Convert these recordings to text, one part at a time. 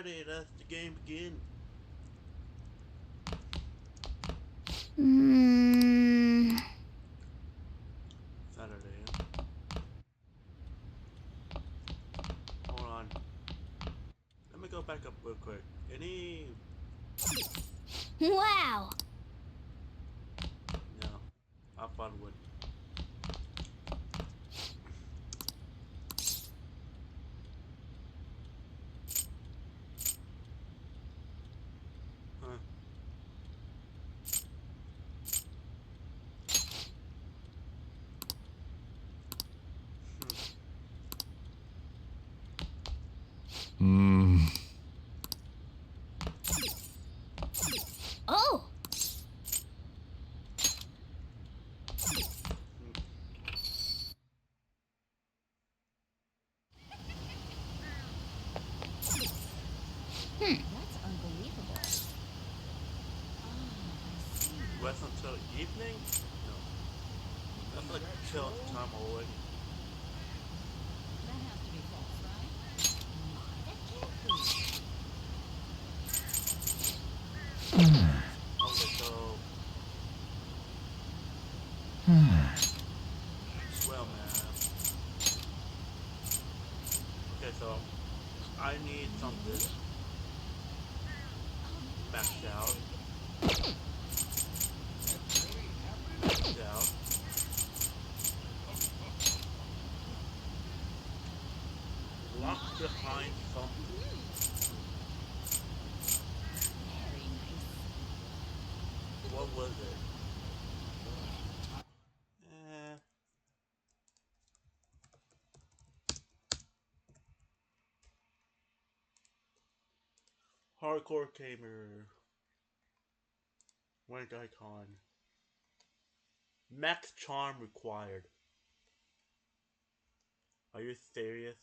Alrighty, let the game begin. Hmm. Saturday. Hold on. Let me go back up real quick. Any... Wow. No. I thought it would. Huh. Hmm. Oh. That's unbelievable. Rest until evening? No. That's like chill time already. That has to be false, right? That can't be. Okay, so... Well, man. Okay, so... I need something maxed out. Maxed out. Locked behind something. Very nice. What was it? Eh... Hardcore gamer. Rank icon. Max charm required. Are you serious?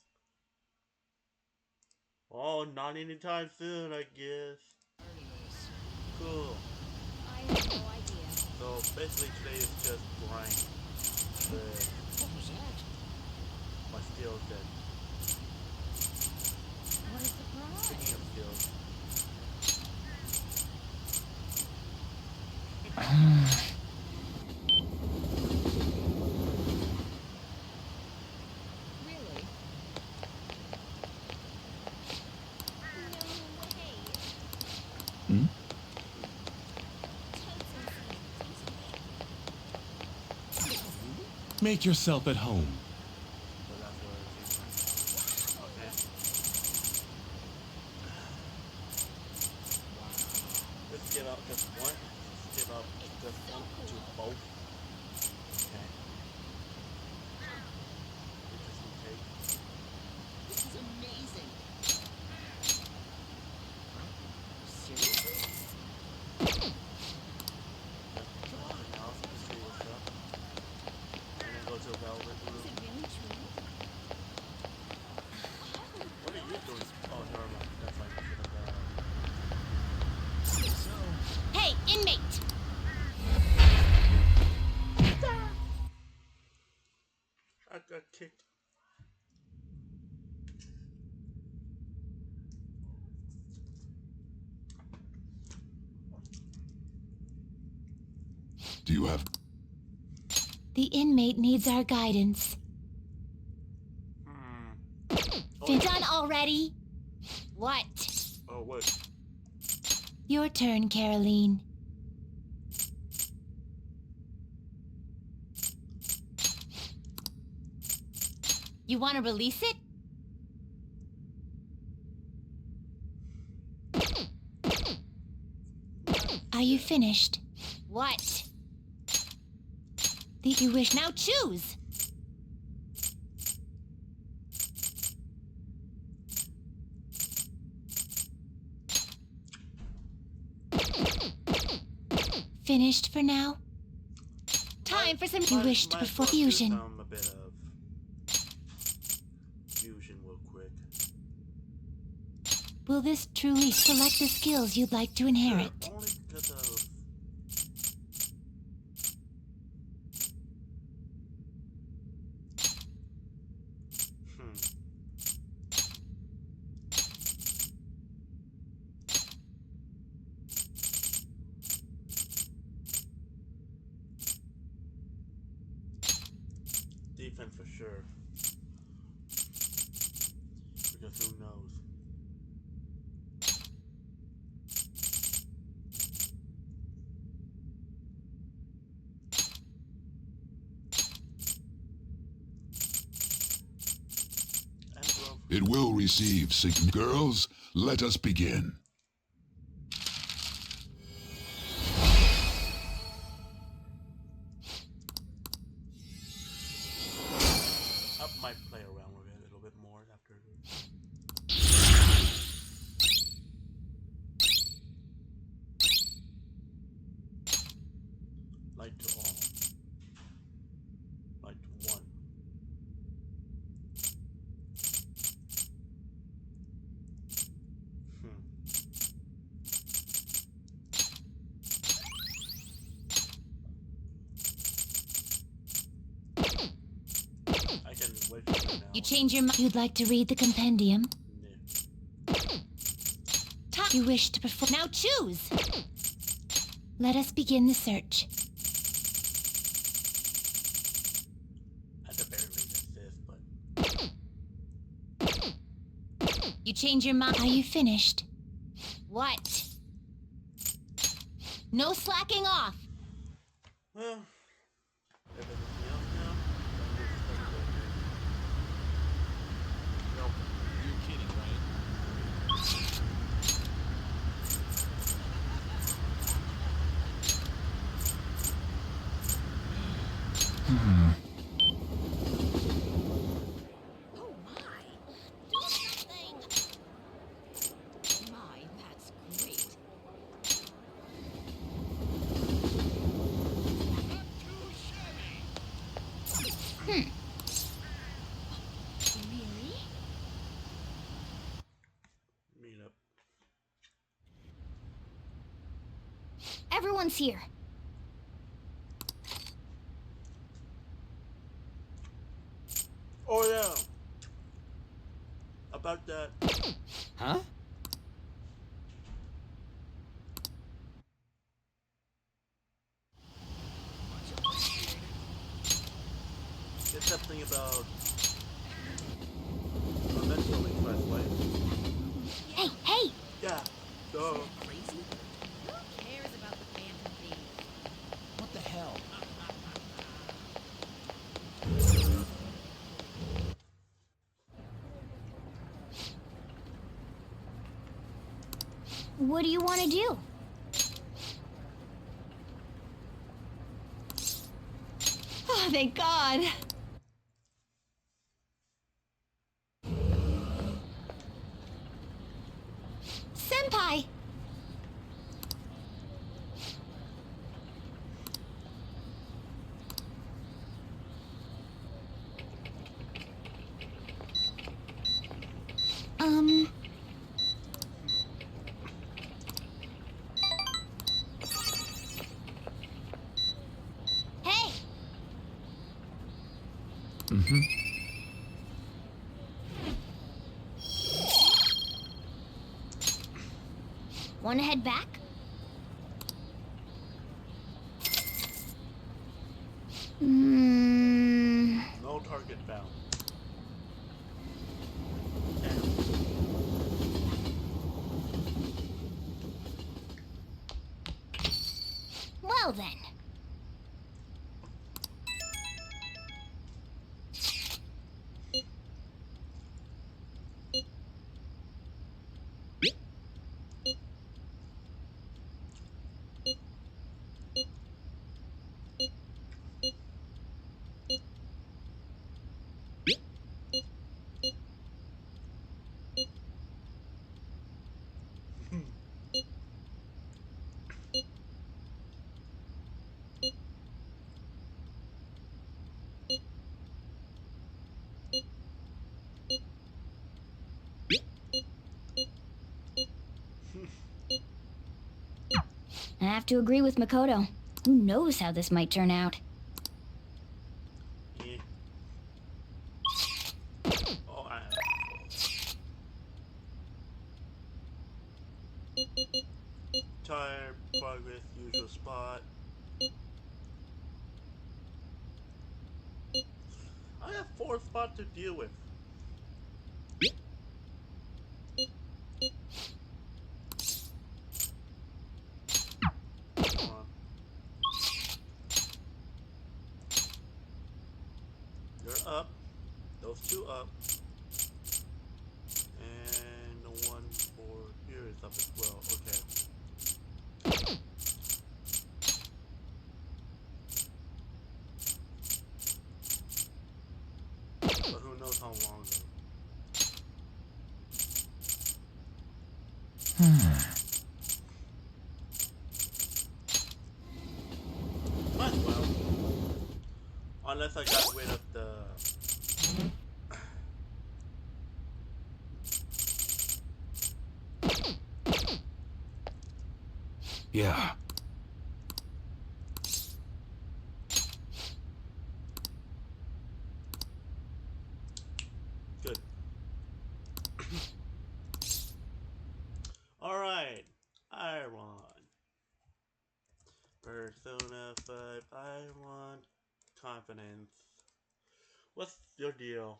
Oh, not anytime soon, I guess. Cool. I have no idea. So basically today is just grind. But my skills that What a picking surprise. up skills. Really? No way. Hmm? Make yourself at home. So that's where it came from. Okay. Let's get up just one. Let's get up just one to both. Okay. Interesting take. This is amazing. Seriously? Nothing else. Let's see what's up. And then go to the velvet Is room. it really true? What are you doing? Oh, never mind. That's like Hey, inmate. I got kicked. Do you have... The inmate needs our guidance. Oh, Been done already? What? oh wait. Your turn, Caroline. You want to release it? Are you finished? What? The you wish. Now choose. Finished for now? Time for some. You wished Might as before well do fusion. a bit of fusion real quick. Will this truly select the skills you'd like to inherit? Sure, only because of... Hmm. It will receive signal. Girls, let us begin. I might play around with it a little bit more after. Light to all. Light to one. I can wait for it now. You change your mind. You'd like to read the compendium? Yeah. Time you wish to perform. Now choose! Let us begin the search. At the very least, it's this, but. You change your mind. Are you finished? What? No slacking off! Well, if anything else now, No, you're kidding, right? Oh my! Do something! My, that's great. Really? meet up. Everyone's here. Oh yeah. About that. Huh? It's something about a mental expressway. Hey, hey! Yeah. So Crazy? Who cares about the Phantom Thieves? What the hell? What do you want to do? Oh, thank God! Senpai! Hey! Want to head back? no target found. Okay. Well then. I have to agree with Makoto. Who knows how this might turn out? Yeah. Oh, tired, progress, usual spot. I have 4 spots to deal with. Come on. You're up. Those two up. Might as well. Unless I got rid of the... Yeah. Good. Alright. I want Persona 5. I want confidence. What's your deal?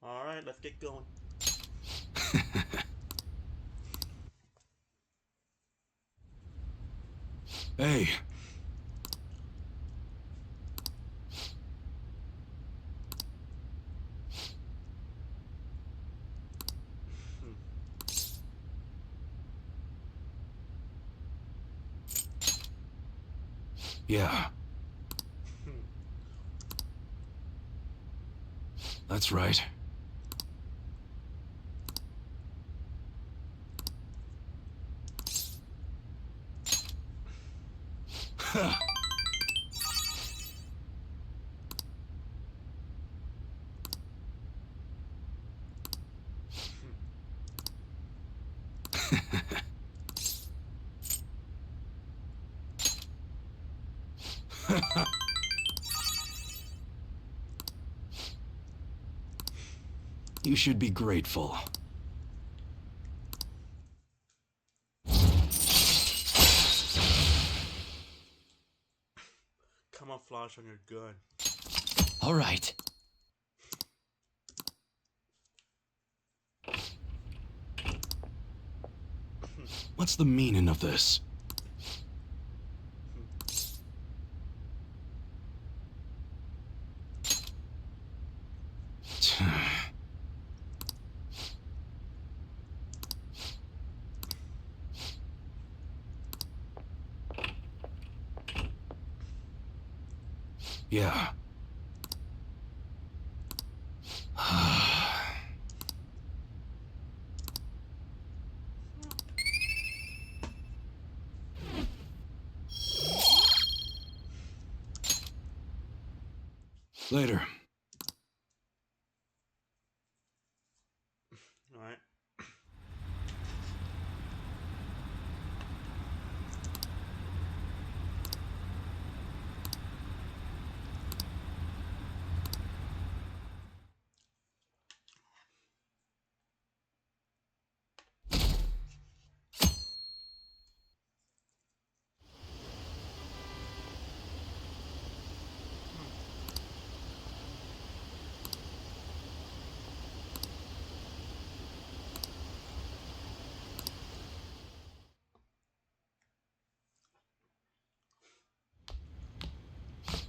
Alright, let's get going. Hey. Yeah. That's right. You should be grateful. Camouflage on your gun. All right. What's the meaning of this? Yeah. Later. Alright.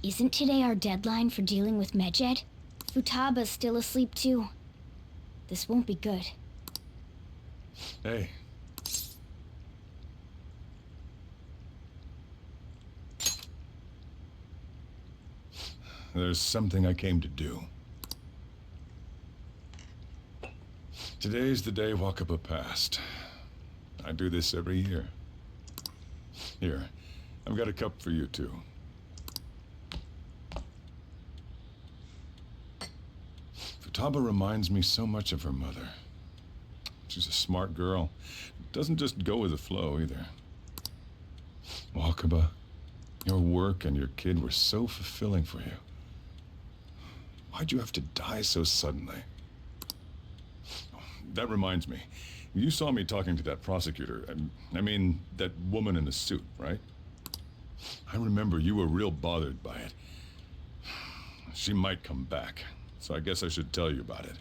Isn't today our deadline for dealing with Medjed? Futaba's still asleep too. This won't be good. Hey. There's something I came to do. Today's the day Wakaba passed. I do this every year. Here, I've got a cup for you too. Futaba reminds me so much of her mother. She's a smart girl. Doesn't just go with the flow either. Wakaba, your work and your kid were so fulfilling for you. Why'd you have to die so suddenly? That reminds me. You saw me talking to that prosecutor. I mean, that woman in the suit, right? I remember you were real bothered by it. She might come back, so I guess I should tell you about it.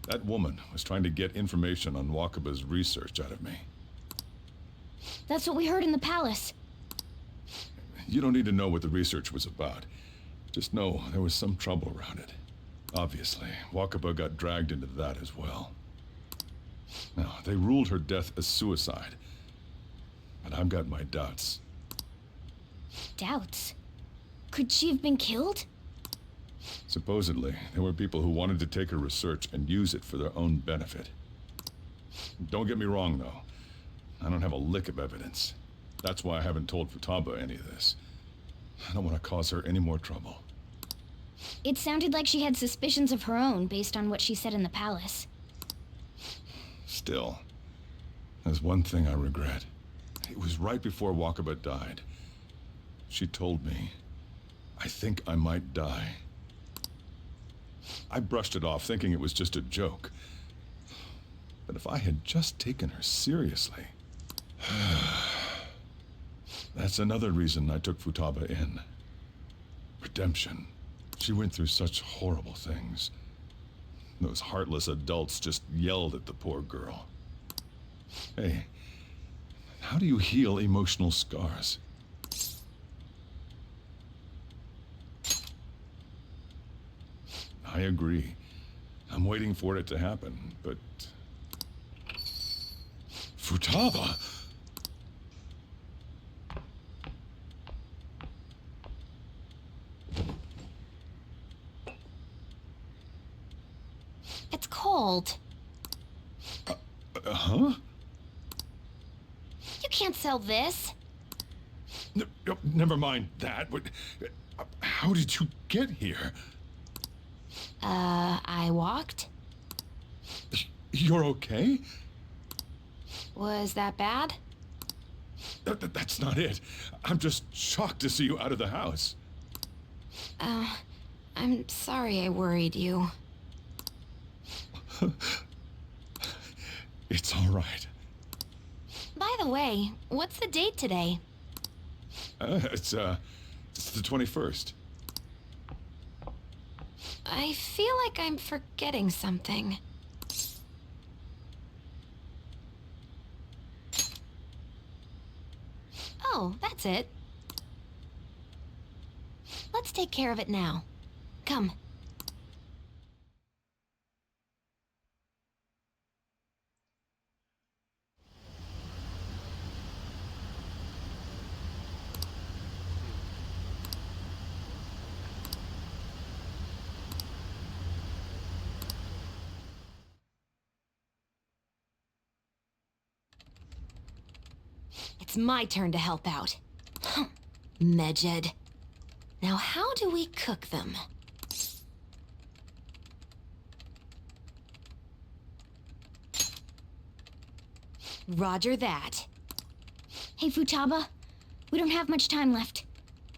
That woman was trying to get information on Wakaba's research out of me. That's what we heard in the palace. You don't need to know what the research was about. Just know there was some trouble around it. Obviously, Wakaba got dragged into that as well. Now, they ruled her death as suicide. But I've got my doubts. Doubts? Could she have been killed? Supposedly, there were people who wanted to take her research and use it for their own benefit. Don't get me wrong, though. I don't have a lick of evidence. That's why I haven't told Futaba any of this. I don't want to cause her any more trouble. It sounded like she had suspicions of her own based on what she said in the palace. Still, there's one thing I regret. It was right before Wakaba died. She told me, I think I might die. I brushed it off, thinking it was just a joke. But if I had just taken her seriously... That's another reason I took Futaba in. Redemption. She went through such horrible things. Those heartless adults just yelled at the poor girl. Hey, how do you heal emotional scars? I agree. I'm waiting for it to happen, but... Futaba! It's cold. Huh? You can't sell this. Never mind that. How did you get here? I walked? You're okay? Was that bad? That's not it. I'm just shocked to see you out of the house. I'm sorry I worried you. It's all right. By the way, what's the date today? It's the 21st. I feel like I'm forgetting something. Oh, that's it. Let's take care of it now. Come. It's my turn to help out. Medjed. Now how do we cook them? Roger that. Hey, Futaba. We don't have much time left.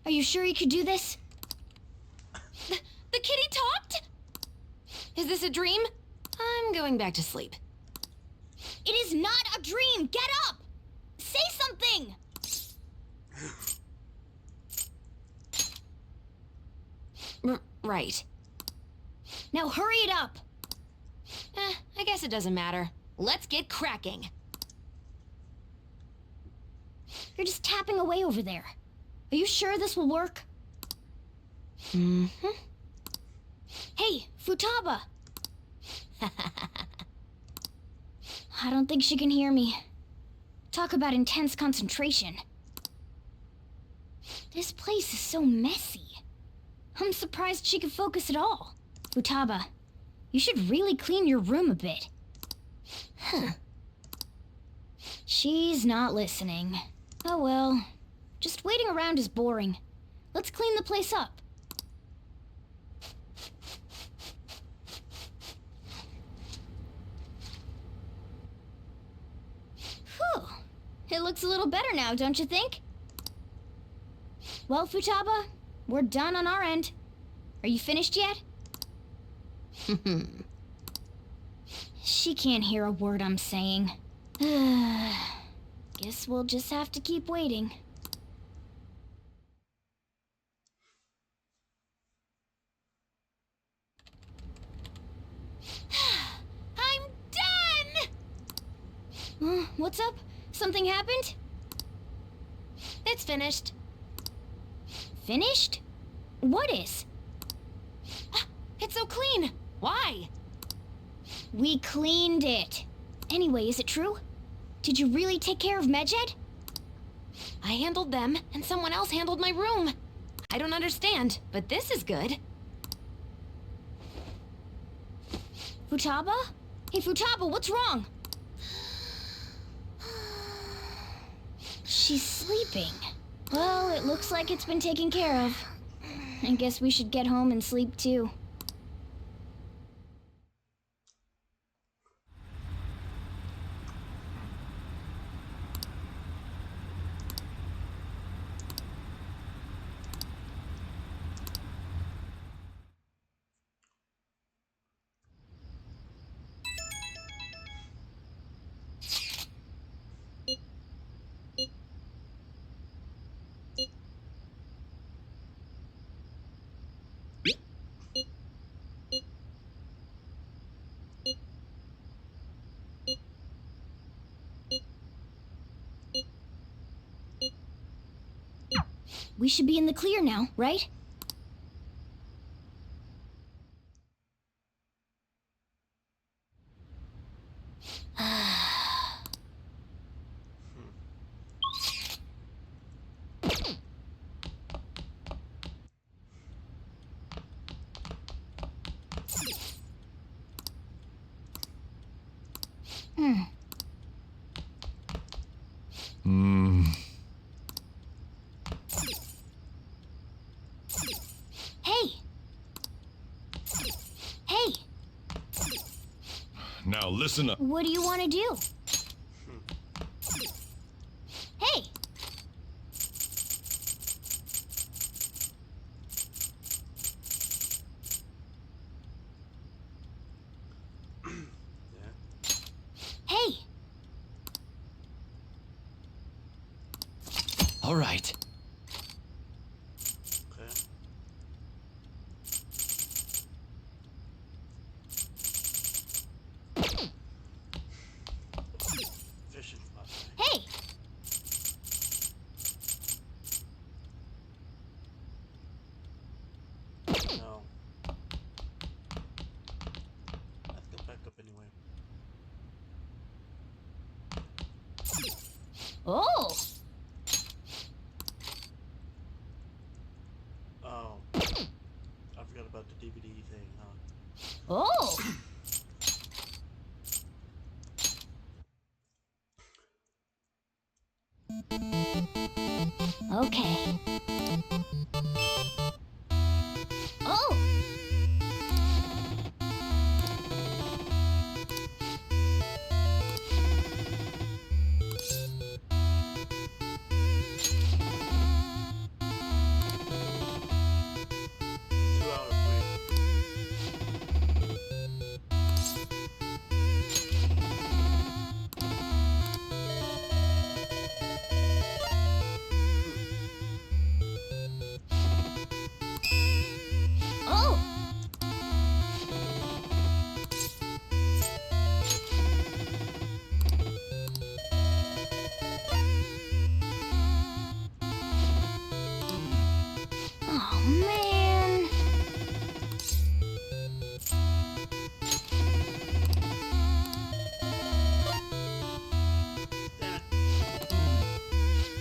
Are you sure you could do this? The kitty talked? Is this a dream? I'm going back to sleep. It is not a dream! Get up! Say something! Right. Now hurry it up! I guess it doesn't matter. Let's get cracking. You're just tapping away over there. Are you sure this will work? Mm-hmm. Hey, Futaba! I don't think she can hear me. Talk about intense concentration. This place is so messy. I'm surprised she could focus at all. Futaba, you should really clean your room a bit. Huh. She's not listening. Oh well. Just waiting around is boring. Let's clean the place up. Whew. It looks a little better now, don't you think? Well, Futaba, we're done on our end. Are you finished yet? She can't hear a word I'm saying. Guess we'll just have to keep waiting. I'm done! What's up? Something happened? It's finished. Finished? What is? It's so clean! Why? We cleaned it. Anyway, is it true? Did you really take care of Medjed? I handled them, and someone else handled my room. I don't understand, but this is good. Futaba? Hey, Futaba, what's wrong? She's sleeping. Well, it looks like it's been taken care of. I guess we should get home and sleep too. We should be in the clear now, right? Hey! Hey! Now listen up. What do you want to do? Hey! Yeah. Hey! All right. Okay. Fishing spot. Hey! No. Let's go back up anyway. Oh! Oh. I forgot about the DVD thing, huh? Oh! Okay. Oh! Oh! Oh, man.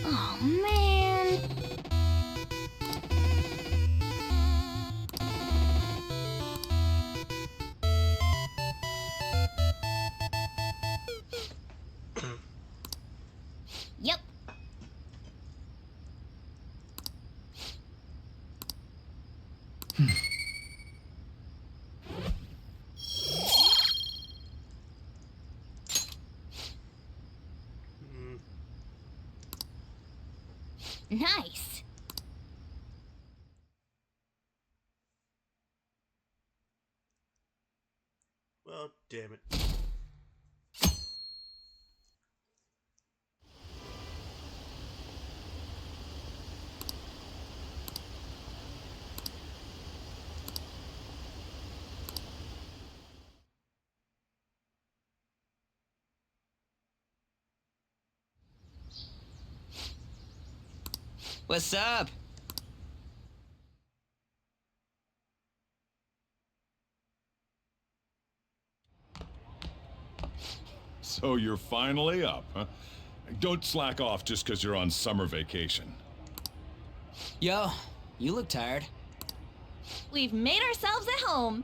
Oh, man. Yep. Mm. Nice. Well, damn it. What's up? So you're finally up, huh? Don't slack off just because you're on summer vacation. Yo, you look tired. We've made ourselves at home.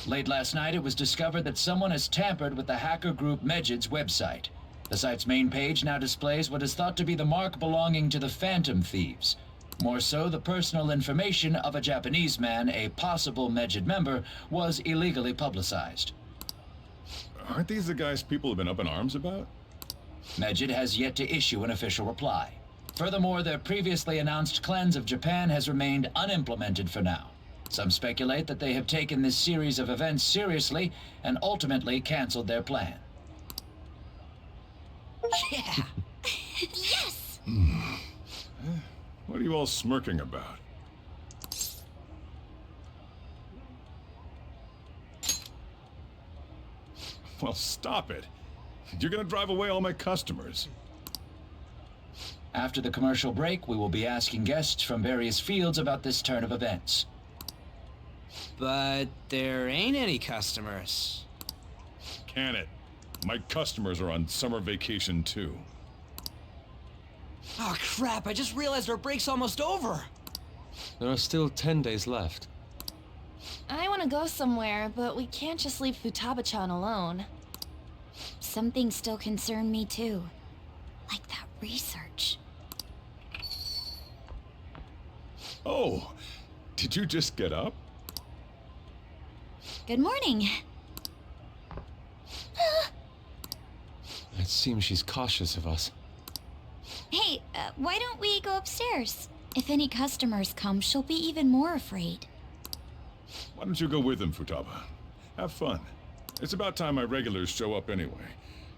Late last night, it was discovered that someone has tampered with the hacker group Medjid's website. The site's main page now displays what is thought to be the mark belonging to the Phantom Thieves. More so, the personal information of a Japanese man, a possible Medjid member, was illegally publicized. Aren't these the guys people have been up in arms about? Medjid has yet to issue an official reply. Furthermore, their previously announced cleanse of Japan has remained unimplemented for now. Some speculate that they have taken this series of events seriously and ultimately canceled their plan. Yeah. Yes! What are you all smirking about? Well, stop it. You're gonna drive away all my customers. After the commercial break, we will be asking guests from various fields about this turn of events. But there ain't any customers. Can it? My customers are on summer vacation too. Oh crap, I just realized our break's almost over. There are still 10 days left. I want to go somewhere, but we can't just leave Futaba-chan alone. Some things still concern me too. Like that research. Oh, did you just get up? Good morning. It seems she's cautious of us. Hey, why don't we go upstairs? If any customers come, she'll be even more afraid. Why don't you go with them, Futaba? Have fun. It's about time my regulars show up anyway,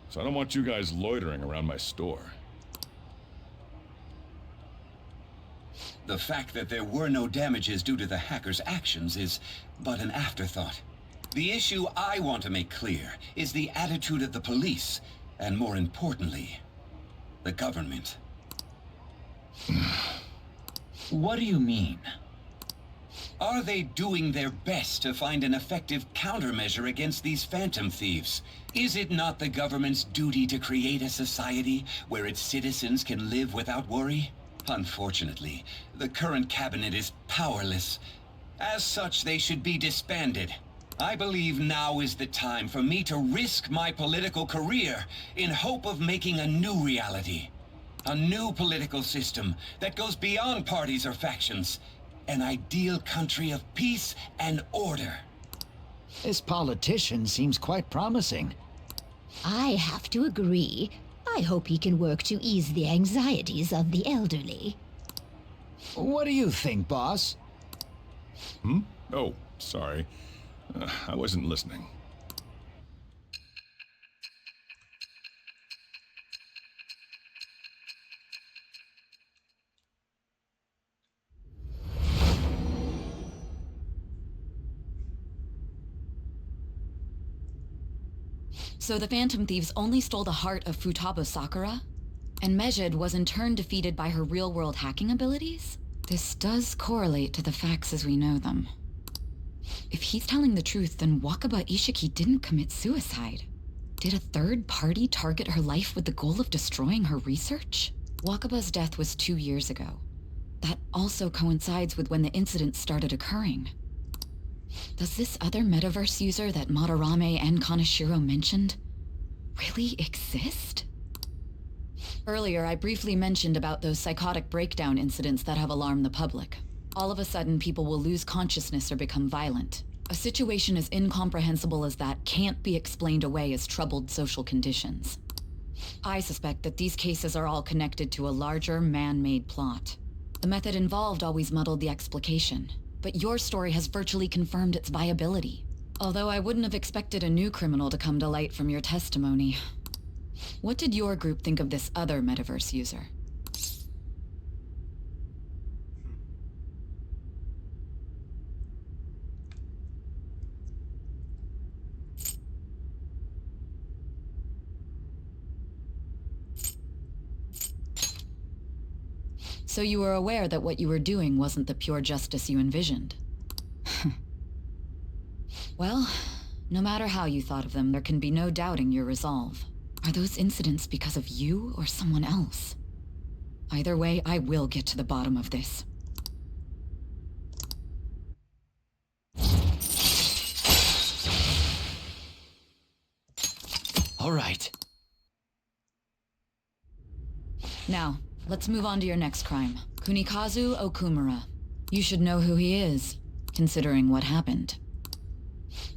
so I don't want you guys loitering around my store. The fact that there were no damages due to the hacker's actions is but an afterthought. The issue I want to make clear is the attitude of the police, and more importantly, the government. What do you mean? Are they doing their best to find an effective countermeasure against these phantom thieves? Is it not the government's duty to create a society where its citizens can live without worry? Unfortunately, the current cabinet is powerless. As such, they should be disbanded. I believe now is the time for me to risk my political career in hope of making a new reality. A new political system that goes beyond parties or factions. An ideal country of peace and order. This politician seems quite promising. I have to agree. I hope he can work to ease the anxieties of the elderly. What do you think, boss? Oh, sorry. I wasn't listening. So the Phantom Thieves only stole the heart of Futaba Sakura? And Medjid was in turn defeated by her real-world hacking abilities? This does correlate to the facts as we know them. If he's telling the truth, then Wakaba Ishiki didn't commit suicide. Did a third party target her life with the goal of destroying her research? Wakaba's death was 2 years ago. That also coincides with when the incident started occurring. Does this other metaverse user that Madarame and Kaneshiro mentioned really exist? Earlier, I briefly mentioned about those psychotic breakdown incidents that have alarmed the public. All of a sudden, people will lose consciousness or become violent. A situation as incomprehensible as that can't be explained away as troubled social conditions. I suspect that these cases are all connected to a larger, man-made plot. The method involved always muddled the explication, but your story has virtually confirmed its viability. Although I wouldn't have expected a new criminal to come to light from your testimony. What did your group think of this other metaverse user? So you were aware that what you were doing wasn't the pure justice you envisioned? Well, no matter how you thought of them, there can be no doubting your resolve. Are those incidents because of you or someone else? Either way, I will get to the bottom of this. All right. Now, let's move on to your next crime. Kunikazu Okumura. You should know who he is, considering what happened.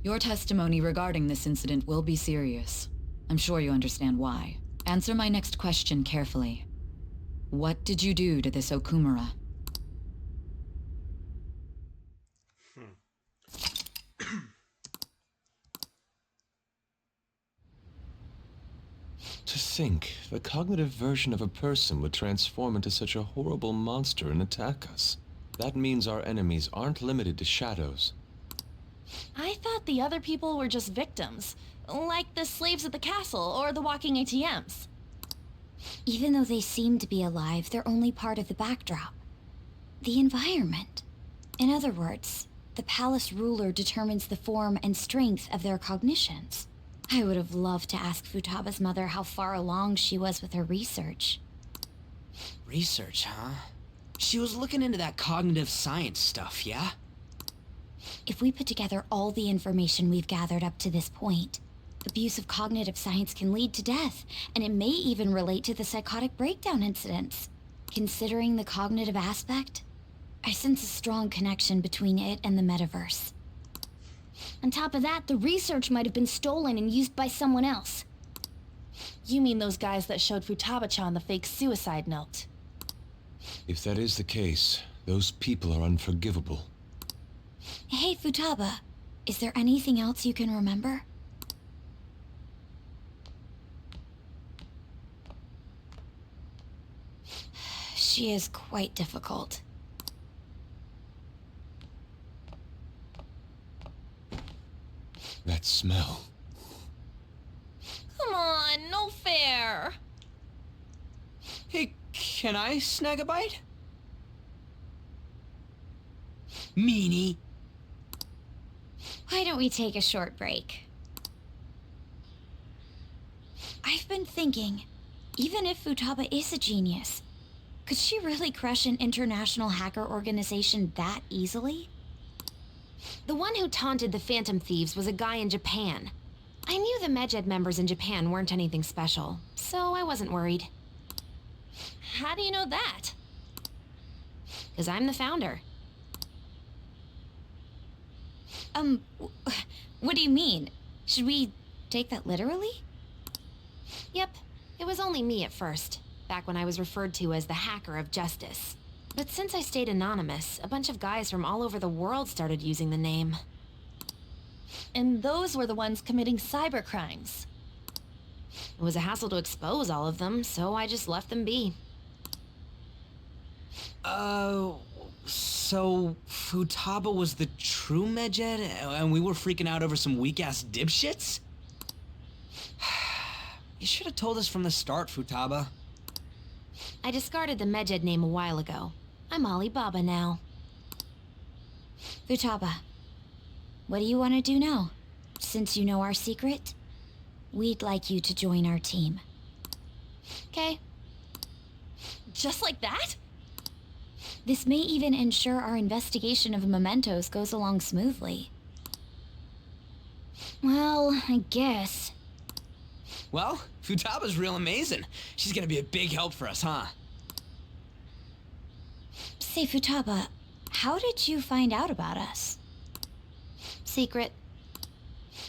Your testimony regarding this incident will be serious. I'm sure you understand why. Answer my next question carefully. What did you do to this Okumura? To think, the cognitive version of a person would transform into such a horrible monster and attack us. That means our enemies aren't limited to shadows. I thought the other people were just victims, like the slaves at the castle or the walking ATMs. Even though they seem to be alive, they're only part of the backdrop. The environment. In other words, the palace ruler determines the form and strength of their cognitions. I would have loved to ask Futaba's mother how far along she was with her research. Research, huh? She was looking into that cognitive science stuff, yeah? If we put together all the information we've gathered up to this point, abuse of cognitive science can lead to death, and it may even relate to the psychotic breakdown incidents. Considering the cognitive aspect, I sense a strong connection between it and the metaverse. On top of that, the research might have been stolen and used by someone else. You mean those guys that showed Futaba-chan the fake suicide note? If that is the case, those people are unforgivable. Hey, Futaba, is there anything else you can remember? She is quite difficult. That smell. Come on, no fair. Hey, can I snag a bite? Meanie. Why don't we take a short break? I've been thinking, even if Futaba is a genius, could she really crush an international hacker organization that easily? The one who taunted the Phantom Thieves was a guy in Japan. I knew the Medjed members in Japan weren't anything special, so I wasn't worried. How do you know that? 'Cause I'm the founder. What do you mean? Should we take that literally? Yep, it was only me at first, back when I was referred to as the Hacker of Justice. But since I stayed anonymous, a bunch of guys from all over the world started using the name. And those were the ones committing cybercrimes. It was a hassle to expose all of them, so I just left them be. So Futaba was the true Medjed, and we were freaking out over some weak-ass dipshits? You should have told us from the start, Futaba. I discarded the Medjed name a while ago. I'm Alibaba now. Futaba, what do you want to do now? Since you know our secret, we'd like you to join our team. Okay. Just like that? This may even ensure our investigation of mementos goes along smoothly. Well, I guess. Well, Futaba's real amazing. She's gonna be a big help for us, huh? Say, Futaba, how did you find out about us? Secret.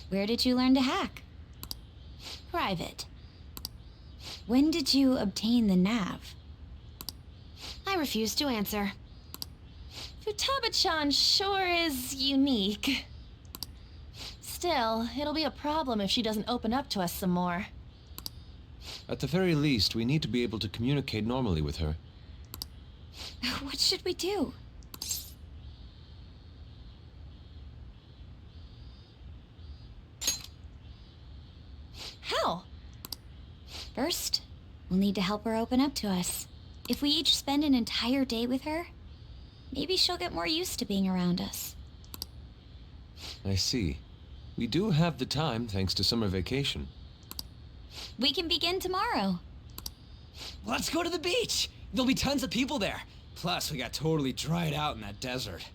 Where did you learn to hack? Private. When did you obtain the nav? I refuse to answer. Futaba-chan sure is unique. Still, it'll be a problem if she doesn't open up to us some more. At the very least, we need to be able to communicate normally with her. What should we do? How? First, we'll need to help her open up to us. If we each spend an entire day with her, maybe she'll get more used to being around us. I see. We do have the time, thanks to summer vacation. We can begin tomorrow. Let's go to the beach! There'll be tons of people there. Plus, we got totally dried out in that desert.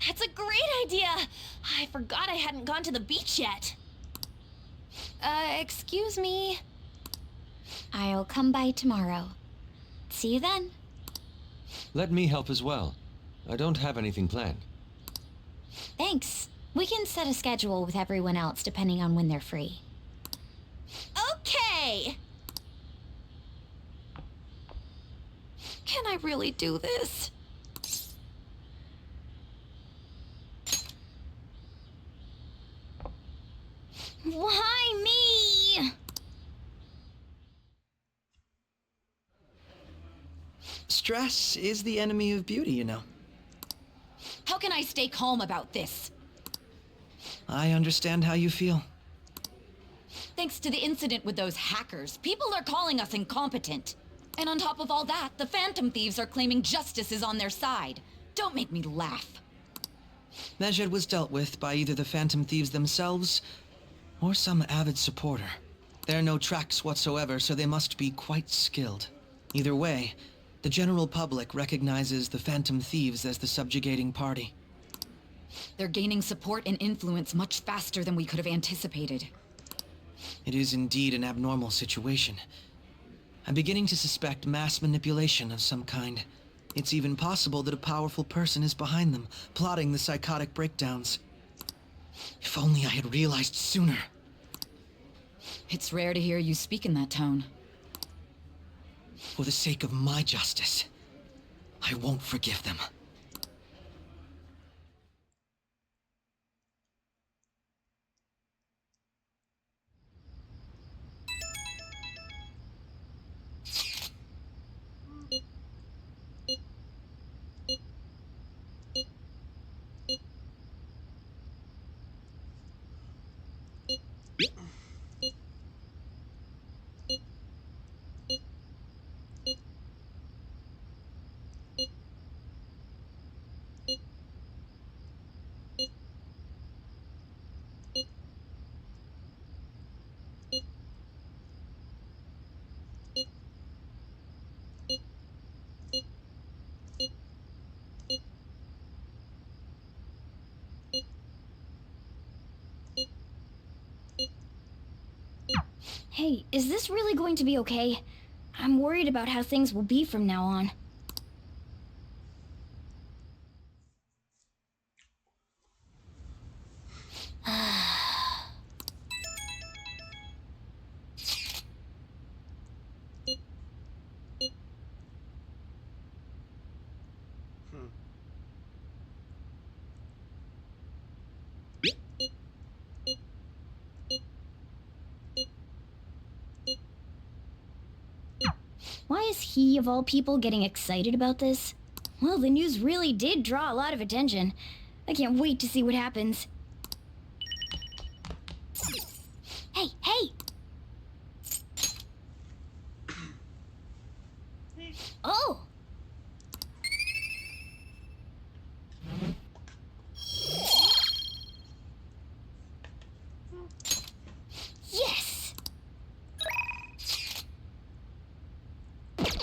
That's a great idea! I forgot I hadn't gone to the beach yet. Excuse me? I'll come by tomorrow. See you then. Let me help as well. I don't have anything planned. Thanks. We can set a schedule with everyone else depending on when they're free. Okay! Can I really do this? Why me? Stress is the enemy of beauty, you know. How can I stay calm about this? I understand how you feel. Thanks to the incident with those hackers, people are calling us incompetent. And on top of all that, the Phantom Thieves are claiming justice is on their side. Don't make me laugh. Mejed was dealt with by either the Phantom Thieves themselves or some avid supporter. There are no tracks whatsoever, so they must be quite skilled. Either way, the general public recognizes the Phantom Thieves as the subjugating party. They're gaining support and influence much faster than we could have anticipated. It is indeed an abnormal situation. I'm beginning to suspect mass manipulation of some kind. It's even possible that a powerful person is behind them, plotting the psychotic breakdowns. If only I had realized sooner. It's rare to hear you speak in that tone. For the sake of my justice, I won't forgive them. Hey, is this really going to be okay? I'm worried about how things will be from now on. Why is he, of all people, getting excited about this? Well, the news really did draw a lot of attention. I can't wait to see what happens. Hey, hey! Oh! Yes! Okay.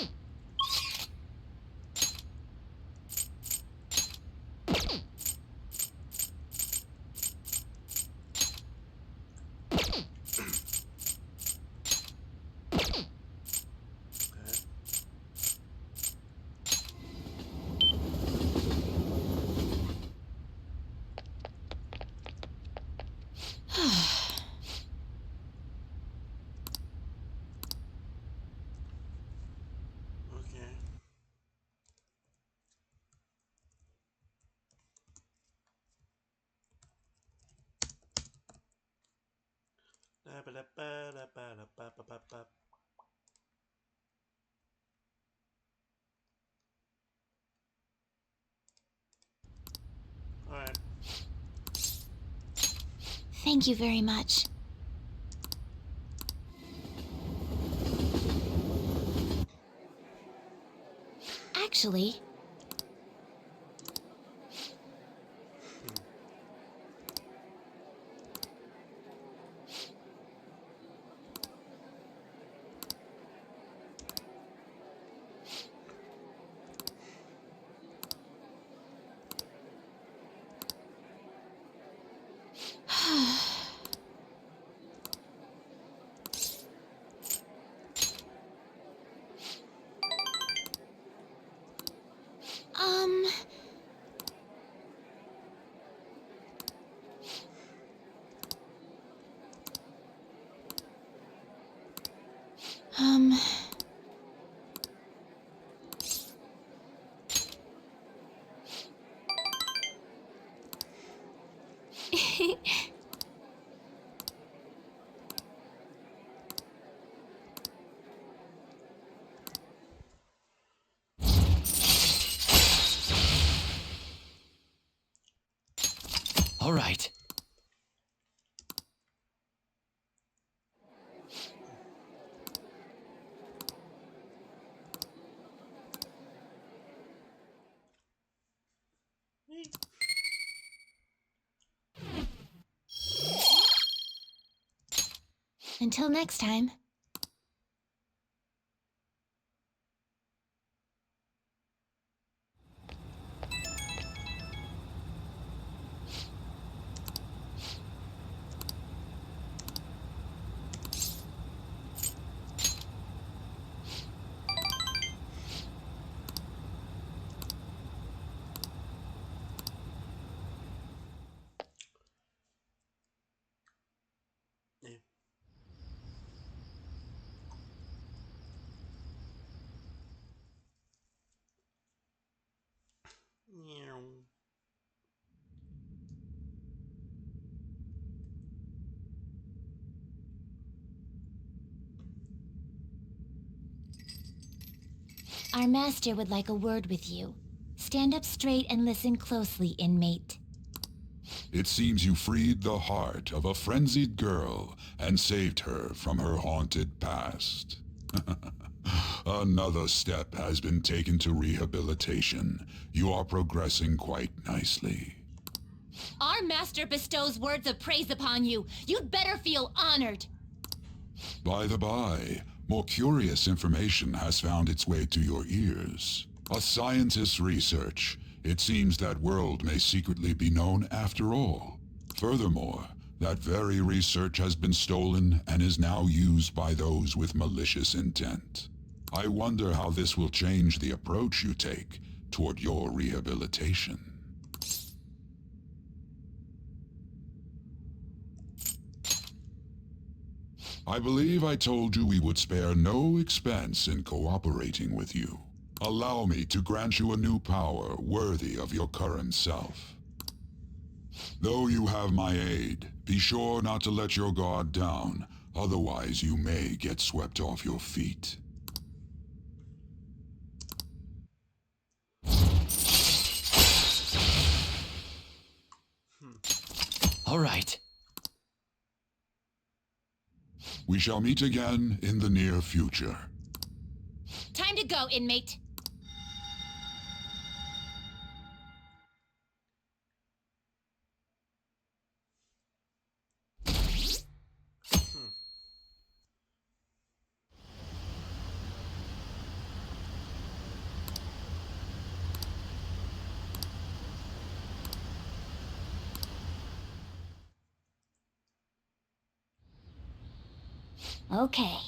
Ba-ba-da-ba-da-ba-da-ba-ba-ba. All right. Thank you very much. Actually... right. Until next time. Yeah. Meow. Our master would like a word with you. Stand up straight and listen closely, inmate. It seems you freed the heart of a frenzied girl and saved her from her haunted past. Another step has been taken to rehabilitation. You are progressing quite nicely. Our master bestows words of praise upon you. You'd better feel honored. By the by, more curious information has found its way to your ears. A scientist's research. It seems that world may secretly be known after all. Furthermore, that very research has been stolen and is now used by those with malicious intent. I wonder how this will change the approach you take toward your rehabilitation. I believe I told you we would spare no expense in cooperating with you. Allow me to grant you a new power worthy of your current self. Though you have my aid, be sure not to let your guard down, otherwise you may get swept off your feet. All right. We shall meet again in the near future. Time to go, inmate. Okay.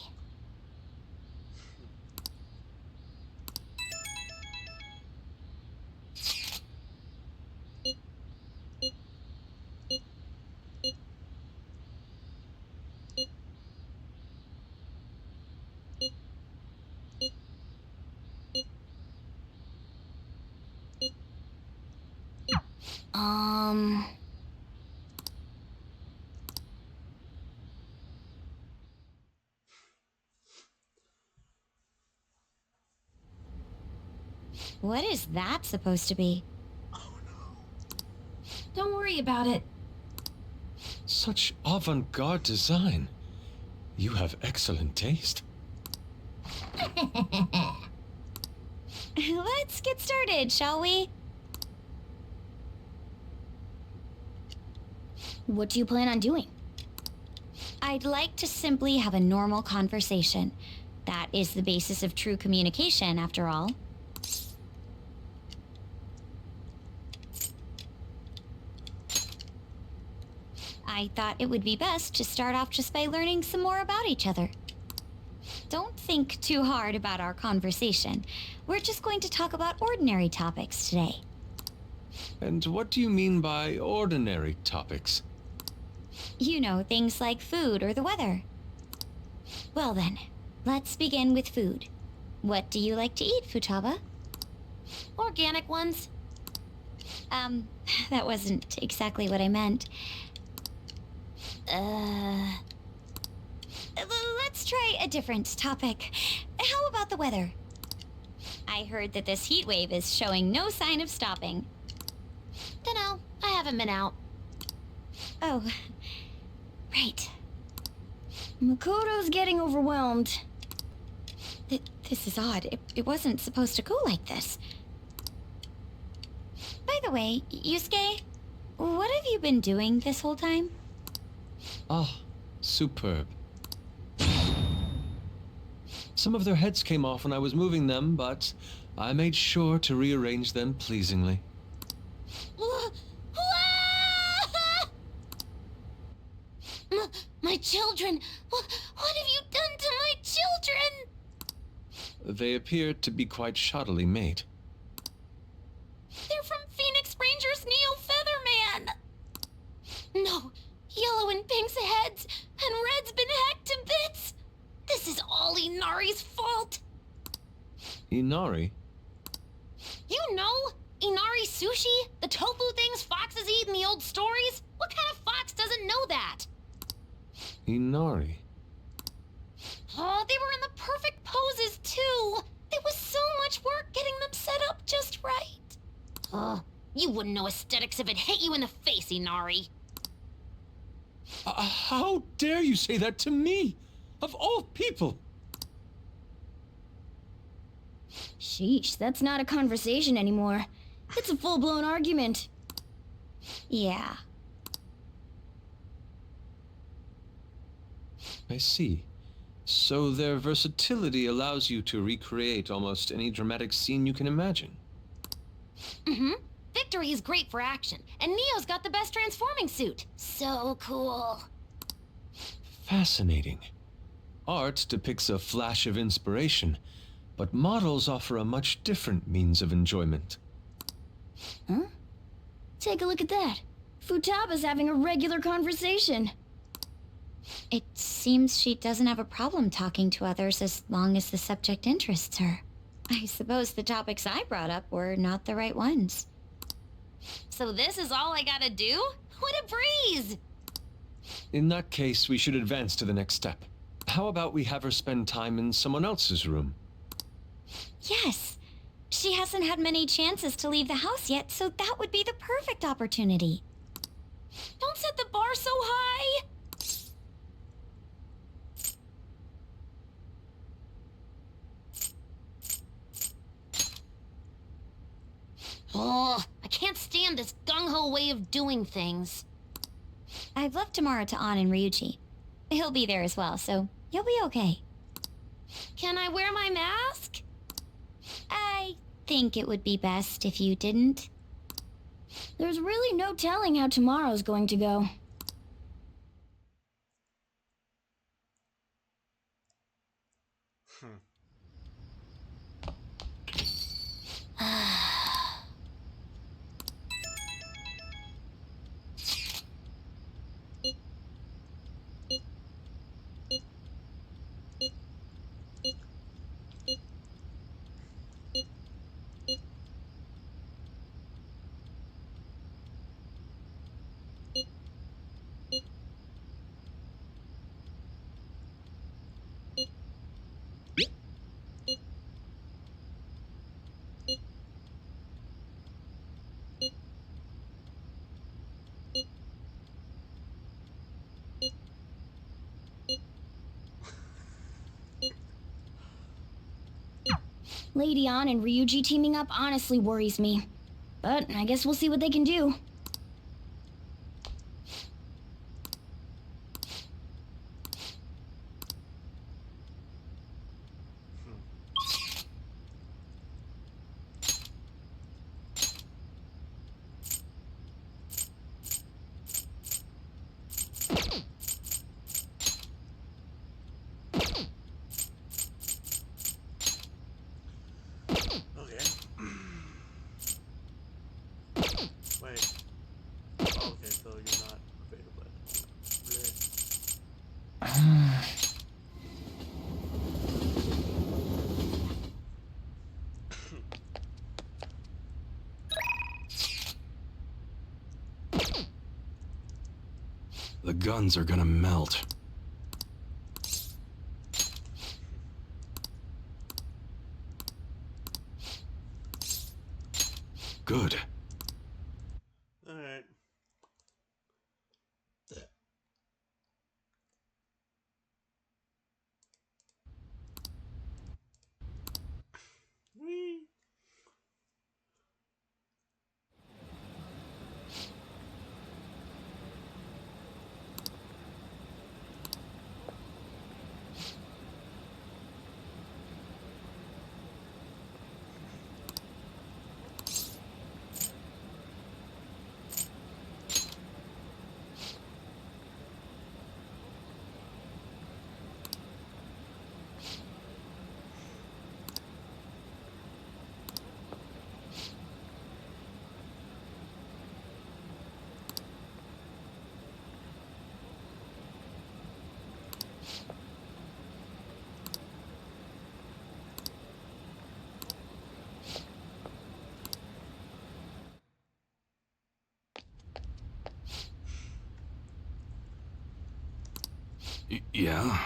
What is that supposed to be? Don't worry about it. Such avant-garde design. You have excellent taste. Let's get started, shall we? What do you plan on doing? I'd like to simply have a normal conversation. That is the basis of true communication, after all. I thought it would be best to start off just by learning some more about each other. Don't think too hard about our conversation. We're just going to talk about ordinary topics today. And what do you mean by ordinary topics? You know, things like food or the weather. Well then, let's begin with food. What do you like to eat, Futaba? Organic ones. That wasn't exactly what I meant. Let's try a different topic. How about the weather? I heard that this heat wave is showing no sign of stopping. Dunno, I haven't been out. Oh, right. Makoto's getting overwhelmed. This is odd. It wasn't supposed to go like this. By the way, Yusuke, what have you been doing this whole time? Ah, superb. Some of their heads came off when I was moving them, but I made sure to rearrange them pleasingly. My children! What have you done to my children? They appear to be quite shoddily made. They're from Phoenix Rangers Neo Featherman! No, Yellow and Pink's heads, and Red's been hacked to bits! This is all Inari's fault! Inari? You know, Inari sushi? The tofu things foxes eat in the old stories? What kind of fox doesn't know that? Inari? Oh, they were in the perfect poses, too! There was so much work getting them set up just right. You wouldn't know aesthetics if it hit you in the face, Inari. How dare you say that to me? Of all people! Sheesh, that's not a conversation anymore. It's a full-blown argument. Yeah. I see. So their versatility allows you to recreate almost any dramatic scene you can imagine. Mm-hmm. Victory is great for action, and Neo's got the best transforming suit. So cool. Fascinating. Art depicts a flash of inspiration, but models offer a much different means of enjoyment. Huh? Take a look at that. Futaba's having a regular conversation. It seems she doesn't have a problem talking to others as long as the subject interests her. I suppose the topics I brought up were not the right ones. So this is all I gotta do? What a breeze! In that case, we should advance to the next step. How about we have her spend time in someone else's room? Yes. She hasn't had many chances to leave the house yet, so that would be the perfect opportunity. Don't set the bar so high! Oh, I can't stand this gung-ho way of doing things. I've left Tamara to An and Ryuji. He'll be there as well, so you'll be okay. Can I wear my mask? I think it would be best if you didn't. There's really no telling how tomorrow's going to go. Lady An and Ryuji teaming up honestly worries me. But I guess we'll see what they can do. The guns are gonna melt. Good. Alright. Yeah?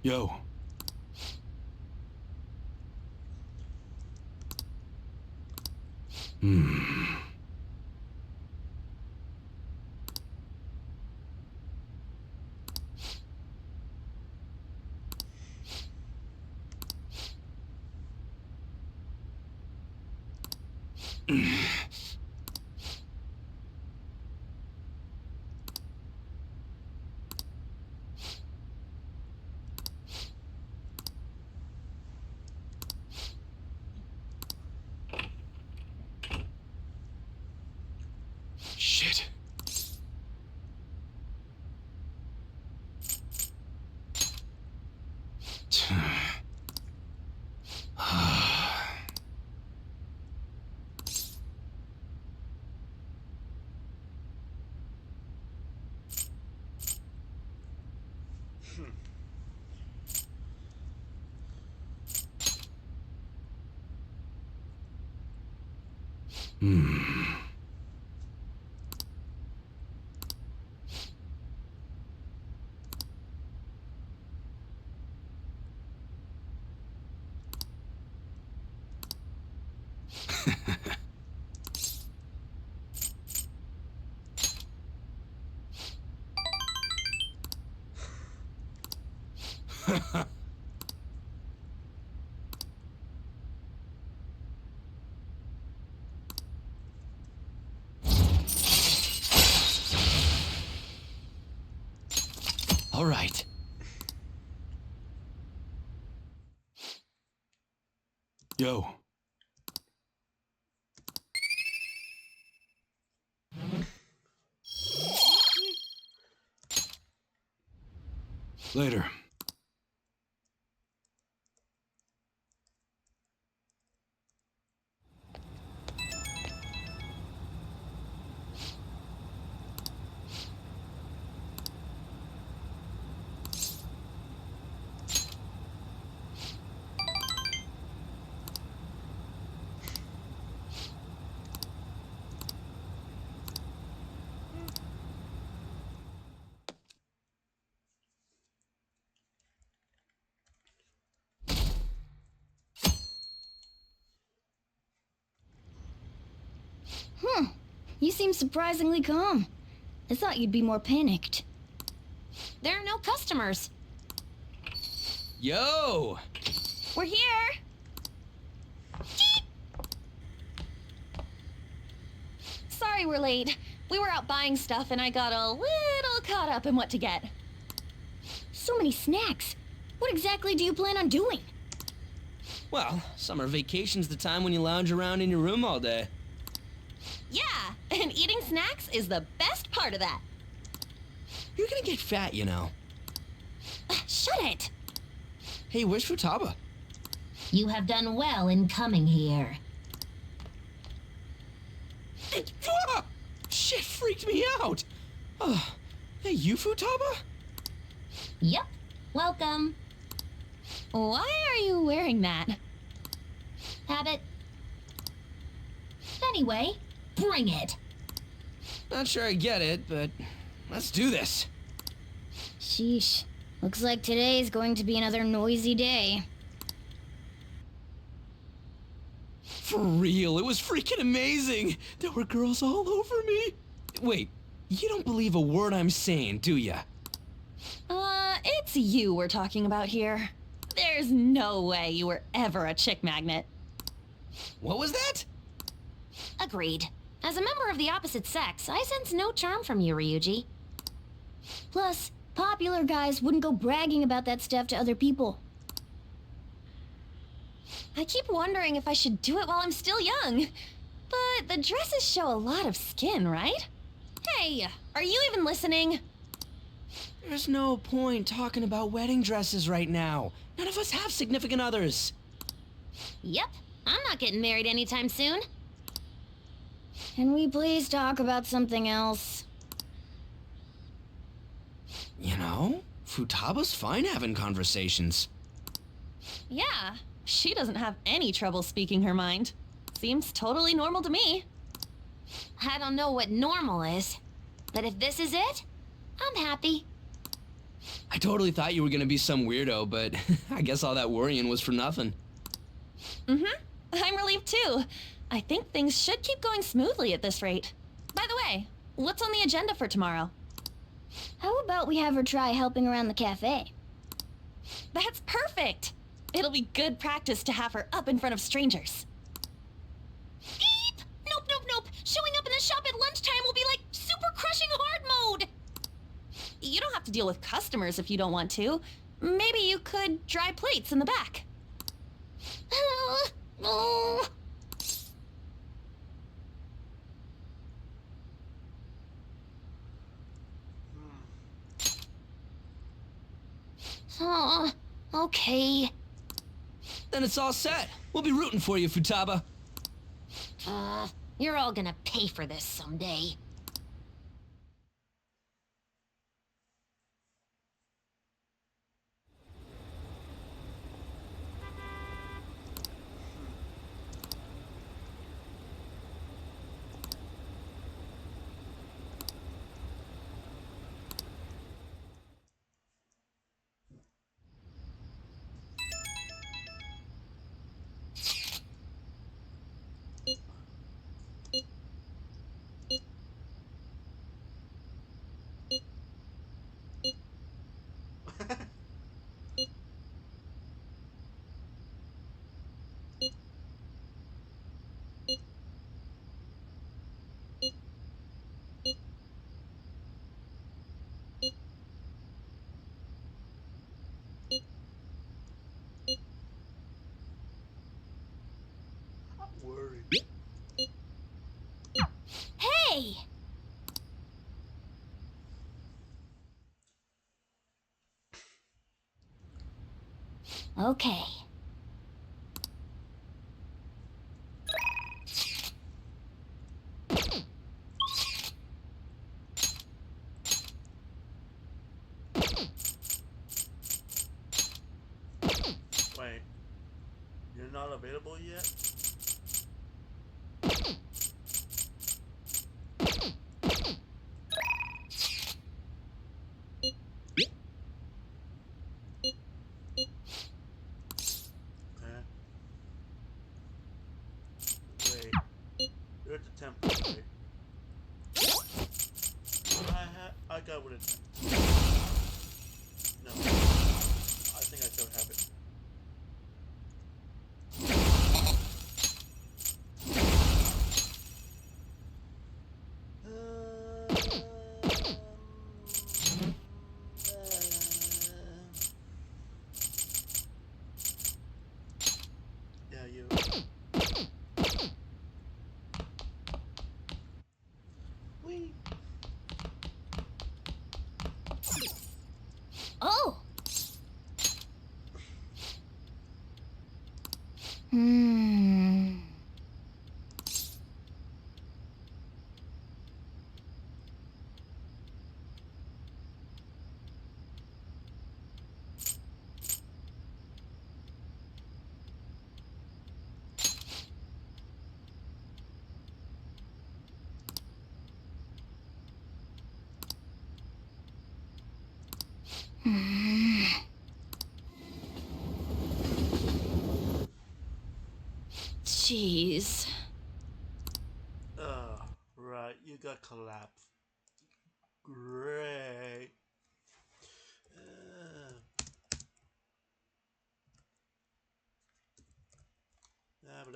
Yo. Shit. All right. Yo. Later. You seem surprisingly calm. I thought you'd be more panicked. There are no customers. Yo! We're here. Sorry we're late. We were out buying stuff and I got a little caught up in what to get. So many snacks. What exactly do you plan on doing? Well, summer vacation's the time when you lounge around in your room all day. Yeah, and eating snacks is the best part of that. You're gonna get fat, you know. Shut it! Hey, where's Futaba? You have done well in coming here. Ah! Shit freaked me out! Hey, you Futaba? Yep. Welcome. Why are you wearing that? Habit. Anyway, bring it. Not sure I get it, but let's do this. Sheesh. Looks like today's going to be another noisy day. For real, it was freaking amazing! There were girls all over me! Wait, you don't believe a word I'm saying, do ya? It's you we're talking about here. There's no way you were ever a chick magnet. What was that? Agreed. As a member of the opposite sex, I sense no charm from you, Ryuji. Plus, popular guys wouldn't go bragging about that stuff to other people. I keep wondering if I should do it while I'm still young. But the dresses show a lot of skin, right? Hey, are you even listening? There's no point talking about wedding dresses right now. None of us have significant others. Yep, I'm not getting married anytime soon. Can we please talk about something else? You know, Futaba's fine having conversations. Yeah, she doesn't have any trouble speaking her mind. Seems totally normal to me. I don't know what normal is, but if this is it, I'm happy. I totally thought you were gonna be some weirdo, but I guess all that worrying was for nothing. I'm relieved too. I think things should keep going smoothly at this rate. By the way, what's on the agenda for tomorrow? How about we have her try helping around the cafe? That's perfect! It'll be good practice to have her up in front of strangers. Beep! Nope, nope, nope. Showing up in the shop at lunchtime will be like super crushing hard mode. You don't have to deal with customers if you don't want to. Maybe you could dry plates in the back. Oh, okay. Then it's all set. We'll be rooting for you, Futaba. You're all gonna pay for this someday. I'm worried. Hey! Okay. Wait. You're not available yet? Okay. Wait. You're at the temple, right? I got what it's. No. I think I still have it. Yeah, you. Whee! Oh! Hmm. Jeez. Right, you got collapsed. Great. But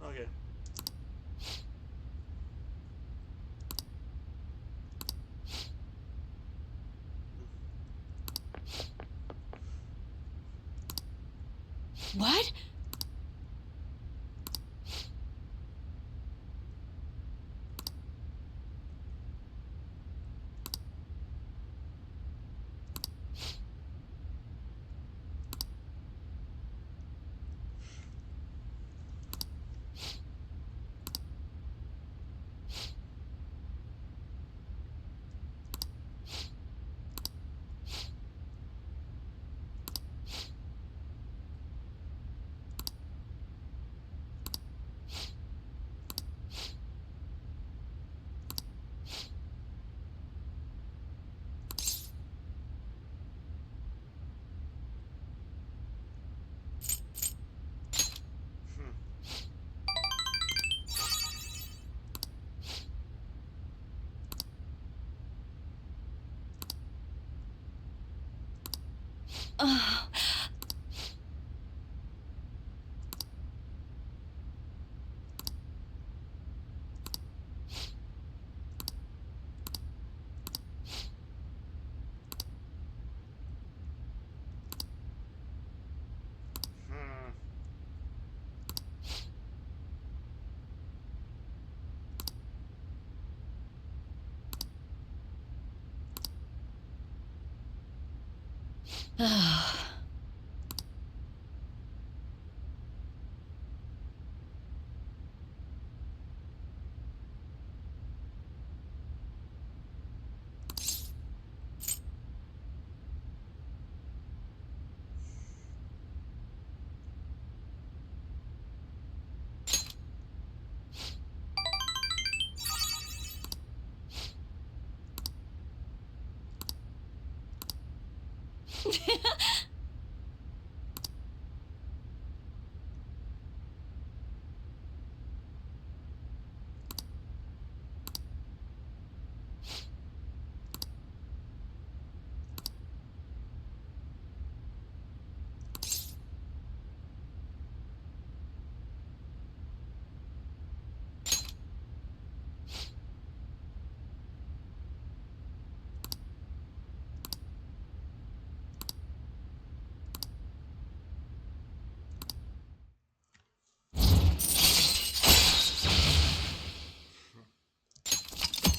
okay. What?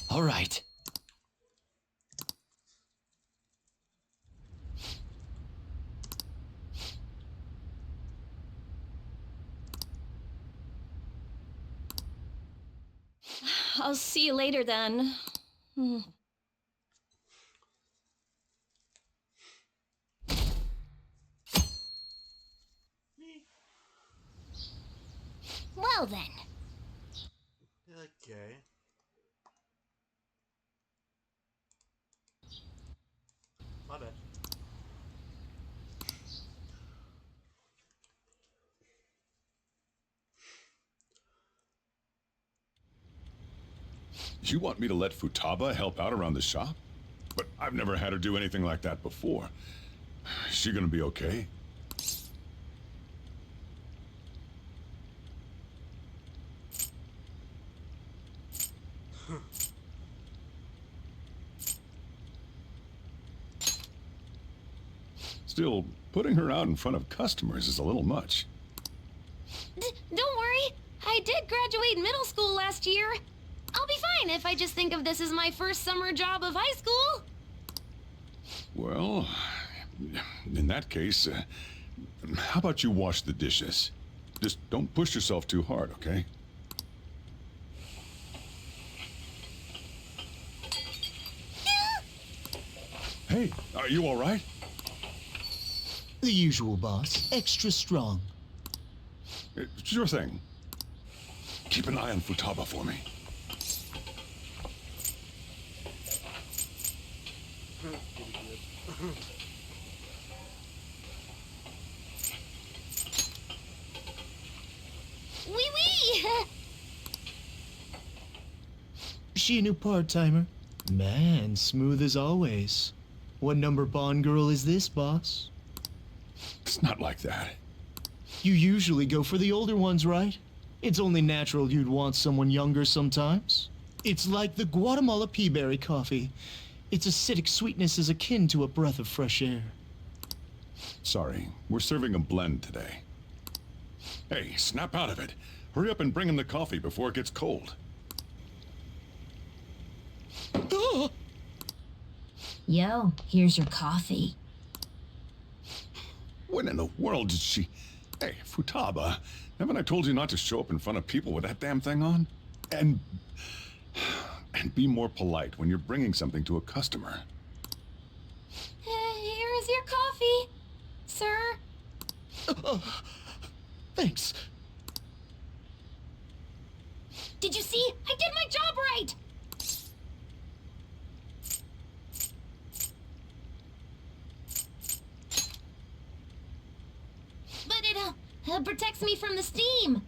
All right. I'll see you later then. Well then. Okay. My bad. You want me to let Futaba help out around the shop? But I've never had her do anything like that before. Is she gonna be okay? Still, putting her out in front of customers is a little much. Don't worry. I did graduate middle school last year. I'll be fine if I just think of this as my first summer job of high school. Well, in that case, how about you wash the dishes? Just don't push yourself too hard, okay? Hey, are you all right? The usual, boss. Extra strong. Sure thing. Keep an eye on Futaba for me. Wee wee! She a new part-timer? Man, smooth as always. What number Bond girl is this, boss? It's not like that. You usually go for the older ones, right? It's only natural you'd want someone younger sometimes. It's like the Guatemala peaberry coffee. Its acidic sweetness is akin to a breath of fresh air. Sorry, we're serving a blend today. Hey, snap out of it. Hurry up and bring him the coffee before it gets cold. Yo, here's your coffee. When in the world did she... Hey, Futaba, haven't I told you not to show up in front of people with that damn thing on? And be more polite when you're bringing something to a customer. Here is your coffee, sir. Thanks. Did you see? I did my job right! But it protects me from the steam.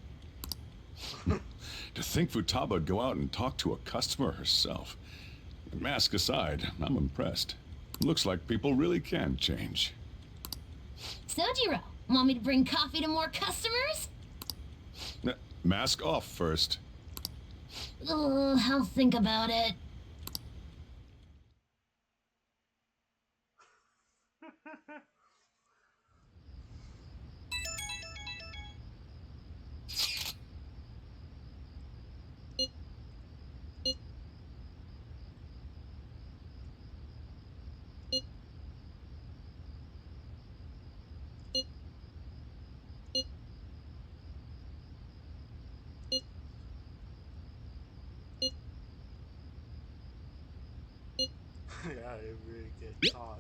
To think Futaba would go out and talk to a customer herself. Mask aside, I'm impressed. Looks like people really can change. Sojiro, want me to bring coffee to more customers? Mask off first. I'll think about it. Yeah, it really gets hot.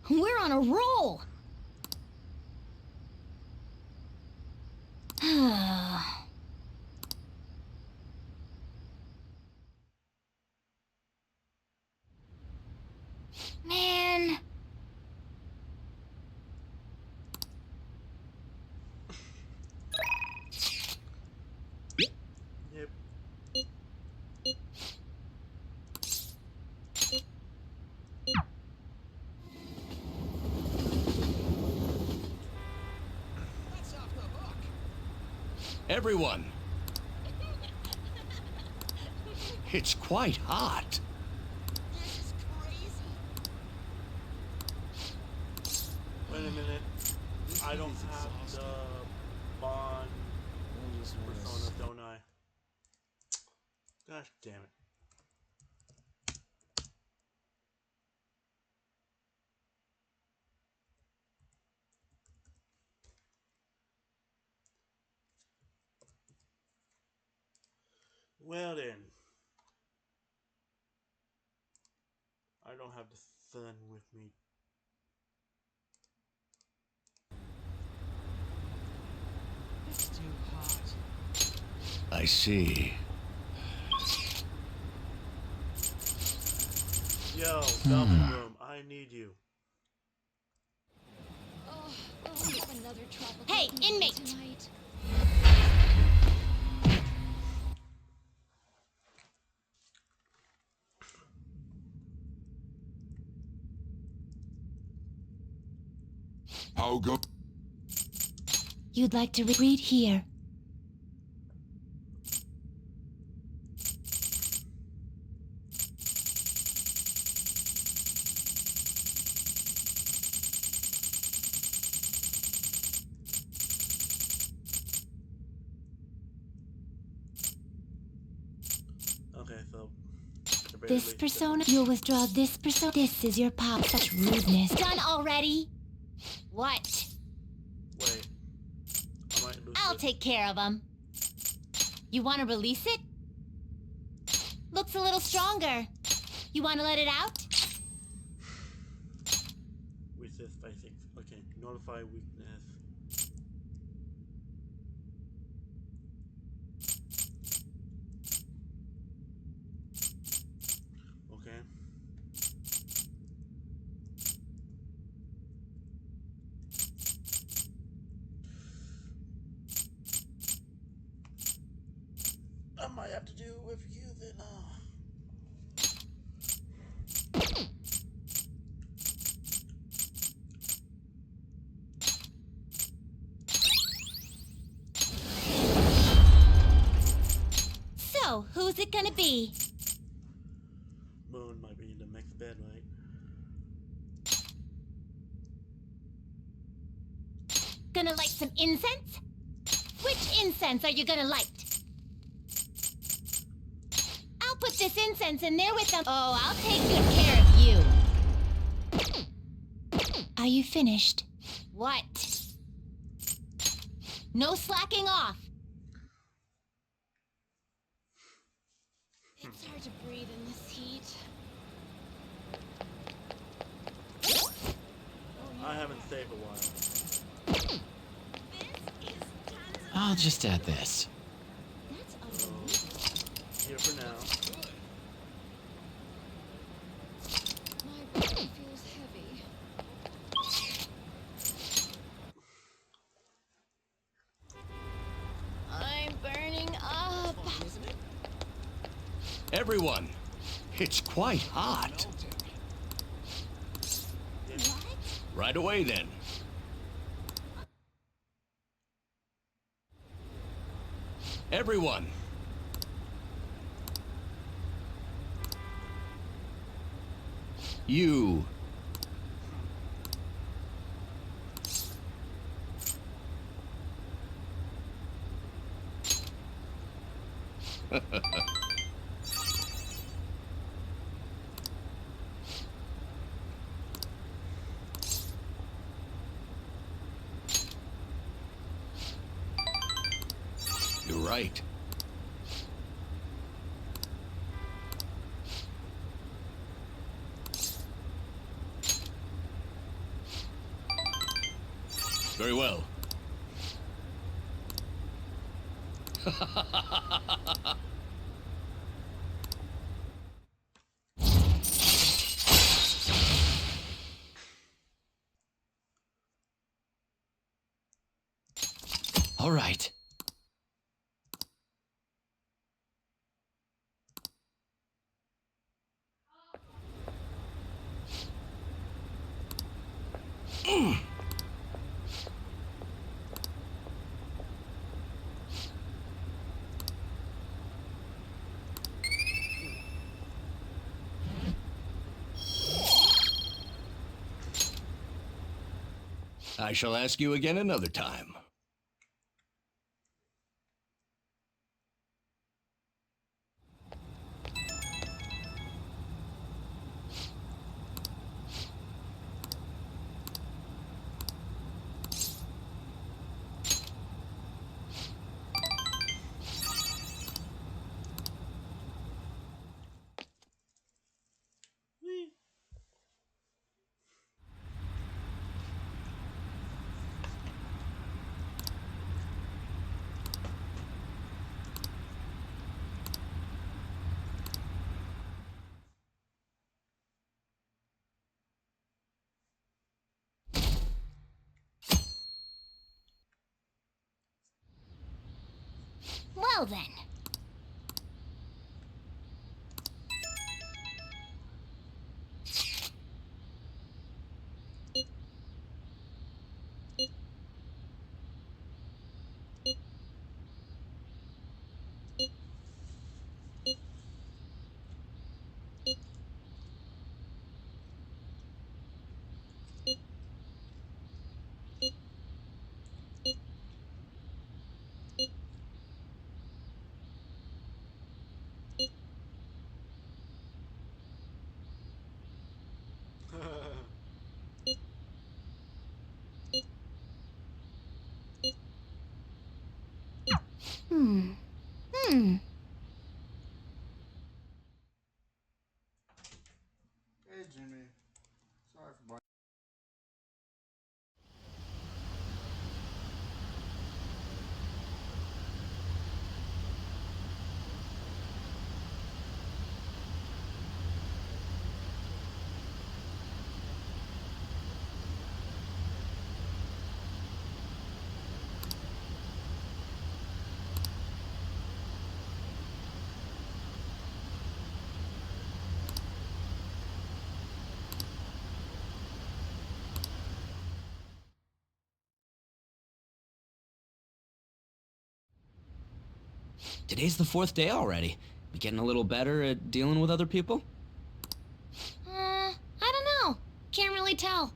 We're on a roll! Man. Yep. Everyone! It's quite hot. Wait a minute. I don't have the Bond persona, don't I? Gosh damn it. Well then. I don't have the sun with me. It's too hot. I see. Yo, Velvet Room, I need you. Hey, inmate! How go? You'd like to read here. Okay, so This persona, you'll withdraw this persona. This is your pop. Such rudeness. Done already? What? wait. I might lose I'll this. take care of him. You want to release it? Looks a little stronger. You want to let it out? Resist, I think. Okay, notify weakness. Okay. I might have to do it with you then. So, who's it gonna be? Moon might be in the next bed, right? Gonna light some incense? Which incense are you gonna light? I'll put this incense in there with them. Oh, I'll take good care of you. Are you finished? What? No slacking off. It's hard to breathe in this heat. I haven't saved a while. I'll just add this. Here for now. My body feels heavy. I'm burning up. Everyone, it's quite hot. Right away then. Everyone. You. You're right. Very well. All right. I shall ask you again another time. Well then. Hmm. Hey, Jimmy. Sorry for Today's the 4th day already. You getting a little better at dealing with other people? I don't know. Can't really tell.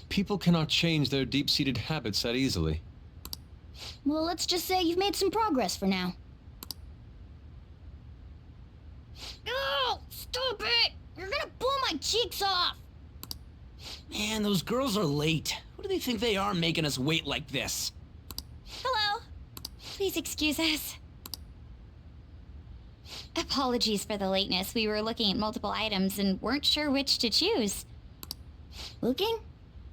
People cannot change their deep-seated habits that easily. Well, let's just say you've made some progress for now. No! Stop it! You're gonna blow my cheeks off! Man, those girls are late. Who do they think they are making us wait like this? Hello. Please excuse us. Apologies for the lateness. We were looking at multiple items and weren't sure which to choose. Looking?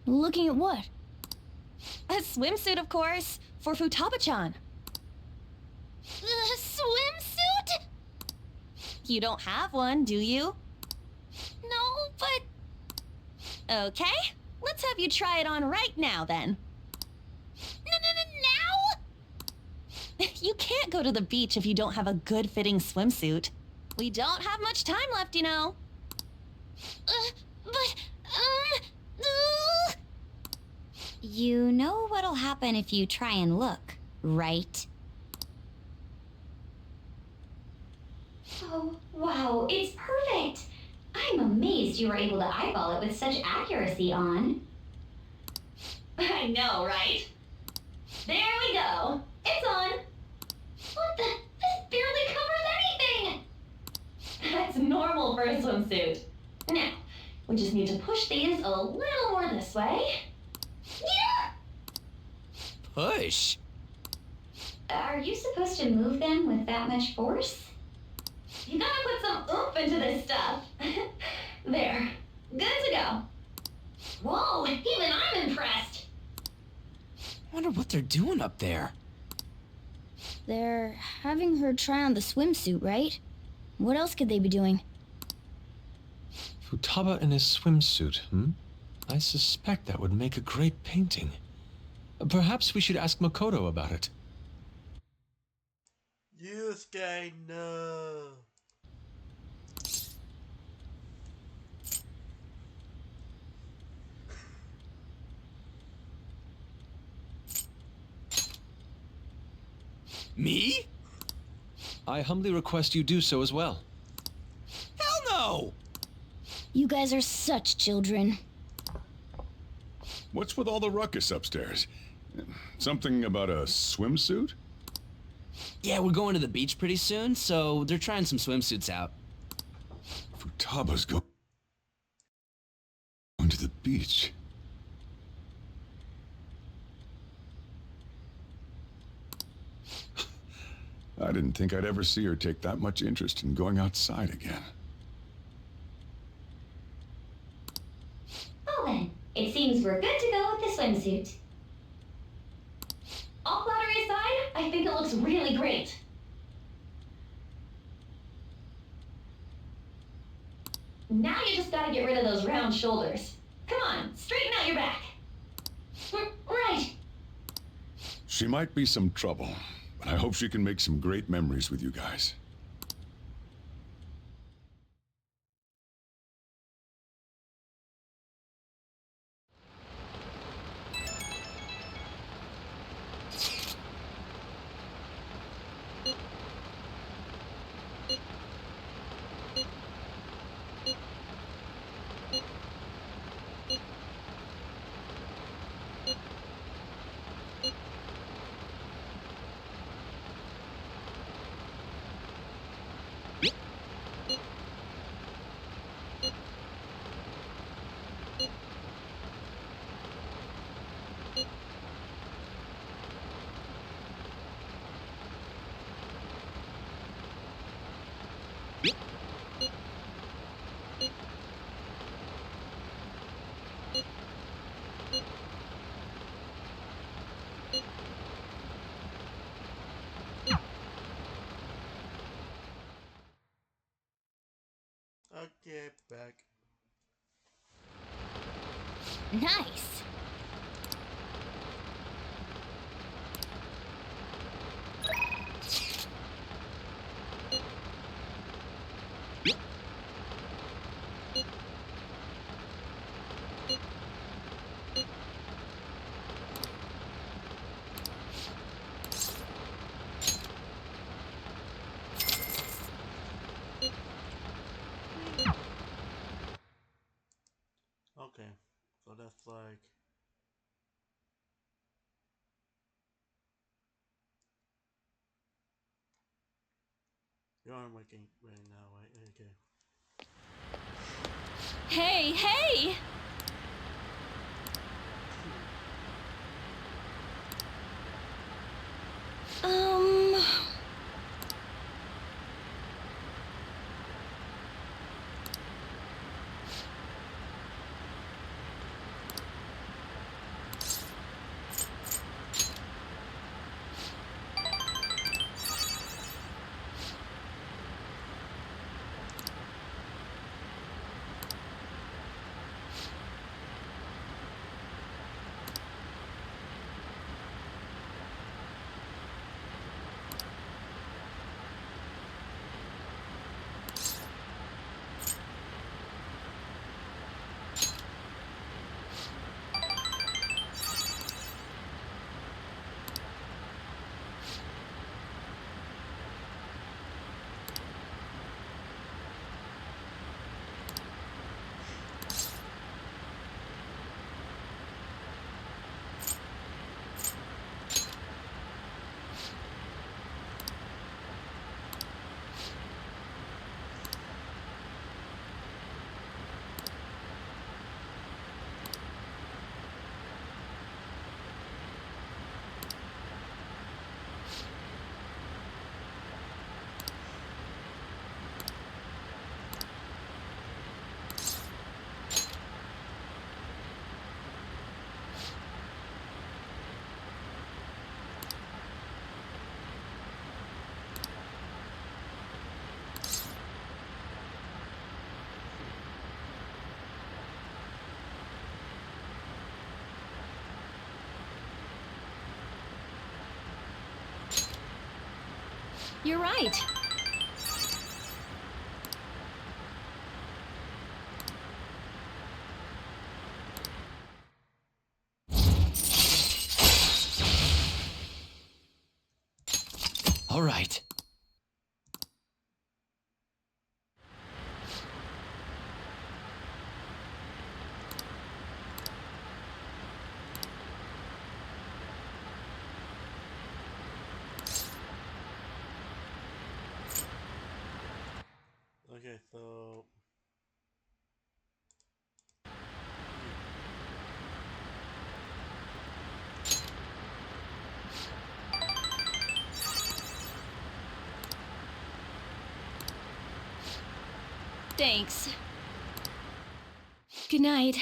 Looking at what? A swimsuit, of course, for Futaba-chan. The swimsuit? You don't have one, do you? No, but... Okay, let's have you try it on right now, then. Now? You can't go to the beach if you don't have a good-fitting swimsuit. We don't have much time left, you know. You know what'll happen if you try and look, right? Oh, wow, it's perfect! I'm amazed you were able to eyeball it with such accuracy, On. I know, right? There we go. It's on. What the? This barely covers anything! That's normal for a swimsuit. Now, we just need to push these a little more this way. Yeah! Push? Are you supposed to move them with that much force? You gotta put some oomph into this stuff. There. Good to go. Whoa, even I'm impressed. Wonder what they're doing up there. They're having her try on the swimsuit, right? What else could they be doing? Futaba in his swimsuit, I suspect that would make a great painting. Perhaps we should ask Makoto about it. Yusuke, no. Me? I humbly request you do so as well. Hell no! You guys are such children. What's with all the ruckus upstairs? Something about a swimsuit? Yeah, we're going to the beach pretty soon, so they're trying some swimsuits out. Futaba's going to the beach. I didn't think I'd ever see her take that much interest in going outside again. Well then, it seems we're good to go with the swimsuit. All flattery aside, I think it looks really great. Now you just gotta get rid of those round shoulders. Come on, straighten out your back. Right. She might be some trouble, but I hope she can make some great memories with you guys. Okay, back. Nice. Okay, so that's like... You're on working right now, right? Okay. Hey, hey! You're right. All right. Okay, so Thanks. Good night.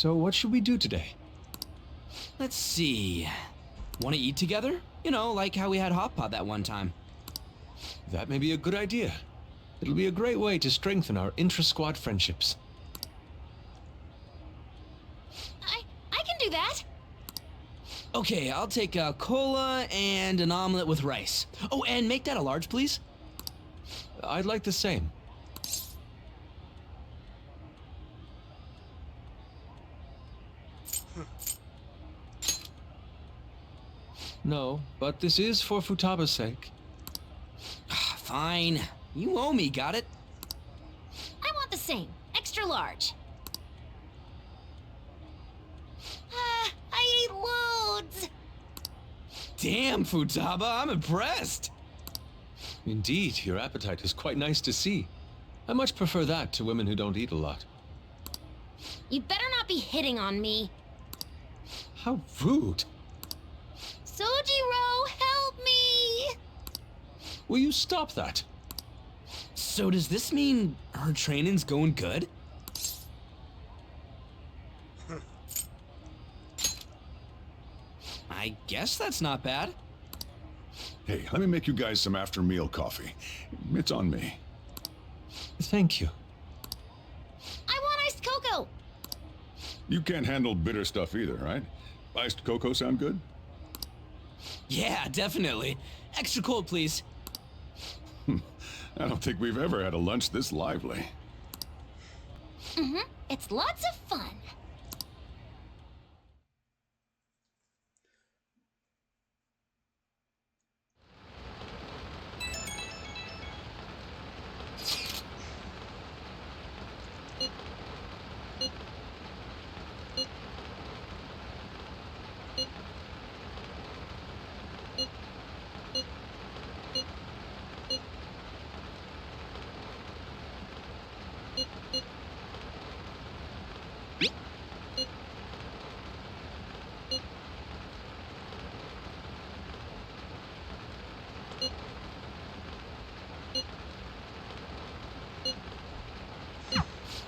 So what should we do today? Let's see. Want to eat together? You know, like how we had hot pot that one time. That may be a good idea. It'll be a great way to strengthen our intra-squad friendships. I can do that. Okay, I'll take a cola and an omelet with rice. Oh, and make that a large, please. I'd like the same. No, but this is for Futaba's sake. Fine. You owe me, got it? I want the same. Extra large. I ate loads. Damn, Futaba, I'm impressed. Indeed, your appetite is quite nice to see. I much prefer that to women who don't eat a lot. You better not be hitting on me. How rude. Sojiro, help me! Will you stop that? So does this mean her training's going good? I guess that's not bad. Hey, let me make you guys some after-meal coffee. It's on me. Thank you. I want iced cocoa! You can't handle bitter stuff either, right? Iced cocoa sound good? Yeah, definitely. Extra cold, please. I don't think we've ever had a lunch this lively. It's lots of fun.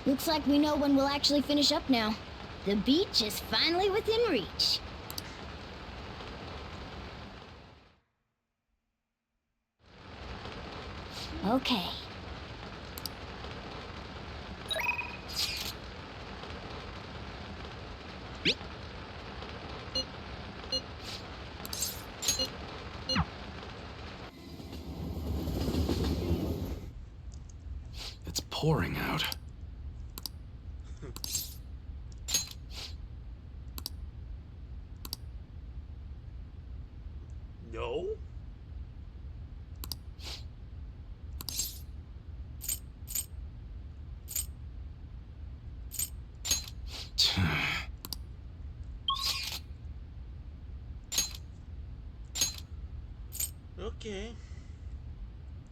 Looks like we know when we'll actually finish up now. The beach is finally within reach. Okay. It's pouring out. no. Okay.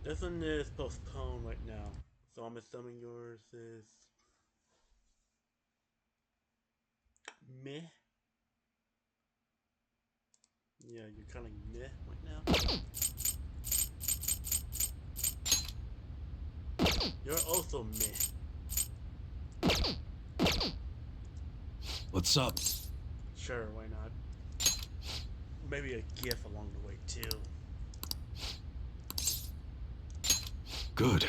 This one is postponed right now, so I'm assuming yours is meh. Yeah, you're kind of meh right now. You're also meh. What's up? Sure, why not? Maybe a gif along the way, too. Good.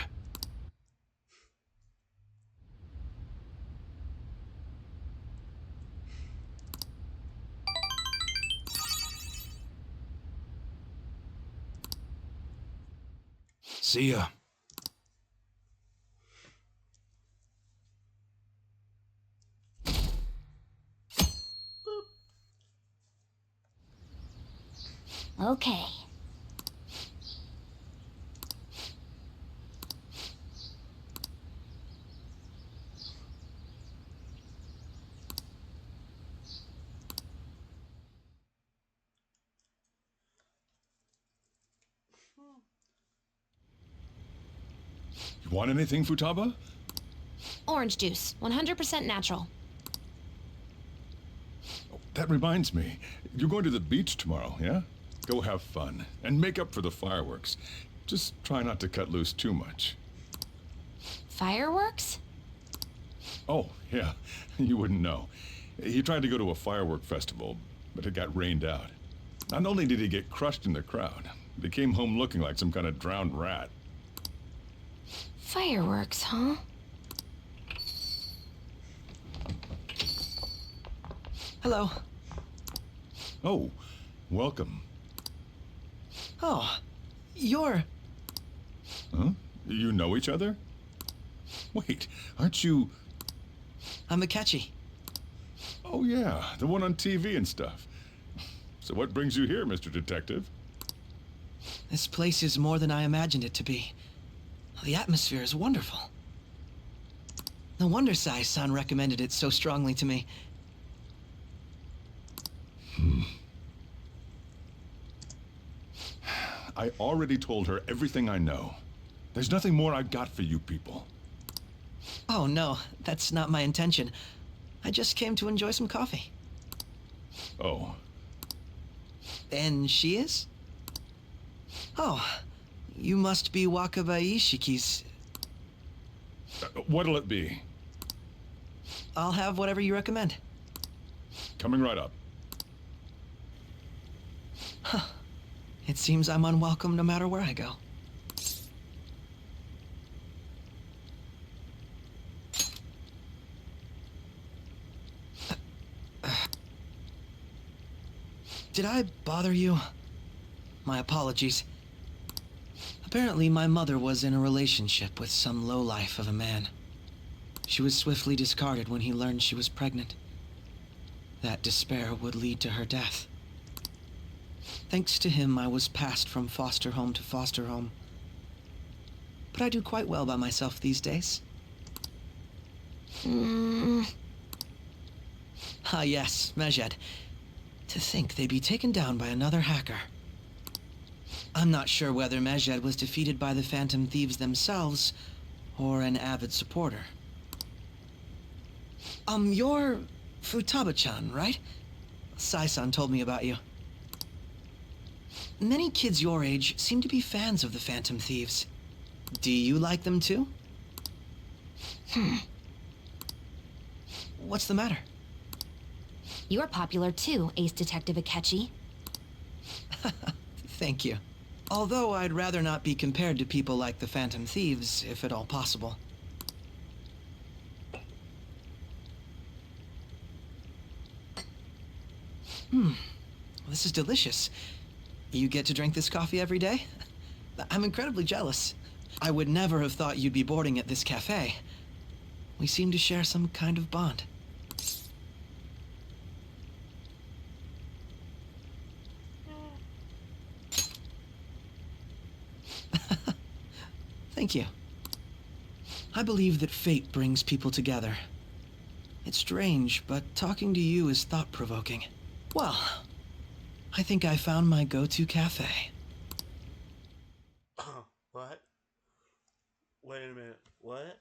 See ya. Okay. You want anything, Futaba? Orange juice, 100% natural. That reminds me. You're going to the beach tomorrow, yeah? Go have fun. And make up for the fireworks. Just try not to cut loose too much. Fireworks? Oh, yeah. You wouldn't know. He tried to go to a firework festival, but it got rained out. Not only did he get crushed in the crowd, but he came home looking like some kind of drowned rat. Fireworks, huh? Hello. Oh, welcome. Oh, you're... Huh? You know each other? Wait, aren't you... I'm Akechi. Oh yeah, the one on TV and stuff. So what brings you here, Mr. Detective? This place is more than I imagined it to be. The atmosphere is wonderful. No wonder Sai-san recommended it so strongly to me. I already told her everything I know. There's nothing more I've got for you people. Oh no, that's not my intention. I just came to enjoy some coffee. Oh. And she is? Oh, you must be Wakaba Ishiki's... What'll it be? I'll have whatever you recommend. Coming right up. Huh. It seems I'm unwelcome no matter where I go. Did I bother you? My apologies. Apparently, my mother was in a relationship with some lowlife of a man. She was swiftly discarded when he learned she was pregnant. That despair would lead to her death. Thanks to him, I was passed from foster home to foster home. But I do quite well by myself these days. Ah yes, Mejed. To think they'd be taken down by another hacker. I'm not sure whether Mejed was defeated by the Phantom Thieves themselves, or an avid supporter. You're Futaba-chan, right? Sai-san told me about you. Many kids your age seem to be fans of the Phantom Thieves. Do you like them too? What's the matter? You're popular too, Ace Detective Akechi. Thank you. Although I'd rather not be compared to people like the Phantom Thieves, if at all possible. This is delicious. You get to drink this coffee every day? I'm incredibly jealous. I would never have thought you'd be boarding at this cafe. We seem to share some kind of bond. Thank you. I believe that fate brings people together. It's strange, but talking to you is thought-provoking. Well, I think I found my go-to cafe. What? Wait a minute. What?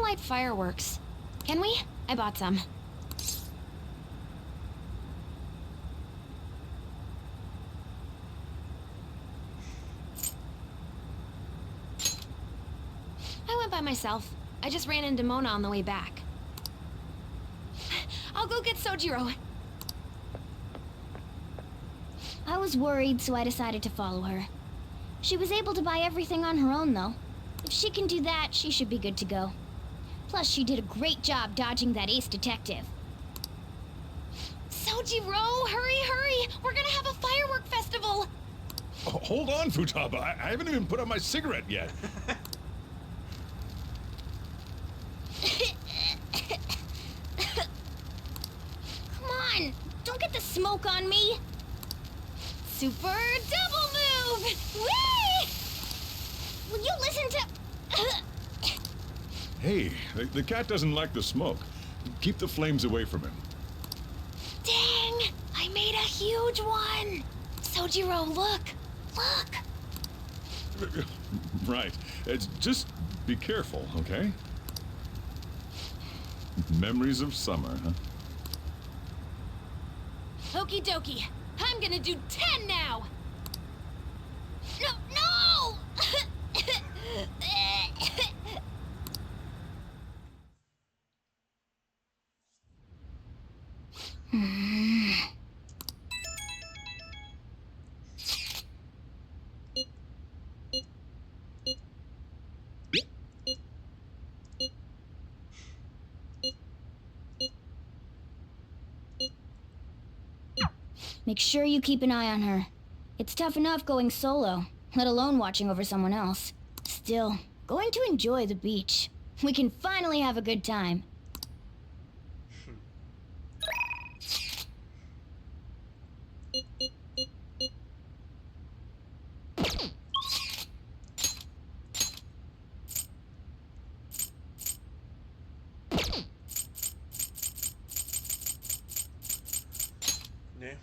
light fireworks. Can we? I bought some. I went by myself. I just ran into Mona on the way back. I'll go get Sojiro. I was worried, so I decided to follow her. She was able to buy everything on her own, though. If she can do that, she should be good to go. Plus, she did a great job dodging that ace detective. Sojiro, hurry, hurry! We're gonna have a firework festival! Hold on, Futaba. I haven't even put on my cigarette yet. Come on! Don't get the smoke on me! Super double move! Whee! Will you listen to... Hey, the cat doesn't like the smoke. Keep the flames away from him. Dang! I made a huge one! Sojiro, look! Look! Right. Just be careful, okay? Memories of summer, huh? Okie dokie. I'm gonna do 10 now! No! No! Make sure you keep an eye on her. It's tough enough going solo, let alone watching over someone else. Still, going to enjoy the beach. We can finally have a good time. Yeah.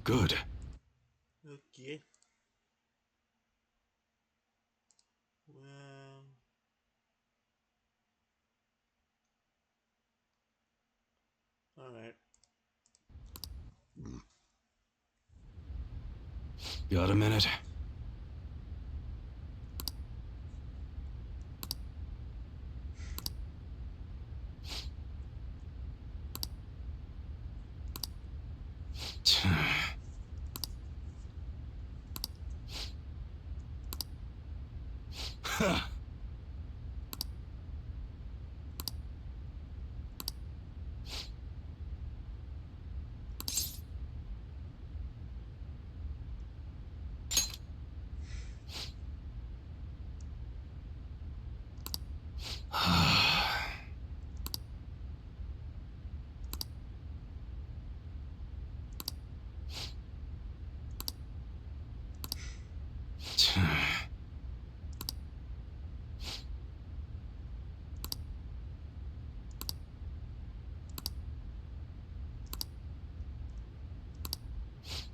Good. Okay. Well... Alright. Got a minute? Ha!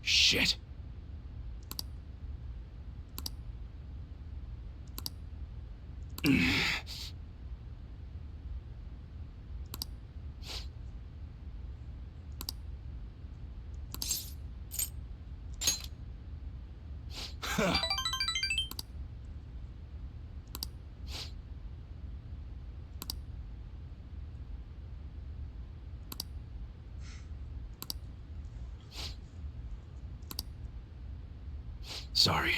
Shit. Ha! Sorry.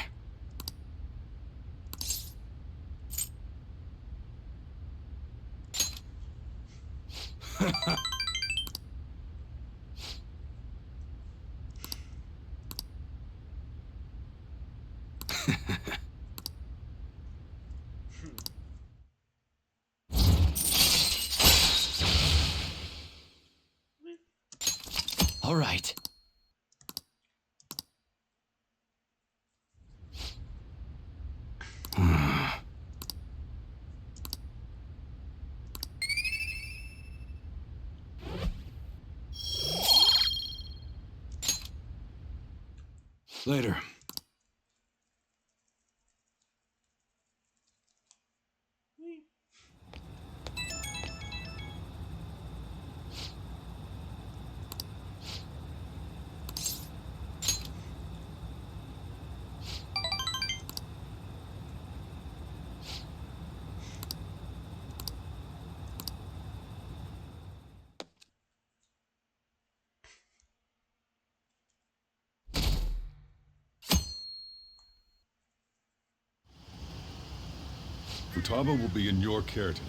All right. Later. Futaba will be in your care today.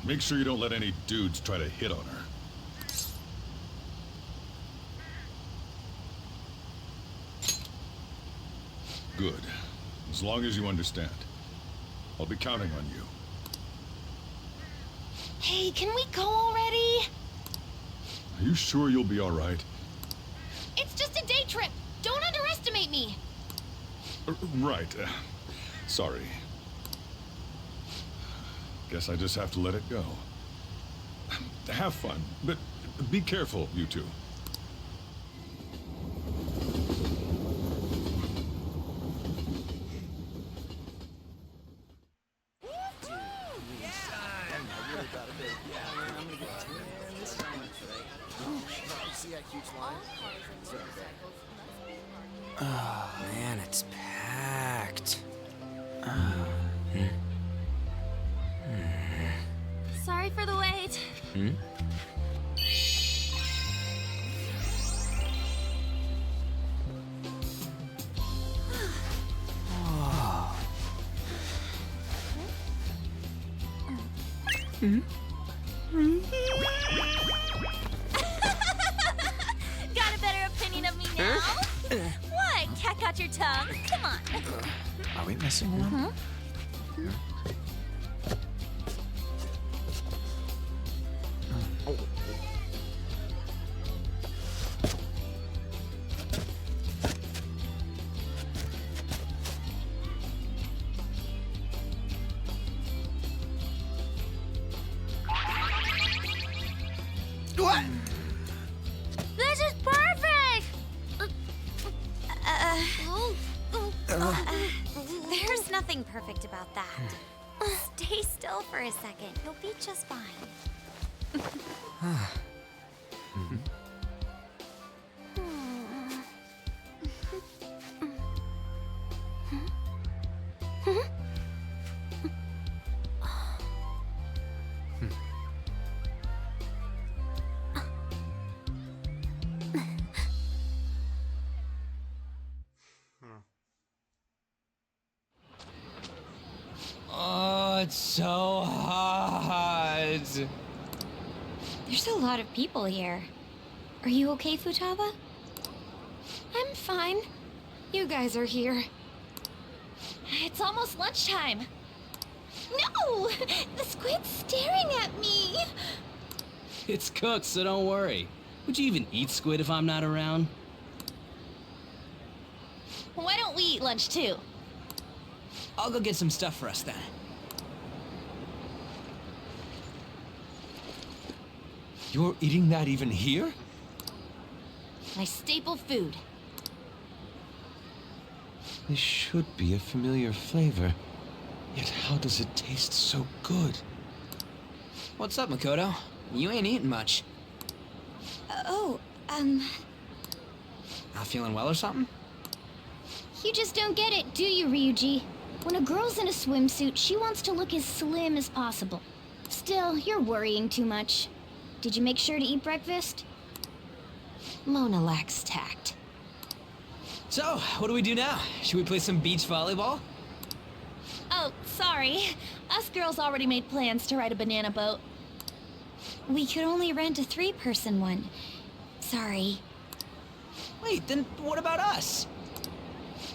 Make sure you don't let any dudes try to hit on her. Good. As long as you understand. I'll be counting on you. Hey, can we go already? Are you sure you'll be all right? It's just a day trip. Don't underestimate me. Right. Sorry. Guess I just have to let it go. Have fun, but be careful, you two. Oh man, it's packed. Sorry for the wait. Got a better opinion of me now? What? Cat got your tongue? Come on. Are we missing one? What? This is perfect! There's nothing perfect about that. Stay still for a second. You'll be just fine. Oh, it's so hot. There's a lot of people here. Are you okay, Futaba? I'm fine. You guys are here. It's almost lunchtime. No! The squid's staring at me! It's cooked, so don't worry. Would you even eat squid if I'm not around? Why don't we eat lunch too? I'll go get some stuff for us then. You're eating that even here? My staple food. This should be a familiar flavor. Yet how does it taste so good? What's up, Makoto? You ain't eating much. Not feeling well or something? You just don't get it, do you, Ryuji? When a girl's in a swimsuit, she wants to look as slim as possible. Still, you're worrying too much. Did you make sure to eat breakfast? Mona lacks tact. So, what do we do now? Should we play some beach volleyball? Oh, sorry. Us girls already made plans to ride a banana boat. We could only rent a 3-person one. Sorry. Wait, then what about us?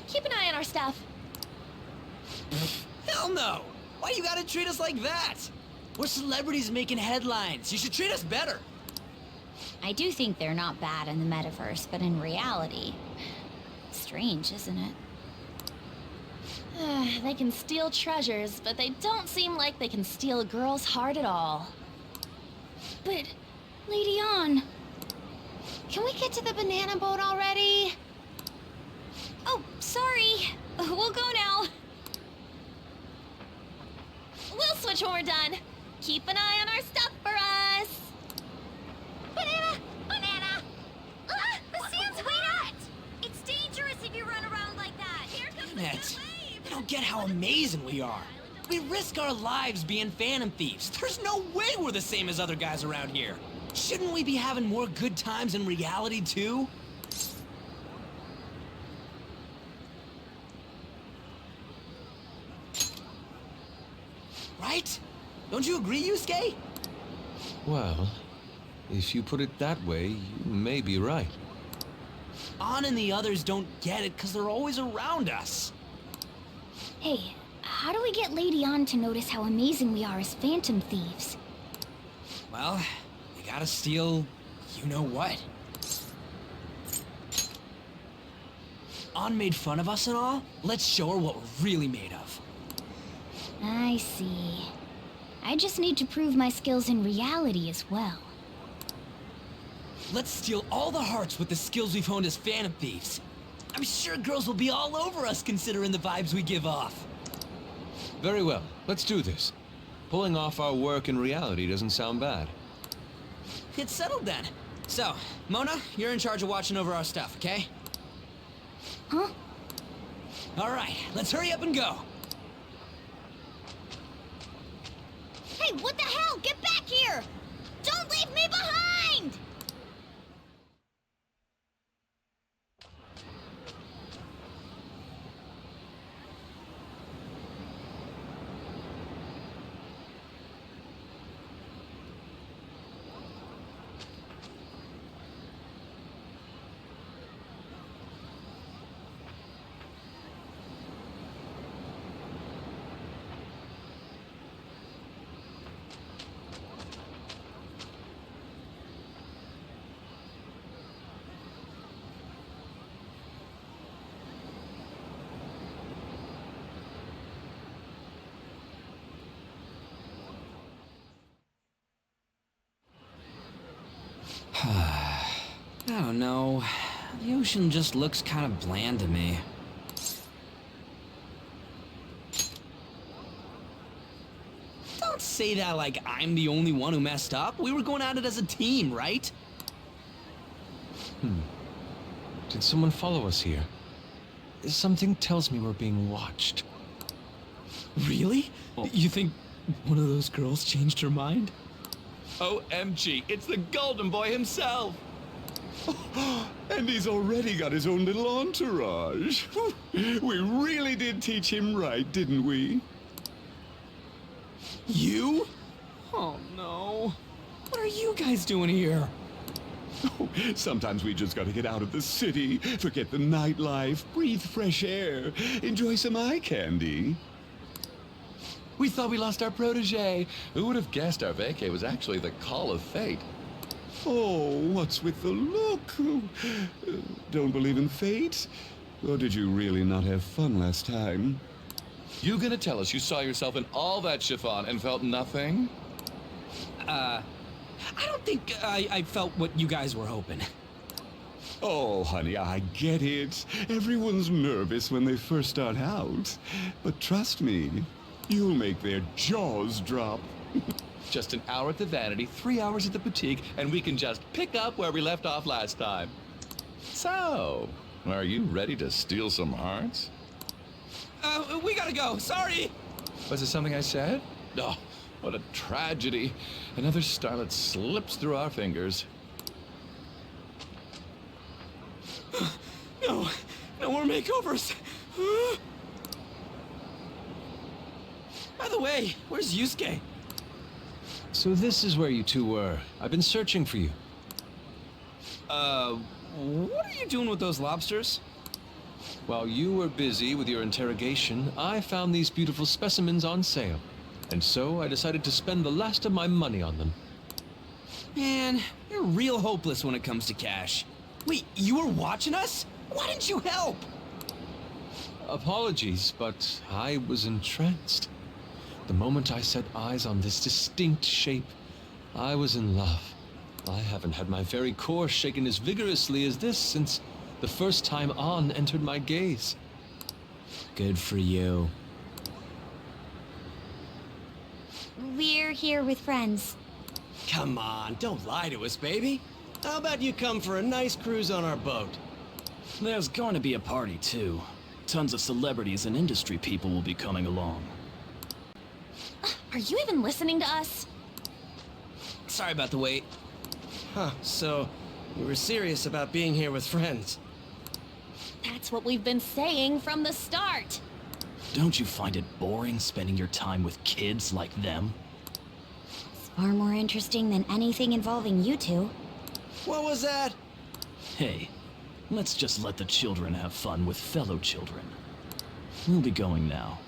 Keep an eye on our stuff. Hell no! Why you gotta treat us like that? We're celebrities making headlines. You should treat us better. I do think they're not bad in the metaverse, but in reality... Strange, isn't it? They can steal treasures, but they don't seem like they can steal a girl's heart at all. But, Lady Ann... Can we get to the banana boat already? Oh, sorry. We'll go now. We'll switch when we're done. Keep an eye on our stuff for us. Banana! Banana! Ah! The sand's wet! It's dangerous if you run around like that. Here comes the It. I don't get how amazing we are. We risk our lives being phantom thieves. There's no way we're the same as other guys around here. Shouldn't we be having more good times in reality, too? Right? Don't you agree, Yusuke? Well, if you put it that way, you may be right. An and the others don't get it because they're always around us. Hey, how do we get Lady Ann to notice how amazing we are as phantom thieves? Well, we gotta steal you-know-what. An made fun of us and all. Let's show her what we're really made of. I see. I just need to prove my skills in reality as well. Let's steal all the hearts with the skills we've honed as phantom thieves. I'm sure girls will be all over us considering the vibes we give off. Very well, let's do this. Pulling off our work in reality doesn't sound bad. It's settled then. So, Mona, you're in charge of watching over our stuff, okay? Huh? All right, let's hurry up and go. Hey, what the hell? Get back here! Don't leave me behind! I don't know. The ocean just looks kind of bland to me. Don't say that like I'm the only one who messed up. We were going at it as a team, right? Did someone follow us here? Something tells me we're being watched. Really? You think one of those girls changed her mind? OMG, it's the Golden Boy himself! And he's already got his own little entourage. We really did teach him right, didn't we? You? Oh no. What are you guys doing here? Oh, sometimes we just gotta get out of the city, forget the nightlife, breathe fresh air, enjoy some eye candy. We thought we lost our protege. Who would have guessed our vacay was actually the call of fate? Oh, what's with the look? Don't believe in fate? Or did you really not have fun last time? You gonna tell us you saw yourself in all that chiffon and felt nothing? I don't think I felt what you guys were hoping. Oh, honey, I get it. Everyone's nervous when they first start out. But trust me, you'll make their jaws drop. Just an hour at the Vanity, 3 hours at the boutique, and we can just pick up where we left off last time. So, are you ready to steal some hearts? We gotta go. Sorry. Was it something I said? Oh, what a tragedy. Another starlet slips through our fingers. No more makeovers. By the way, where's Yusuke? So this is where you two were. I've been searching for you. What are you doing with those lobsters? While you were busy with your interrogation, I found these beautiful specimens on sale. And so I decided to spend the last of my money on them. Man, you're real hopeless when it comes to cash. Wait, you were watching us? Why didn't you help? Apologies, but I was entranced. The moment I set eyes on this distinct shape, I was in love. I haven't had my very core shaken as vigorously as this since the first time On entered my gaze. Good for you. We're here with friends. Come on, don't lie to us, baby. How about you come for a nice cruise on our boat? There's going to be a party, too. Tons of celebrities and industry people will be coming along. Are you even listening to us? Sorry about the wait. Huh, so you were serious about being here with friends. That's what we've been saying from the start. Don't you find it boring spending your time with kids like them? It's far more interesting than anything involving you two. What was that? Hey, let's just let the children have fun with fellow children. We'll be going now.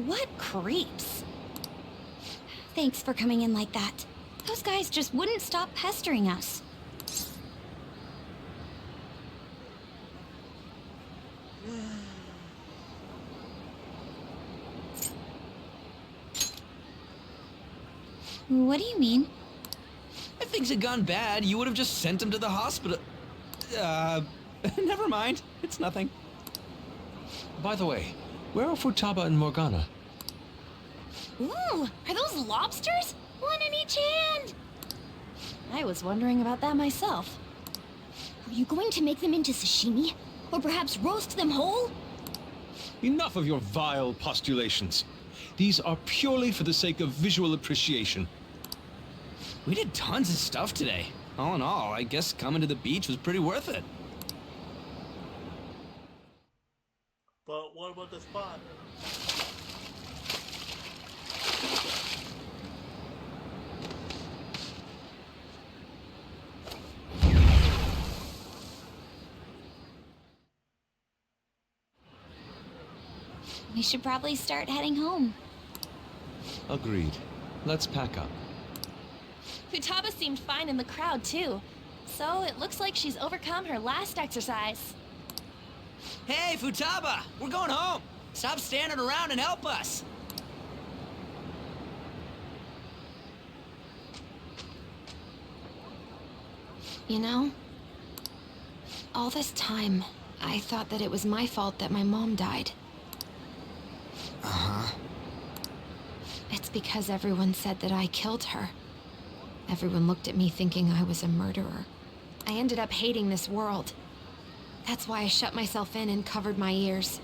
What creeps? Thanks for coming in like that. Those guys just wouldn't stop pestering us. What do you mean? If things had gone bad, you would have just sent him to the hospital. Never mind. It's nothing. By the way, where are Futaba and Morgana? Ooh, are those lobsters? One in each hand. I was wondering about that myself. Are you going to make them into sashimi? Or perhaps roast them whole? Enough of your vile postulations. These are purely for the sake of visual appreciation. We did tons of stuff today. All in all, I guess coming to the beach was pretty worth it. But what about the spot? We should probably start heading home. Agreed. Let's pack up. Futaba seemed fine in the crowd, too. So it looks like she's overcome her last exercise. Hey, Futaba! We're going home! Stop standing around and help us! You know, all this time, I thought that it was my fault that my mom died. Uh-huh. It's because everyone said that I killed her. Everyone looked at me thinking I was a murderer. I ended up hating this world. That's why I shut myself in and covered my ears.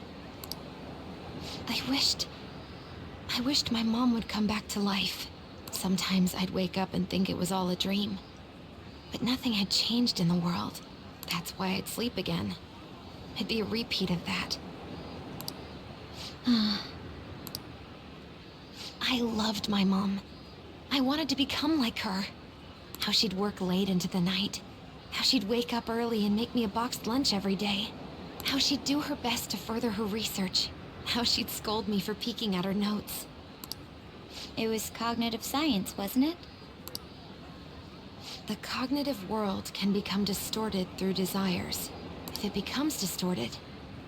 I wished my mom would come back to life. Sometimes I'd wake up and think it was all a dream. But nothing had changed in the world. That's why I'd sleep again. It'd be a repeat of that. I loved my mom. I wanted to become like her. How she'd work late into the night. How she'd wake up early and make me a boxed lunch every day. How she'd do her best to further her research. How she'd scold me for peeking at her notes. It was cognitive science, wasn't it? The cognitive world can become distorted through desires. If it becomes distorted,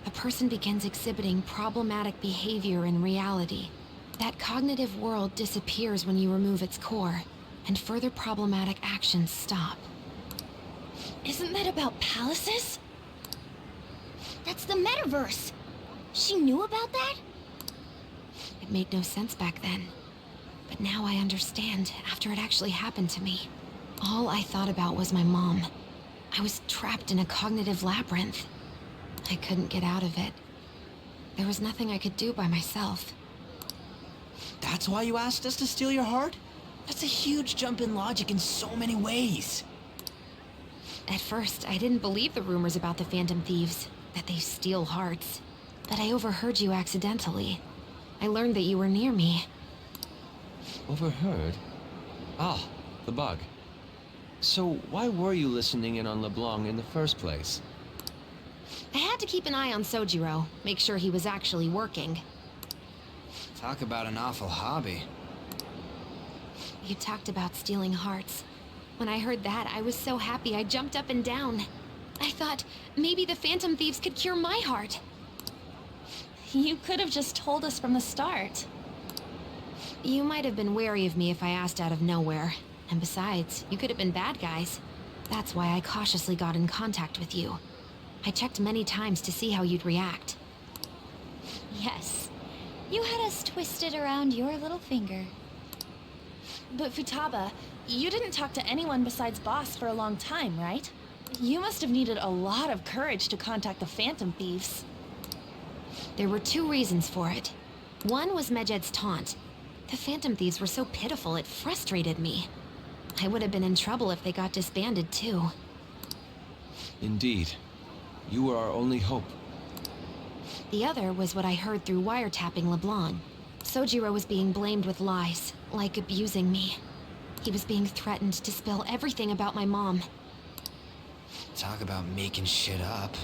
a person begins exhibiting problematic behavior in reality. That cognitive world disappears when you remove its core, and further problematic actions stop. Isn't that about palaces? That's the metaverse. She knew about that? It made no sense back then. But now I understand, after it actually happened to me. All I thought about was my mom. I was trapped in a cognitive labyrinth. I couldn't get out of it. There was nothing I could do by myself. That's why you asked us to steal your heart? That's a huge jump in logic in so many ways. At first, I didn't believe the rumors about the Phantom Thieves, that they steal hearts. But I overheard you accidentally. I learned that you were near me. Overheard? Ah, the bug. So why were you listening in on LeBlanc in the first place? I had to keep an eye on Sojiro, make sure he was actually working. Talk about an awful hobby. You talked about stealing hearts. When I heard that, I was so happy I jumped up and down. I thought maybe the Phantom Thieves could cure my heart. You could have just told us from the start. You might have been wary of me if I asked out of nowhere. And besides, you could have been bad guys. That's why I cautiously got in contact with you. I checked many times to see how you'd react. Yes. You had us twisted around your little finger. But Futaba, you didn't talk to anyone besides Boss for a long time, right? You must have needed a lot of courage to contact the Phantom Thieves. There were 2 reasons for it. One was Medjed's taunt. The Phantom Thieves were so pitiful it frustrated me. I would have been in trouble if they got disbanded too. Indeed. You were our only hope. The other was what I heard through wiretapping LeBlanc. Sojiro was being blamed with lies, like abusing me. He was being threatened to spill everything about my mom. Talk about making shit up.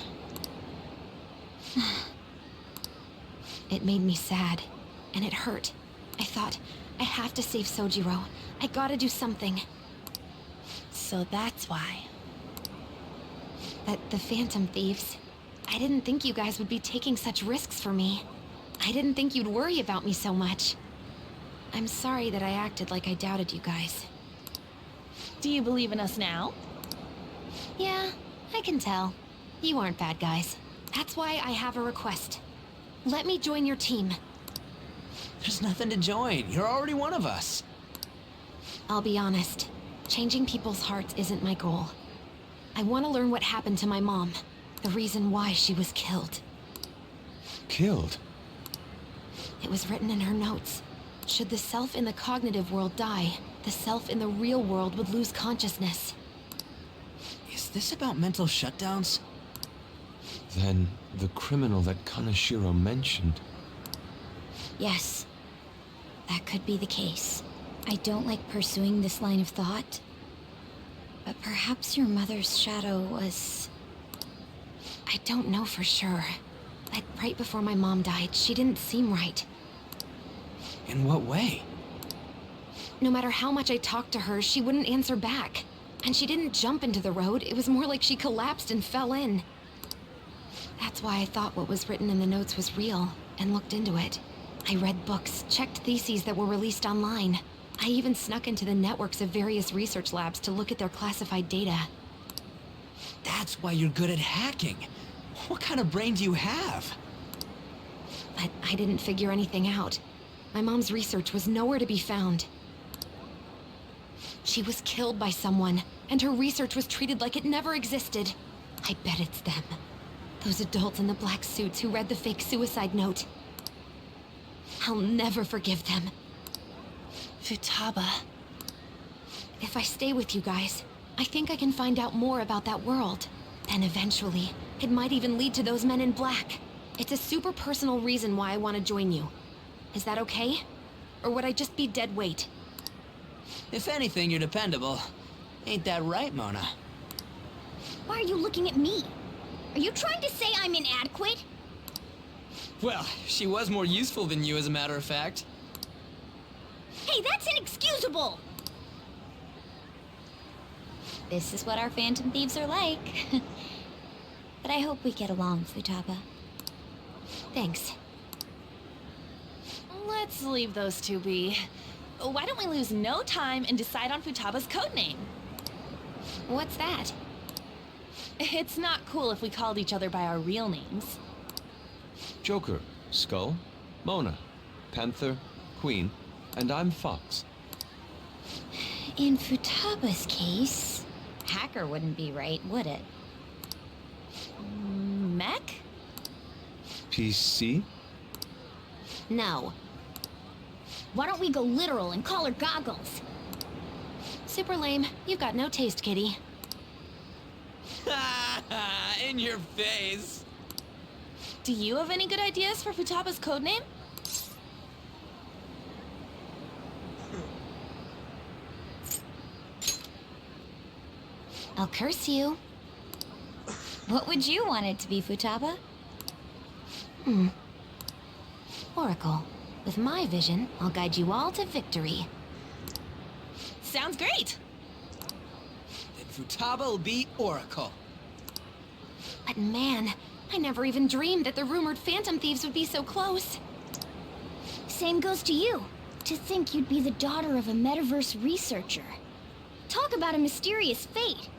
It made me sad, and it hurt. I thought, I have to save Sojiro. I gotta do something. So that's why. The Phantom Thieves. I didn't think you guys would be taking such risks for me. I didn't think you'd worry about me so much. I'm sorry that I acted like I doubted you guys. Do you believe in us now? Yeah, I can tell. You aren't bad guys. That's why I have a request. Let me join your team. There's nothing to join. You're already one of us. I'll be honest. Changing people's hearts isn't my goal. I want to learn what happened to my mom. The reason why she was killed. Killed? It was written in her notes. Should the self in the cognitive world die, the self in the real world would lose consciousness. Is this about mental shutdowns? Then, the criminal that Kaneshiro mentioned. Yes. That could be the case. I don't like pursuing this line of thought. But perhaps your mother's shadow was... I don't know for sure. Like, right before my mom died, she didn't seem right. In what way? No matter how much I talked to her, she wouldn't answer back. And she didn't jump into the road, it was more like she collapsed and fell in. That's why I thought what was written in the notes was real, and looked into it. I read books, checked theses that were released online. I even snuck into the networks of various research labs to look at their classified data. That's why you're good at hacking. What kind of brain do you have? But I didn't figure anything out. My mom's research was nowhere to be found. She was killed by someone, and her research was treated like it never existed. I bet it's them. Those adults in the black suits who read the fake suicide note. I'll never forgive them. Futaba. If I stay with you guys, I think I can find out more about that world. Then eventually, it might even lead to those men in black. It's a super personal reason why I want to join you. Is that okay? Or would I just be dead weight? If anything, you're dependable. Ain't that right, Mona? Why are you looking at me? Are you trying to say I'm inadequate? Well, she was more useful than you, as a matter of fact. Hey, that's inexcusable! This is what our Phantom Thieves are like. But I hope we get along, Futaba. Thanks. Let's leave those two be. Why don't we lose no time and decide on Futaba's codename? What's that? It's not cool if we called each other by our real names. Joker, Skull, Mona, Panther, Queen, and I'm Fox. In Futaba's case, Hacker wouldn't be right, would it? Mech? PC? No. Why don't we go literal and call her Goggles? Super lame. You've got no taste, kitty. In your face. Do you have any good ideas for Futaba's codename? I'll curse you. What would you want it to be, Futaba? Oracle. With my vision, I'll guide you all to victory. Sounds great. Then Futaba will be Oracle. But man, I never even dreamed that the rumored Phantom Thieves would be so close. Same goes to you. To think you'd be the daughter of a metaverse researcher. Talk about a mysterious fate.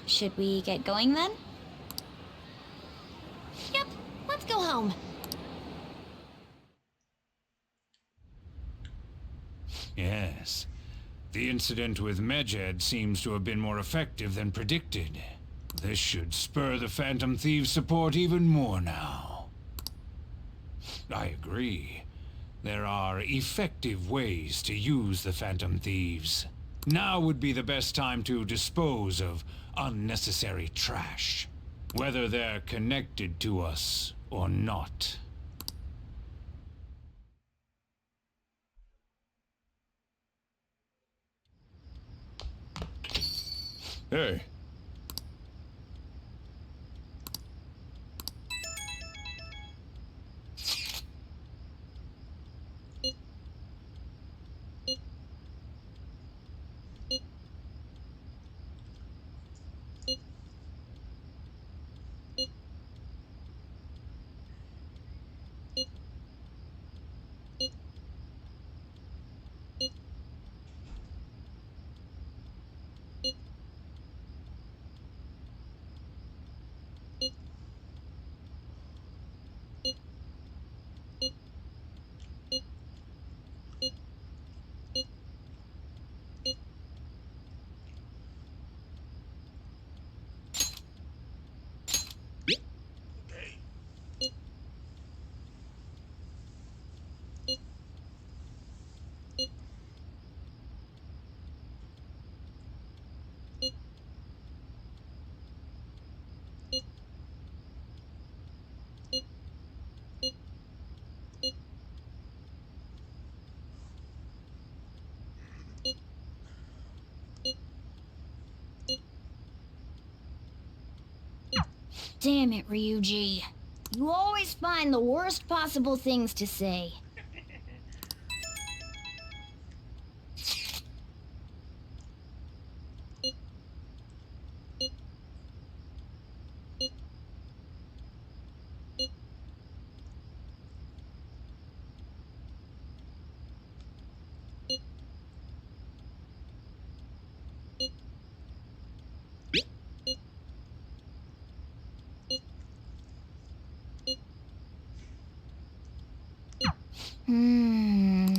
Should we get going then? Yep, let's go home. Yes. The incident with Medjed seems to have been more effective than predicted. This should spur the Phantom Thieves' support even more now. I agree. There are effective ways to use the Phantom Thieves. Now would be the best time to dispose of unnecessary trash, whether they're connected to us or not. Hey. Damn it, Ryuji. You always find the worst possible things to say. Hmm.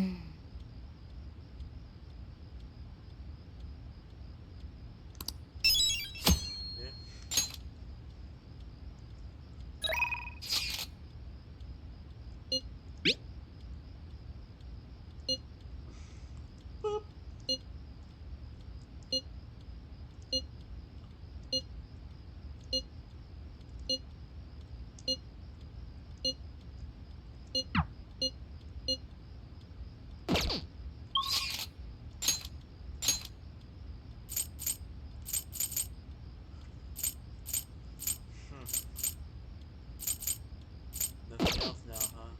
Nothing else now, huh?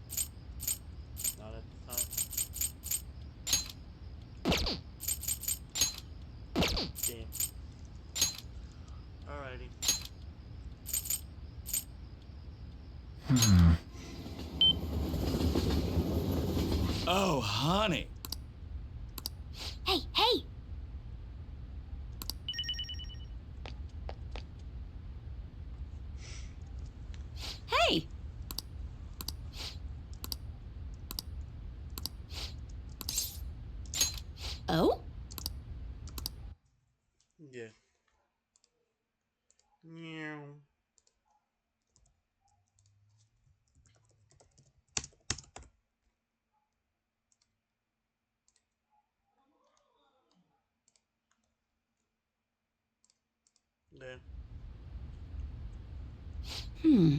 Not at the time. Damn. Alrighty. Oh, honey. Hey, hey! Hey! Oh? Yeah. Meow. Yeah. Hmm.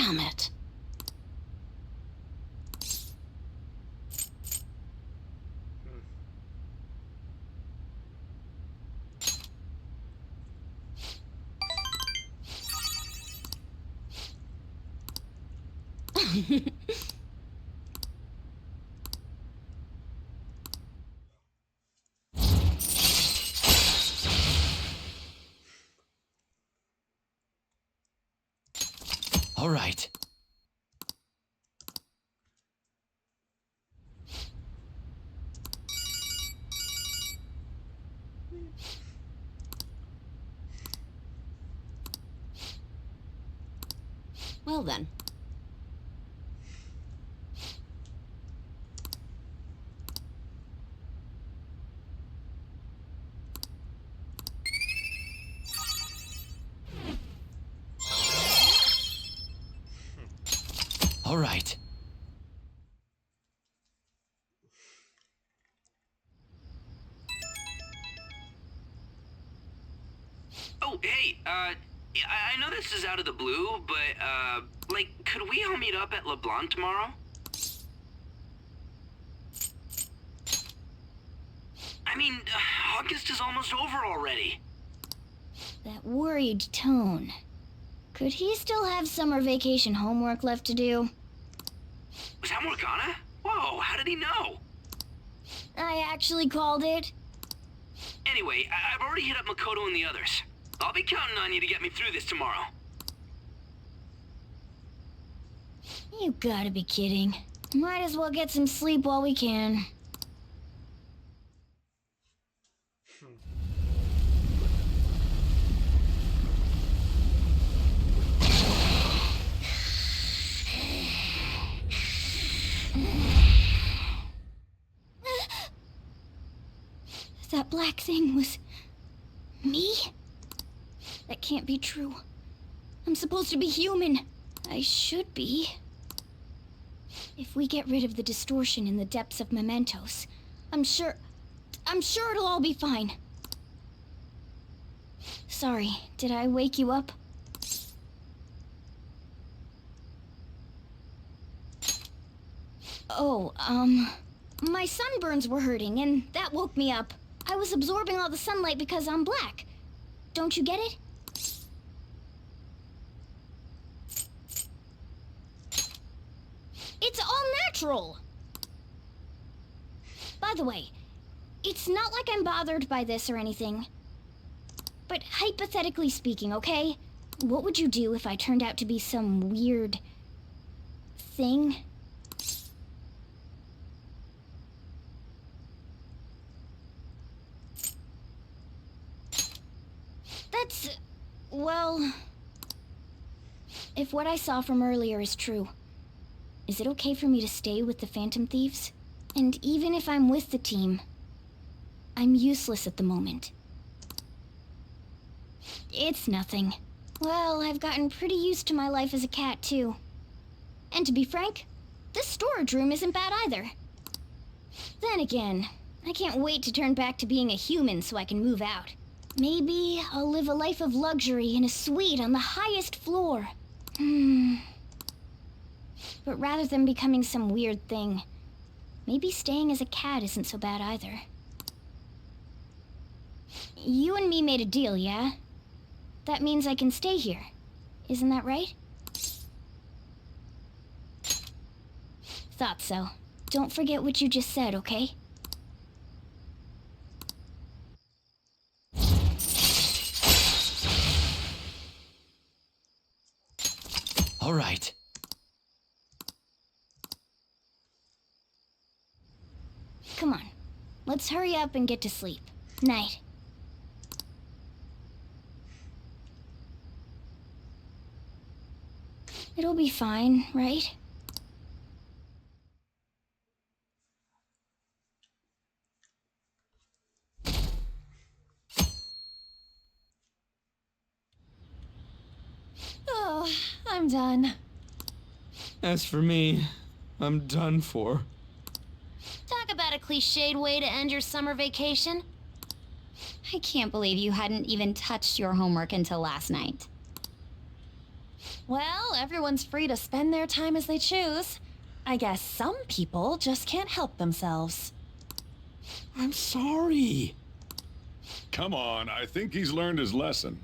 Damn it. All right. Well then. All right. Oh, hey, I know this is out of the blue, but, like, could we all meet up at LeBlanc tomorrow? I mean, August is almost over already. That worried tone. Could he still have summer vacation homework left to do? Was that Morgana? Whoa, how did he know? I actually called it. Anyway, I've already hit up Makoto and the others. I'll be counting on you to get me through this tomorrow. You gotta be kidding. Might as well get some sleep while we can. That black thing was... me? That can't be true. I'm supposed to be human. I should be. If we get rid of the distortion in the depths of mementos, I'm sure it'll all be fine. Sorry, did I wake you up? Oh, my sunburns were hurting, and that woke me up. I was absorbing all the sunlight because I'm black. Don't you get it? It's all natural! By the way, it's not like I'm bothered by this or anything. But hypothetically speaking, okay? What would you do if I turned out to be some weird... thing? That's... well... If what I saw from earlier is true, is it okay for me to stay with the Phantom Thieves? And even if I'm with the team, I'm useless at the moment. It's nothing. Well, I've gotten pretty used to my life as a cat, too. And to be frank, this storage room isn't bad either. Then again, I can't wait to turn back to being a human so I can move out. Maybe I'll live a life of luxury in a suite on the highest floor. But rather than becoming some weird thing, maybe staying as a cat isn't so bad either. You and me made a deal, yeah? That means I can stay here. Isn't that right? Thought so. Don't forget what you just said, okay? All right. Come on. Let's hurry up and get to sleep. Night. It'll be fine, right? Oh, I'm done. As for me, I'm done for. Talk about a cliched way to end your summer vacation. I can't believe you hadn't even touched your homework until last night. Well, everyone's free to spend their time as they choose. I guess some people just can't help themselves. I'm sorry. Come on, I think he's learned his lesson.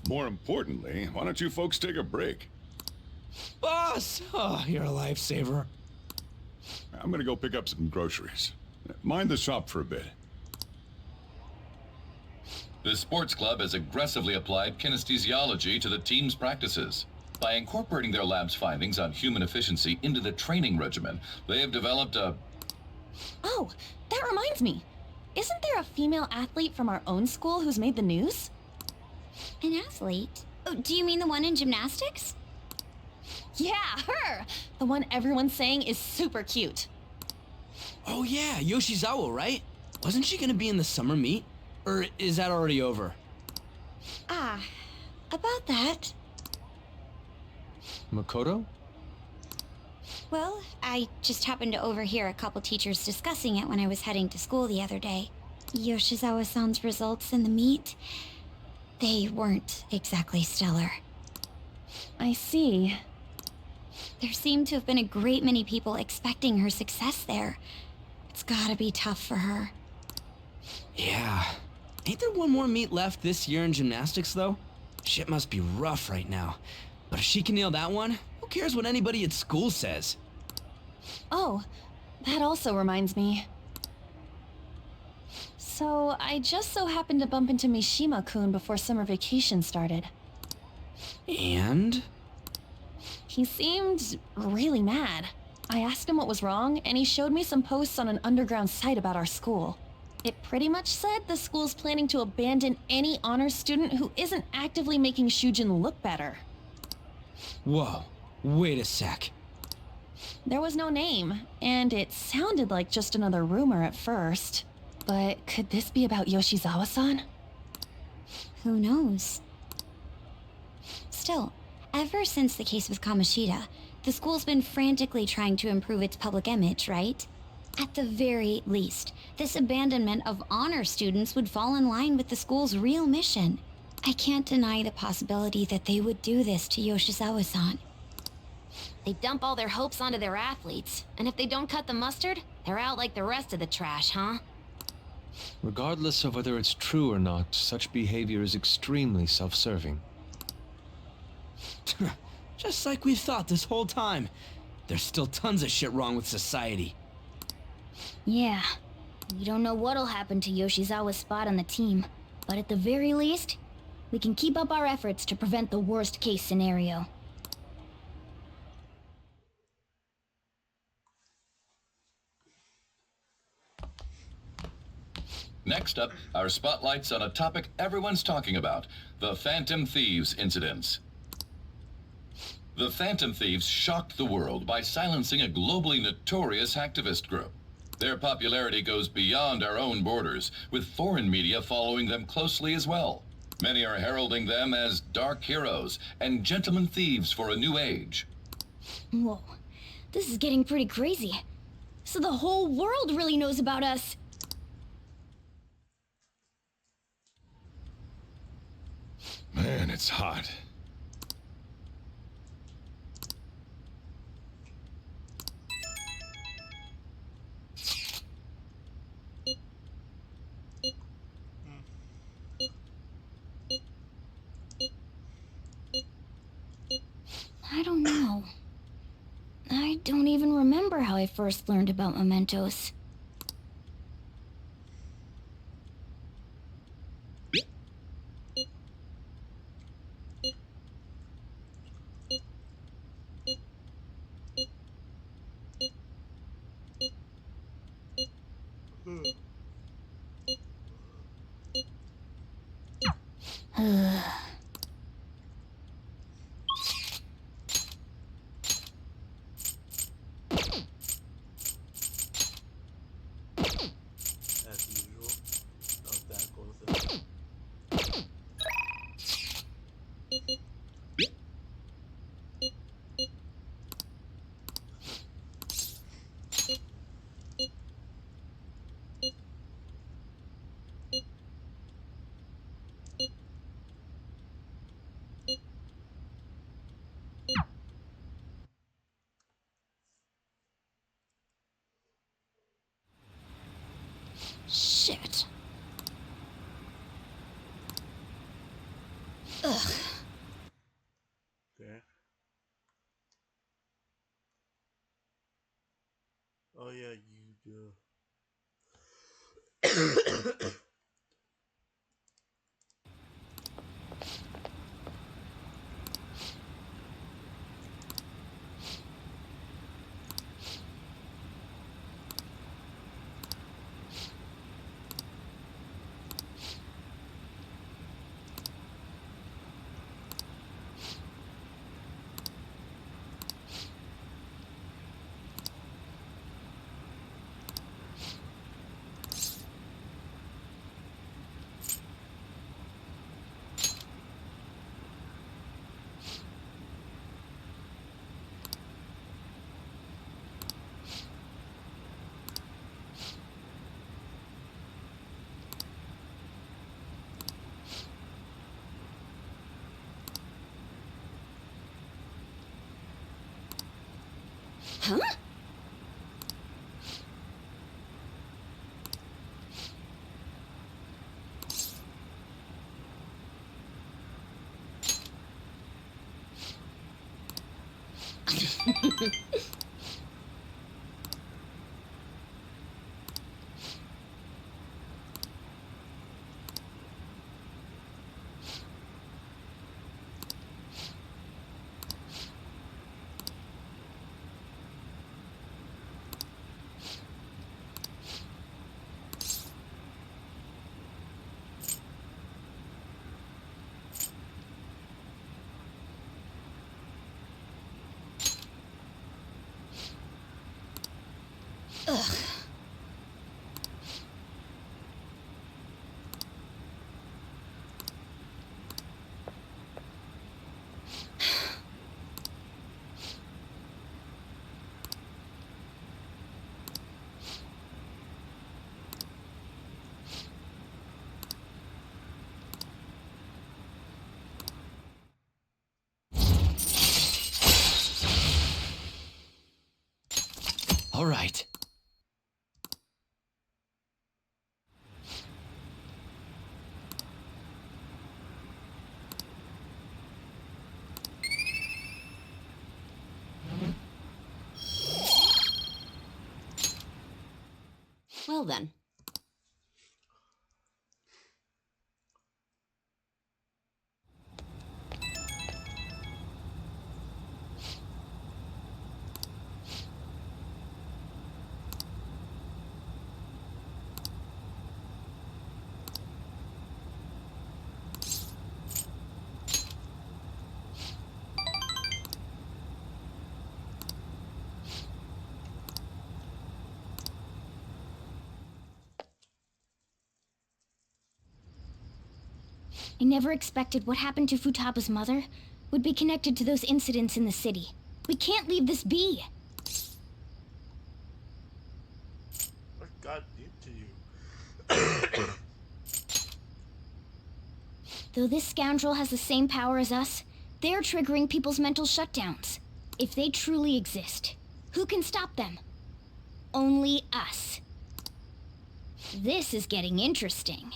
More importantly, why don't you folks take a break? Boss! Oh, you're a lifesaver. I'm gonna go pick up some groceries. Mind the shop for a bit. The sports club has aggressively applied kinesthesiology to the team's practices. By incorporating their lab's findings on human efficiency into the training regimen, they have developed a... Oh, that reminds me. Isn't there a female athlete from our own school who's made the news? An athlete? Oh, do you mean the one in gymnastics? Yeah, her! The one everyone's saying is super cute. Oh yeah, Yoshizawa, right? Wasn't she gonna be in the summer meet? Or is that already over? Ah, about that. Makoto? Well, I just happened to overhear a couple teachers discussing it when I was heading to school the other day. Yoshizawa-san's results in the meet, they weren't exactly stellar. I see. There seemed to have been a great many people expecting her success there. It's gotta be tough for her. Yeah. Ain't there one more meet left this year in gymnastics, though? Shit must be rough right now. But if she can nail that one, who cares what anybody at school says? Oh, that also reminds me. So, I just so happened to bump into Mishima-kun before summer vacation started. And? He seemed really mad. I asked him what was wrong, and he showed me some posts on an underground site about our school. It pretty much said the school's planning to abandon any honors student who isn't actively making Shujin look better. Whoa, wait a sec. There was no name, and it sounded like just another rumor at first. But could this be about Yoshizawa-san? Who knows? Still, ever since the case with Kamoshida, the school's been frantically trying to improve its public image, right? At the very least, this abandonment of honor students would fall in line with the school's real mission. I can't deny the possibility that they would do this to Yoshizawa-san. They dump all their hopes onto their athletes, and if they don't cut the mustard, they're out like the rest of the trash, huh? Regardless of whether it's true or not, such behavior is extremely self-serving. Just like we've thought this whole time. There's still tons of shit wrong with society. Yeah. We don't know what'll happen to Yoshizawa's spot on the team, but at the very least, we can keep up our efforts to prevent the worst case scenario. Next up, our spotlights on a topic everyone's talking about, the Phantom Thieves incidents. The Phantom Thieves shocked the world by silencing a globally notorious hacktivist group. Their popularity goes beyond our own borders, with foreign media following them closely as well. Many are heralding them as dark heroes and gentlemen thieves for a new age. Whoa, this is getting pretty crazy. So the whole world really knows about us. Man, it's hot. I don't know. I don't even remember how I first learned about mementos. As usual. Oh, that goes in. Ugh. Okay. Oh yeah, you do. Huh? Ugh. All right. Well then. I never expected what happened to Futaba's mother would be connected to those incidents in the city. We can't leave this be. What got into you? Though this scoundrel has the same power as us, they're triggering people's mental shutdowns. If they truly exist, who can stop them? Only us. This is getting interesting.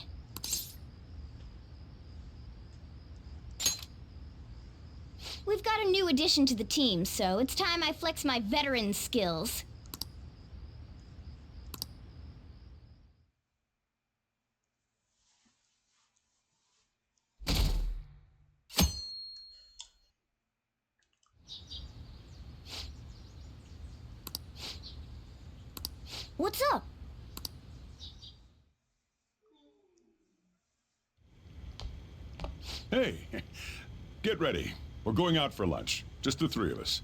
We've got a new addition to the team, so it's time I flex my veteran skills. What's up? Hey, get ready. We're going out for lunch. Just the three of us.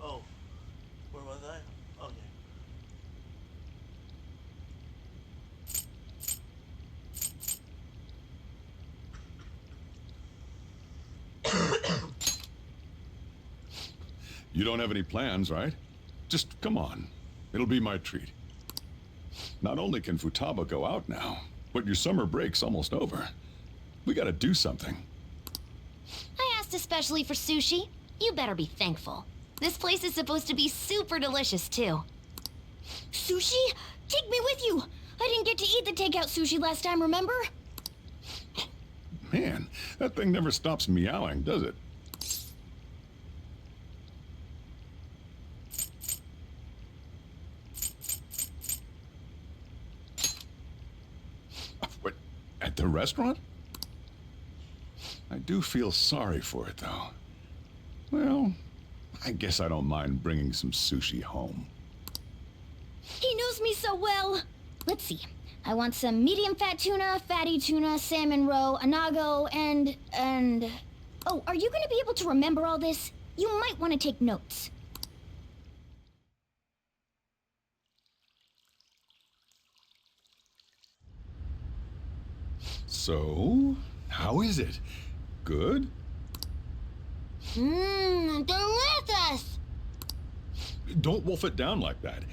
Oh, where was I? Okay. You don't have any plans, right? Just come on. It'll be my treat. Not only can Futaba go out now, but your summer break's almost over. We gotta do something. I asked especially for sushi. You better be thankful. This place is supposed to be super delicious, too. Sushi? Take me with you! I didn't get to eat the takeout sushi last time, remember? Man, that thing never stops meowing, does it? What? At the restaurant? I do feel sorry for it, though. Well, I guess I don't mind bringing some sushi home. He knows me so well. Let's see. I want some medium fat tuna, fatty tuna, salmon roe, anago, and... Oh, are you going to be able to remember all this? You might want to take notes. So, how is it? Good? Mmm, delicious! Don't wolf it down like that.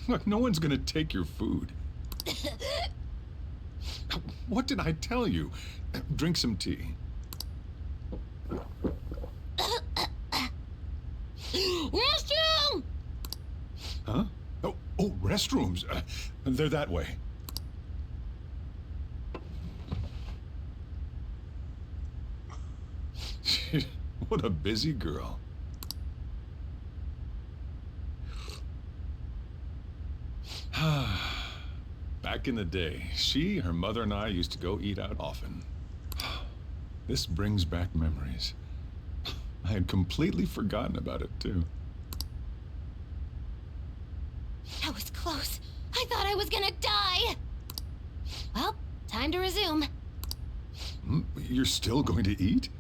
Look, no one's gonna take your food. What did I tell you? Drink some tea. Restroom! Huh? Oh, restrooms. They're that way. What a busy girl. Back in the day, she, her mother, and I used to go eat out often. This brings back memories. I had completely forgotten about it, too. That was close. I thought I was gonna die. Well, time to resume. You're still going to eat?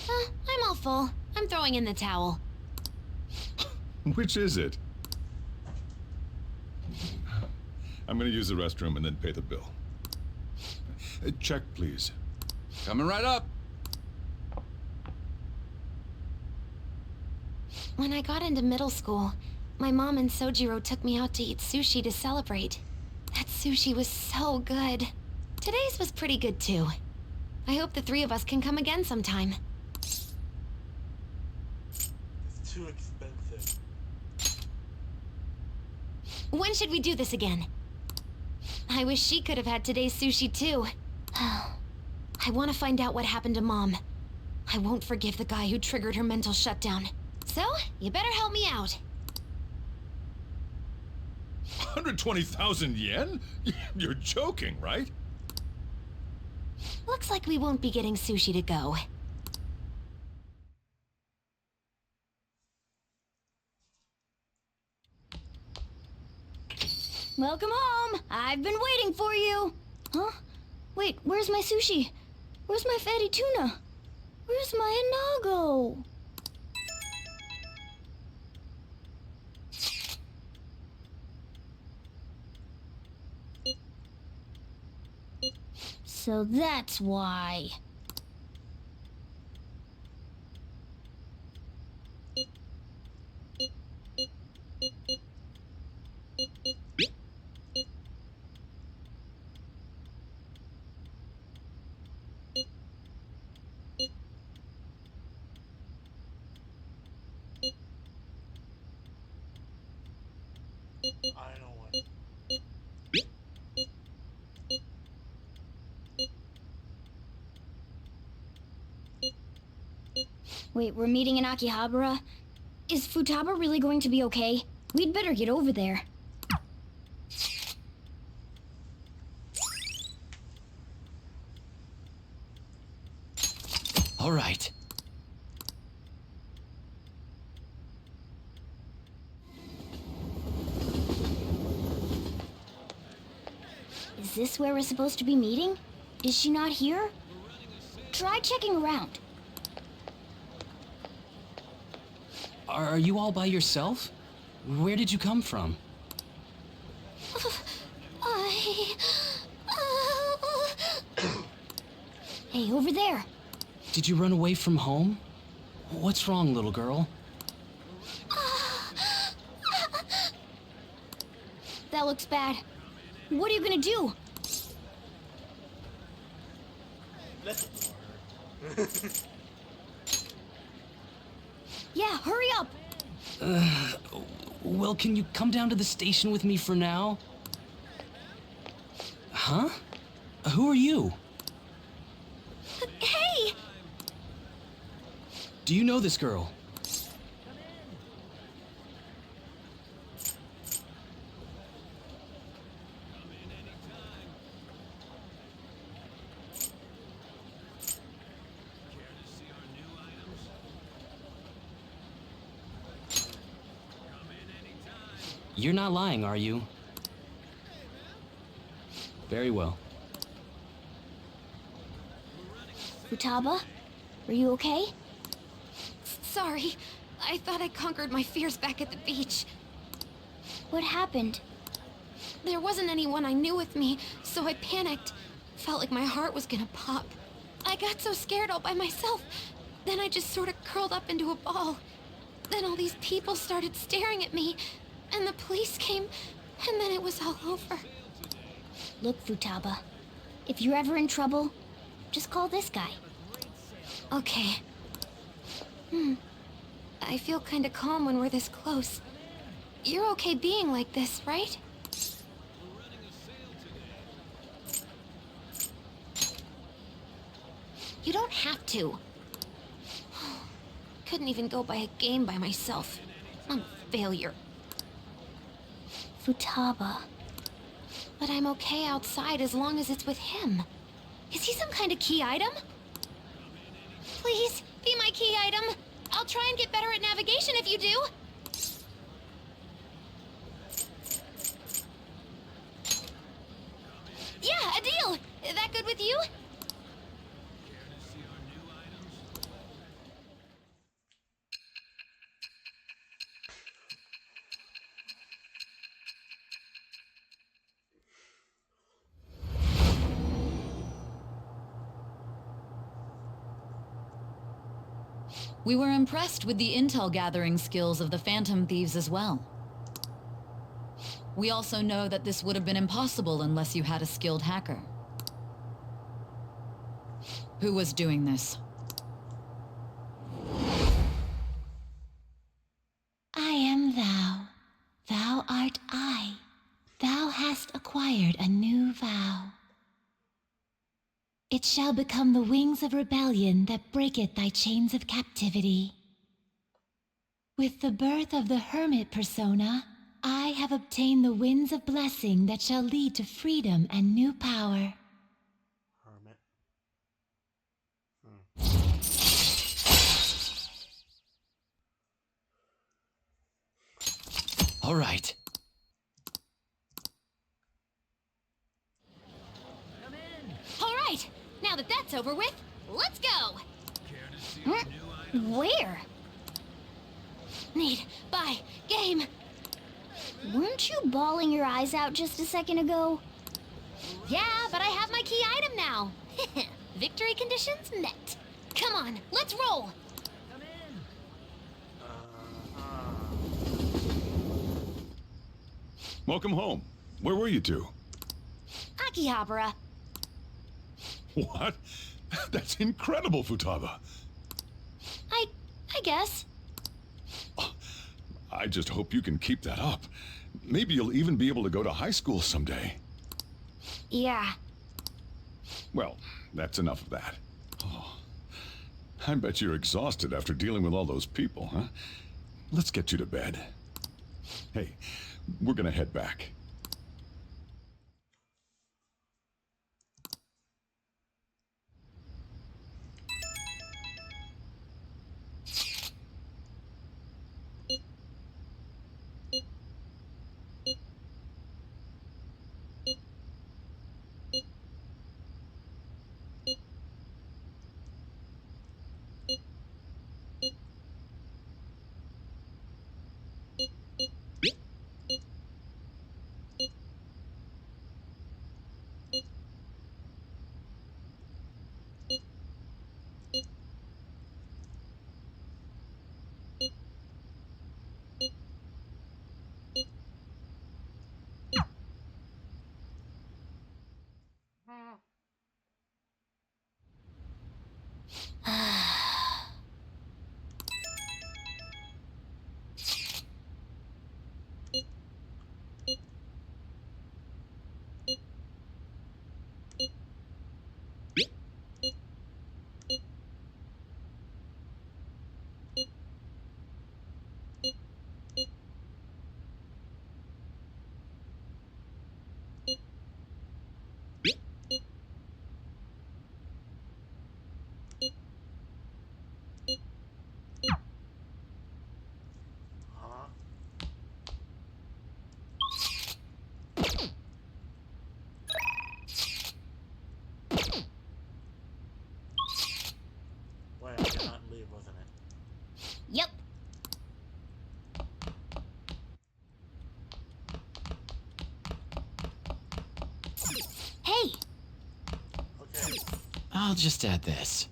I'm all full. I'm throwing in the towel. Which is it? I'm going to use the restroom and then pay the bill. Check, please. Coming right up. When I got into middle school, my mom and Sojiro took me out to eat sushi to celebrate. That sushi was so good. Today's was pretty good too. I hope the three of us can come again sometime. It's too expensive. When should we do this again? I wish she could have had today's sushi too. I want to find out what happened to Mom. I won't forgive the guy who triggered her mental shutdown. So, you better help me out. 120,000 yen? You're joking, right? Looks like we won't be getting sushi to go. Welcome home. I've been waiting for you. Huh? Wait, where's my sushi? Where's my fatty tuna? Where's my anago? So that's why. I know what. Wait, we're meeting in Akihabara? Is Futaba really going to be okay? We'd better get over there. All right. Is this where we're supposed to be meeting? Is she not here? Try checking around. Are you all by yourself? Where did you come from? Hey, over there. Did you run away from home? What's wrong, little girl? That looks bad. What are you gonna do? Let's ignore her. Yeah, hurry up! Well, can you come down to the station with me for now? Huh? Who are you? Hey! Do you know this girl? You're not lying, are you? Very well. Futaba, are you okay? Sorry. I thought I conquered my fears back at the beach. What happened? There wasn't anyone I knew with me, so I panicked. Felt like my heart was gonna pop. I got so scared all by myself. Then I just sort of curled up into a ball. Then all these people started staring at me, and the police came, and then it was all over. Look, Futaba, if you're ever in trouble, just call this guy. Okay. I feel kinda calm when we're this close. You're okay being like this, right? You don't have to. Couldn't even go by a game by myself. I'm a failure. Futaba. But I'm okay outside as long as it's with him. Is he some kind of key item? Please, be my key item. I'll try and get better at navigation if you do. Yeah, a deal. That good with you? We were impressed with the intel gathering skills of the Phantom Thieves as well. We also know that this would have been impossible unless you had a skilled hacker. Who was doing this? I am thou. Thou art I. Thou hast acquired a new vow. It shall become the wings of rebellion that breaketh thy chains of captivity. With the birth of the hermit persona, I have obtained the winds of blessing that shall lead to freedom and new power. Hermit. All right. All right. Now that that's over with, let's go. Where? Need, buy, game. Weren't you bawling your eyes out just a second ago? Yeah, but I have my key item now. Victory conditions met. Come on, let's roll. Welcome home. Where were you two? Akihabara. What? That's incredible, Futaba. I guess. I just hope you can keep that up. Maybe you'll even be able to go to high school someday. Yeah. Well, that's enough of that. Oh, I bet you're exhausted after dealing with all those people, huh? Let's get you to bed. Hey, we're gonna head back. Hey, Okay. I'll just add this.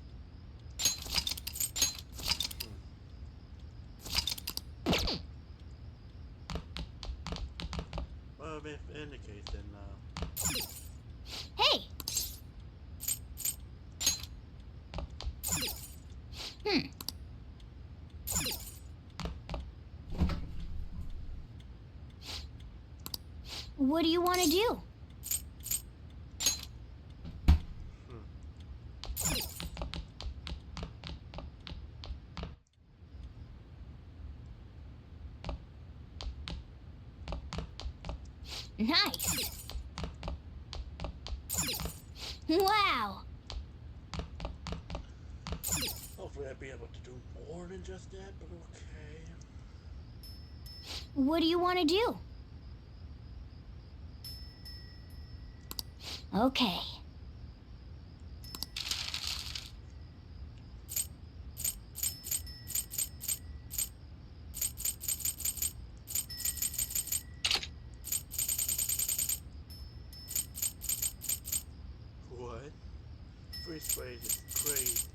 Well, if in the case, then hey. What do you want to do? Nice. Wow. hopefully I'll be able to do more than just that, but okay. What do you want to do? Okay. What? Free sprays is crazy.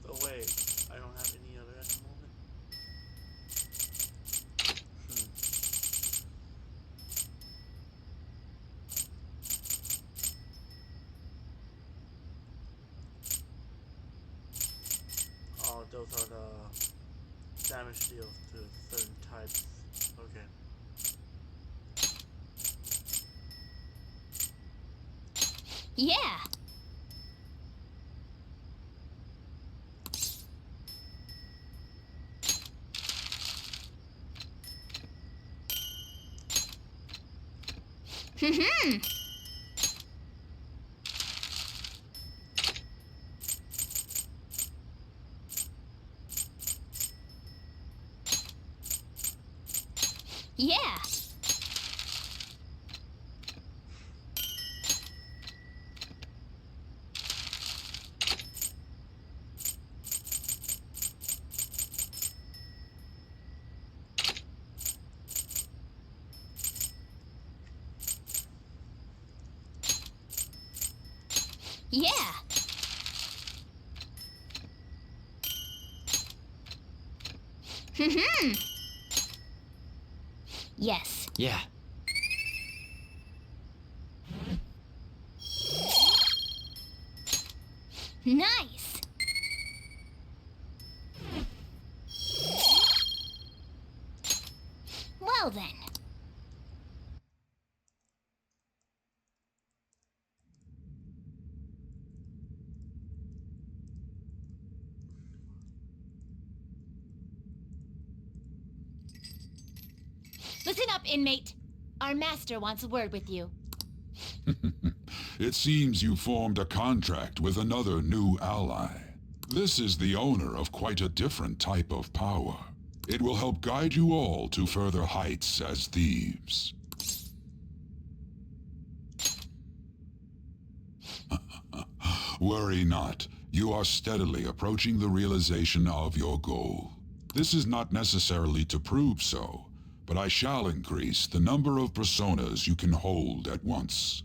So wait, I don't have any other at the moment? Oh, those are the damage deals to certain types. Okay. Yeah. Yeah. Yeah. Yes. Yeah. Nice. Well then. Listen up, inmate. Our master wants a word with you. It seems you formed a contract with another new ally. This is the owner of quite a different type of power. It will help guide you all to further heights as thieves. Worry not. You are steadily approaching the realization of your goal. This is not necessarily to prove so, but I shall increase the number of personas you can hold at once.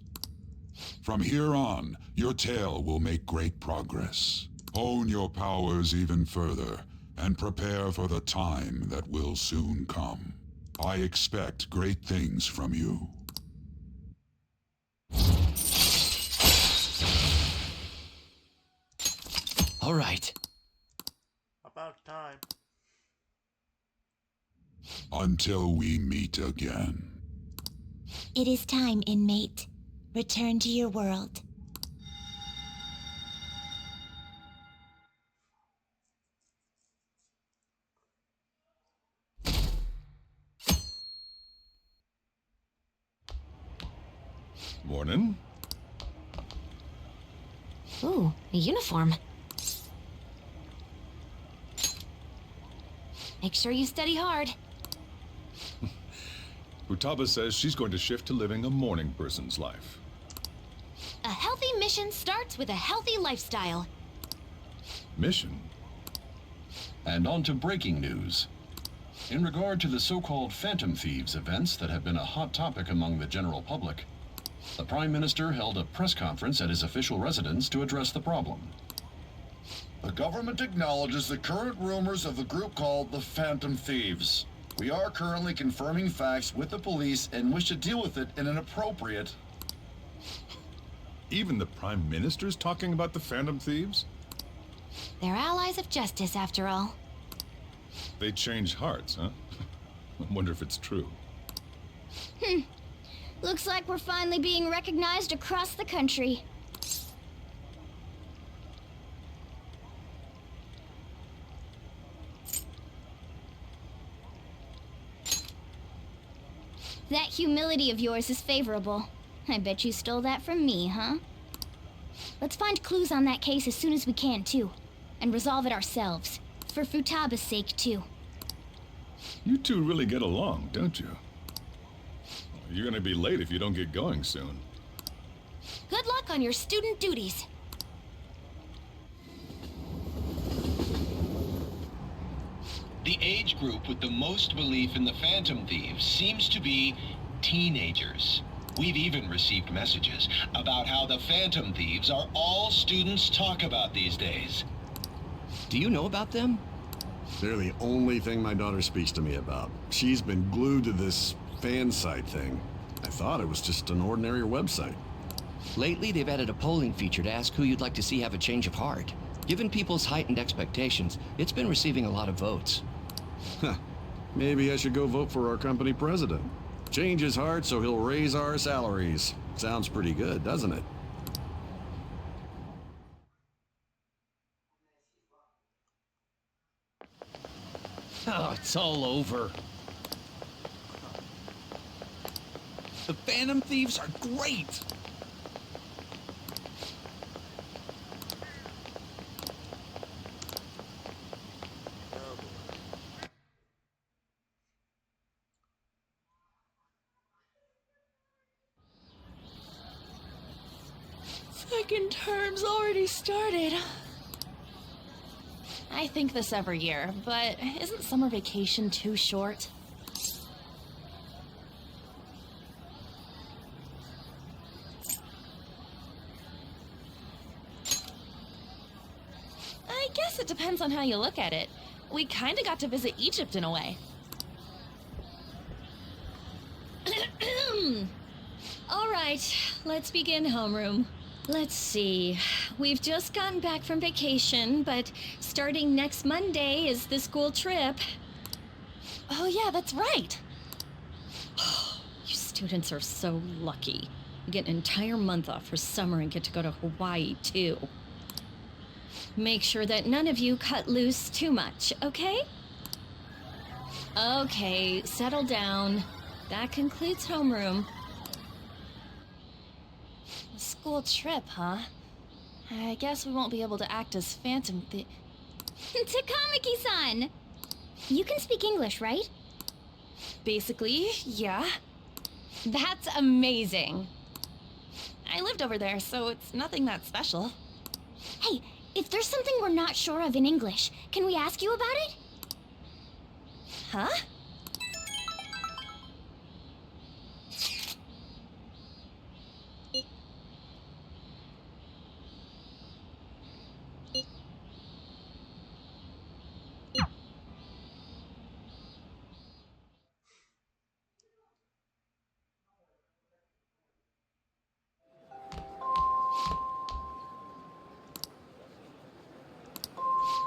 From here on, your tale will make great progress. Hone your powers even further, and prepare for the time that will soon come. I expect great things from you. All right. About time. Until we meet again. It is time, inmate. Return to your world. Morning. Ooh, a uniform. Make sure you study hard. Futaba says she's going to shift to living a morning person's life. A healthy mission starts with a healthy lifestyle. Mission? And on to breaking news. In regard to the so-called Phantom Thieves events that have been a hot topic among the general public, the Prime Minister held a press conference at his official residence to address the problem. The government acknowledges the current rumors of a group called the Phantom Thieves. We are currently confirming facts with the police and wish to deal with it in an appropriate... Even the Prime Minister's talking about the Phantom Thieves? They're allies of justice, after all. They change hearts, huh? I wonder if it's true. Looks like we're finally being recognized across the country. That humility of yours is favorable. I bet you stole that from me, huh? Let's find clues on that case as soon as we can, too. And resolve it ourselves. For Futaba's sake, too. You two really get along, don't you? You're gonna be late if you don't get going soon. Good luck on your student duties. The age group with the most belief in the Phantom Thieves seems to be teenagers. We've even received messages about how the Phantom Thieves are all students talk about these days. Do you know about them? They're the only thing my daughter speaks to me about. She's been glued to this fan site thing. I thought it was just an ordinary website. Lately, they've added a polling feature to ask who you'd like to see have a change of heart. Given people's heightened expectations, it's been receiving a lot of votes. Huh. Maybe I should go vote for our company president. Change his heart so he'll raise our salaries. Sounds pretty good, doesn't it? Oh, it's all over. The Phantom Thieves are great! Second term's already started. I think this every year, but isn't summer vacation too short? I guess it depends on how you look at it. We kinda got to visit Egypt in a way. All right, let's begin homeroom. Let's see. We've just gotten back from vacation, but starting next Monday is the school trip. Oh yeah, that's right. You students are so lucky. You get an entire month off for summer and get to go to Hawaii, too. Make sure that none of you cut loose too much, okay? Okay, settle down. That concludes homeroom. School trip, huh? I guess we won't be able to act as Phantom Takamaki-san! You can speak English, right? Basically, yeah. That's amazing. I lived over there, so it's nothing that special. Hey, if there's something we're not sure of in English, can we ask you about it? Huh?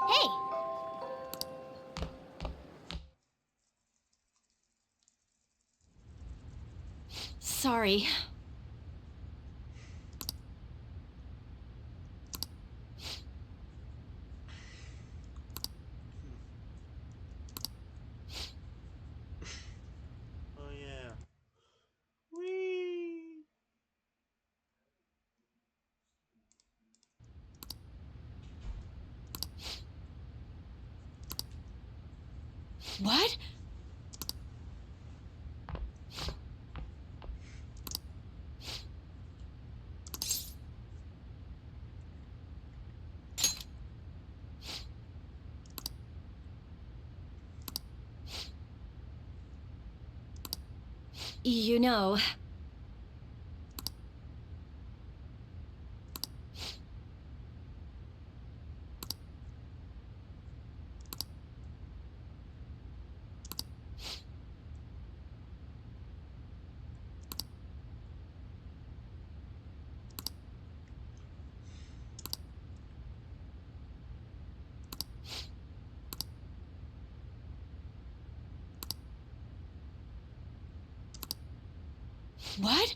Hey! Sorry. Oh yeah. Whee! What? You know... What?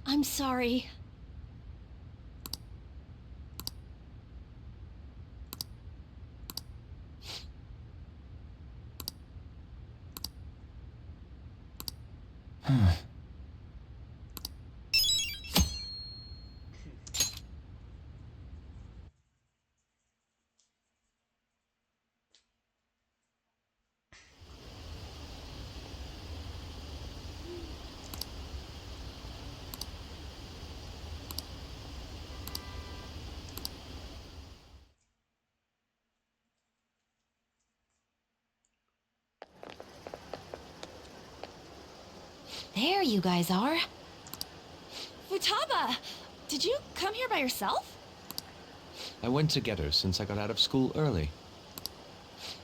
I'm sorry. There you guys are. Futaba! Did you come here by yourself? I went to get her since I got out of school early.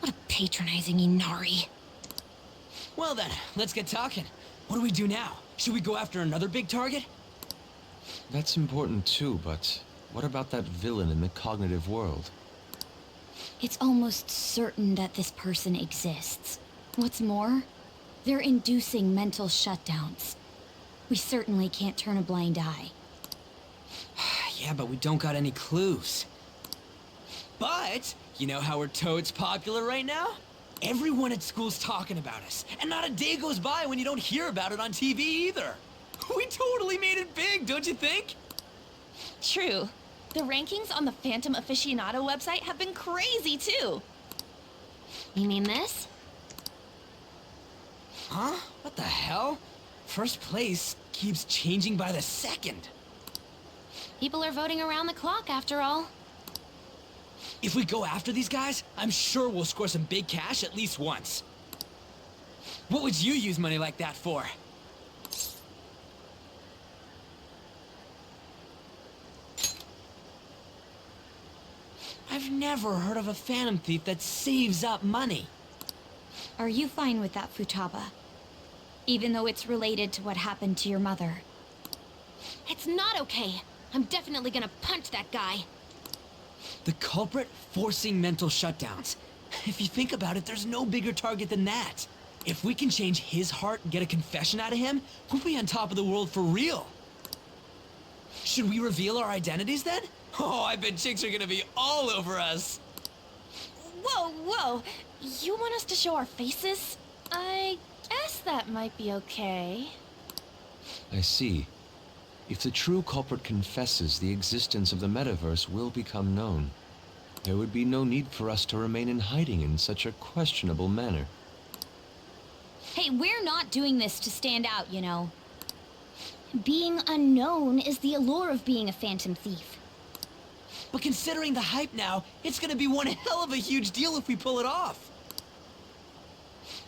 What a patronizing Inari. Well then, let's get talking. What do we do now? Should we go after another big target? That's important too, but what about that villain in the cognitive world? It's almost certain that this person exists. What's more, they're inducing mental shutdowns. We certainly can't turn a blind eye. Yeah, but we don't got any clues. But, you know how we're totes popular right now? Everyone at school's talking about us, and not a day goes by when you don't hear about it on TV either. We totally made it big, don't you think? True. The rankings on the Phantom Aficionado website have been crazy, too. You mean this? Huh? What the hell? First place keeps changing by the second. People are voting around the clock, after all. If we go after these guys, I'm sure we'll score some big cash at least once. What would you use money like that for? I've never heard of a Phantom Thief that saves up money. Are you fine with that, Futaba? Even though it's related to what happened to your mother. It's not okay. I'm definitely gonna punch that guy. The culprit forcing mental shutdowns. If you think about it, there's no bigger target than that. If we can change his heart and get a confession out of him, we'll be on top of the world for real. Should we reveal our identities then? Oh, I bet chicks are gonna be all over us. Whoa, whoa! You want us to show our faces? I guess that might be okay. I see. If the true culprit confesses, the existence of the metaverse will become known. There would be no need for us to remain in hiding in such a questionable manner. Hey, we're not doing this to stand out, you know. Being unknown is the allure of being a Phantom Thief. But considering the hype now, it's gonna be one hell of a huge deal if we pull it off.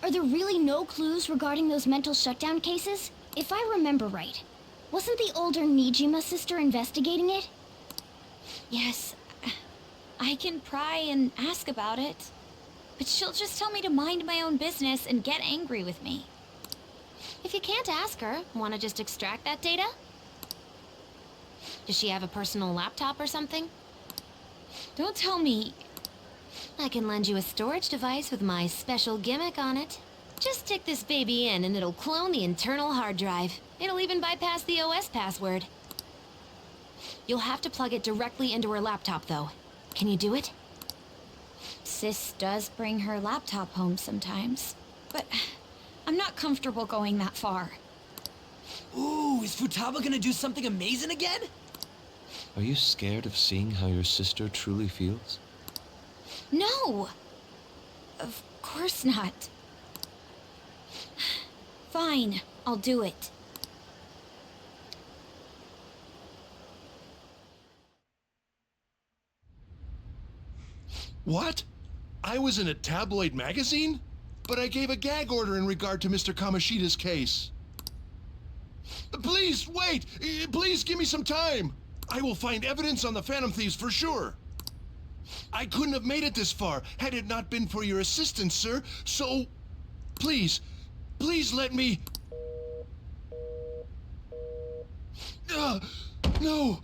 Are there really no clues regarding those mental shutdown cases? If I remember right, wasn't the older Nijima sister investigating it? Yes, I can pry and ask about it. But she'll just tell me to mind my own business and get angry with me. If you can't ask her, want to just extract that data? Does she have a personal laptop or something? Don't tell me. I can lend you a storage device with my special gimmick on it. Just stick this baby in and it'll clone the internal hard drive. It'll even bypass the OS password. You'll have to plug it directly into her laptop, though. Can you do it? Sis does bring her laptop home sometimes. But I'm not comfortable going that far. Ooh, is Futaba gonna do something amazing again? Are you scared of seeing how your sister truly feels? No! Of course not. Fine, I'll do it. What? I was in a tabloid magazine? But I gave a gag order in regard to Mr. Kamoshida's case. Please, wait! Please give me some time! I will find evidence on the Phantom Thieves for sure. I couldn't have made it this far had it not been for your assistance, sir. So, please, please let me... No! No!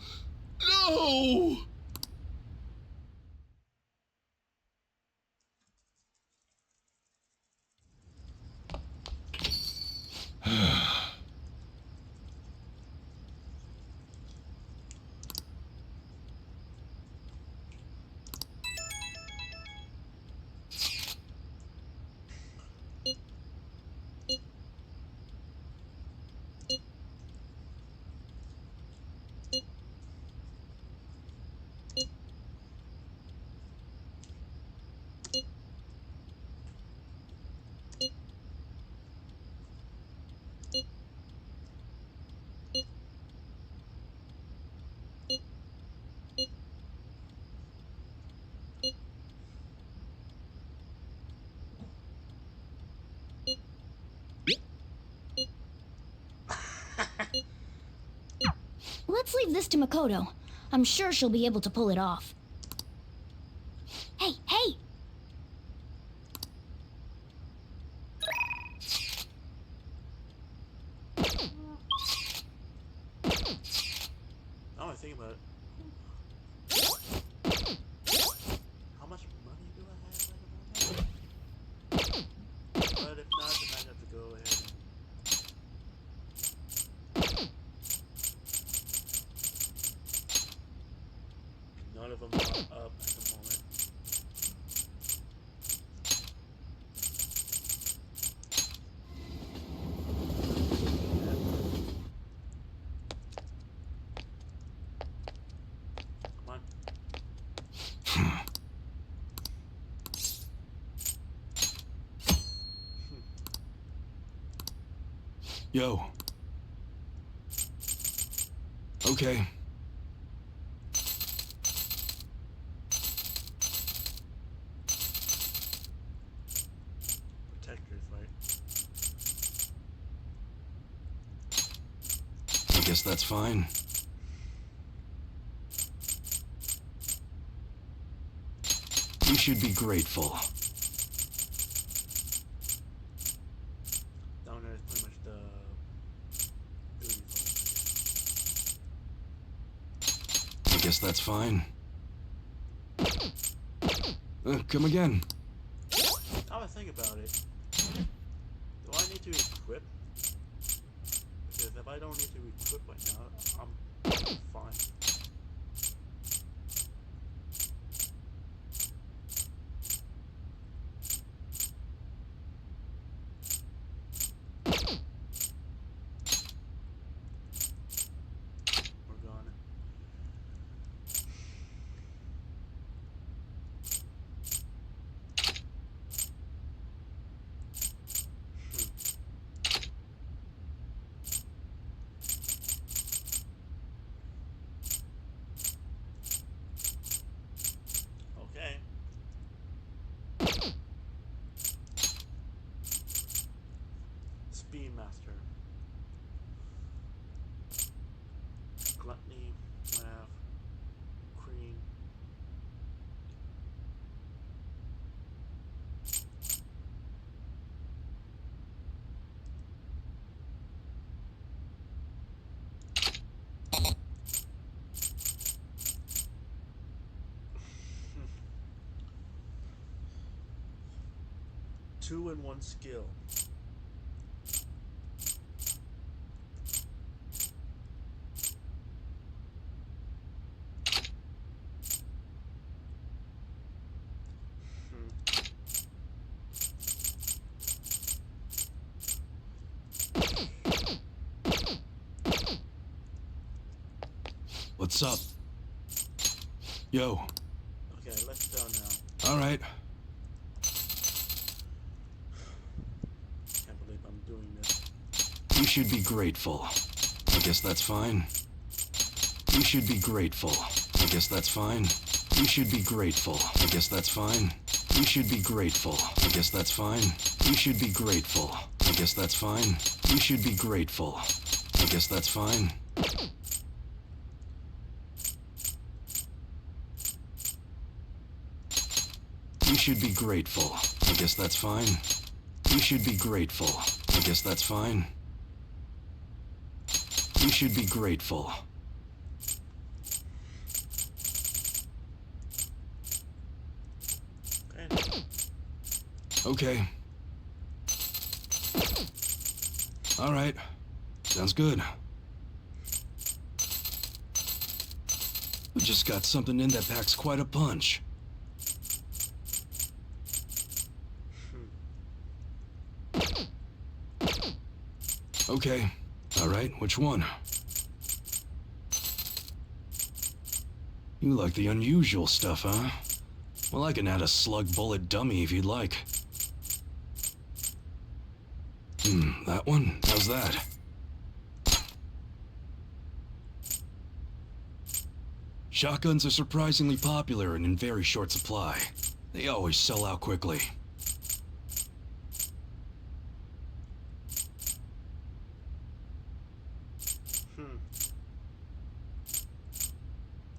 Let's leave this to Makoto. I'm sure she'll be able to pull it off. Hey, hey! Now I think about it. How much money do I have at the moment? But if not, then I have to go ahead and... None of them are up at the moment. Come on. Yo. Okay. Protectors, right? I guess that's fine. We should be grateful. Down there is pretty much the duty zone. I guess that's fine. Come again. Now I think about it. Do I need to equip? Because if I don't need to equip right now, I'm fine. We're gone. 2-in-1 skill. What's up? Yo. Okay, let's go now. All right. Can't believe I'm doing this. You should be grateful. I guess that's fine. You should be grateful. I guess that's fine. You should be grateful. I guess that's fine. You should be grateful. I guess that's fine. You should be grateful. I guess that's fine. You should be grateful. I guess that's fine. You should be grateful. I guess that's fine. You should be grateful. I guess that's fine. You should be grateful. Okay. All right. Sounds good. We just got something in that packs quite a punch. Okay. All right, which one? You like the unusual stuff, huh? Well, I can add a slug bullet dummy if you'd like. That one? How's that? Shotguns are surprisingly popular and in very short supply. They always sell out quickly.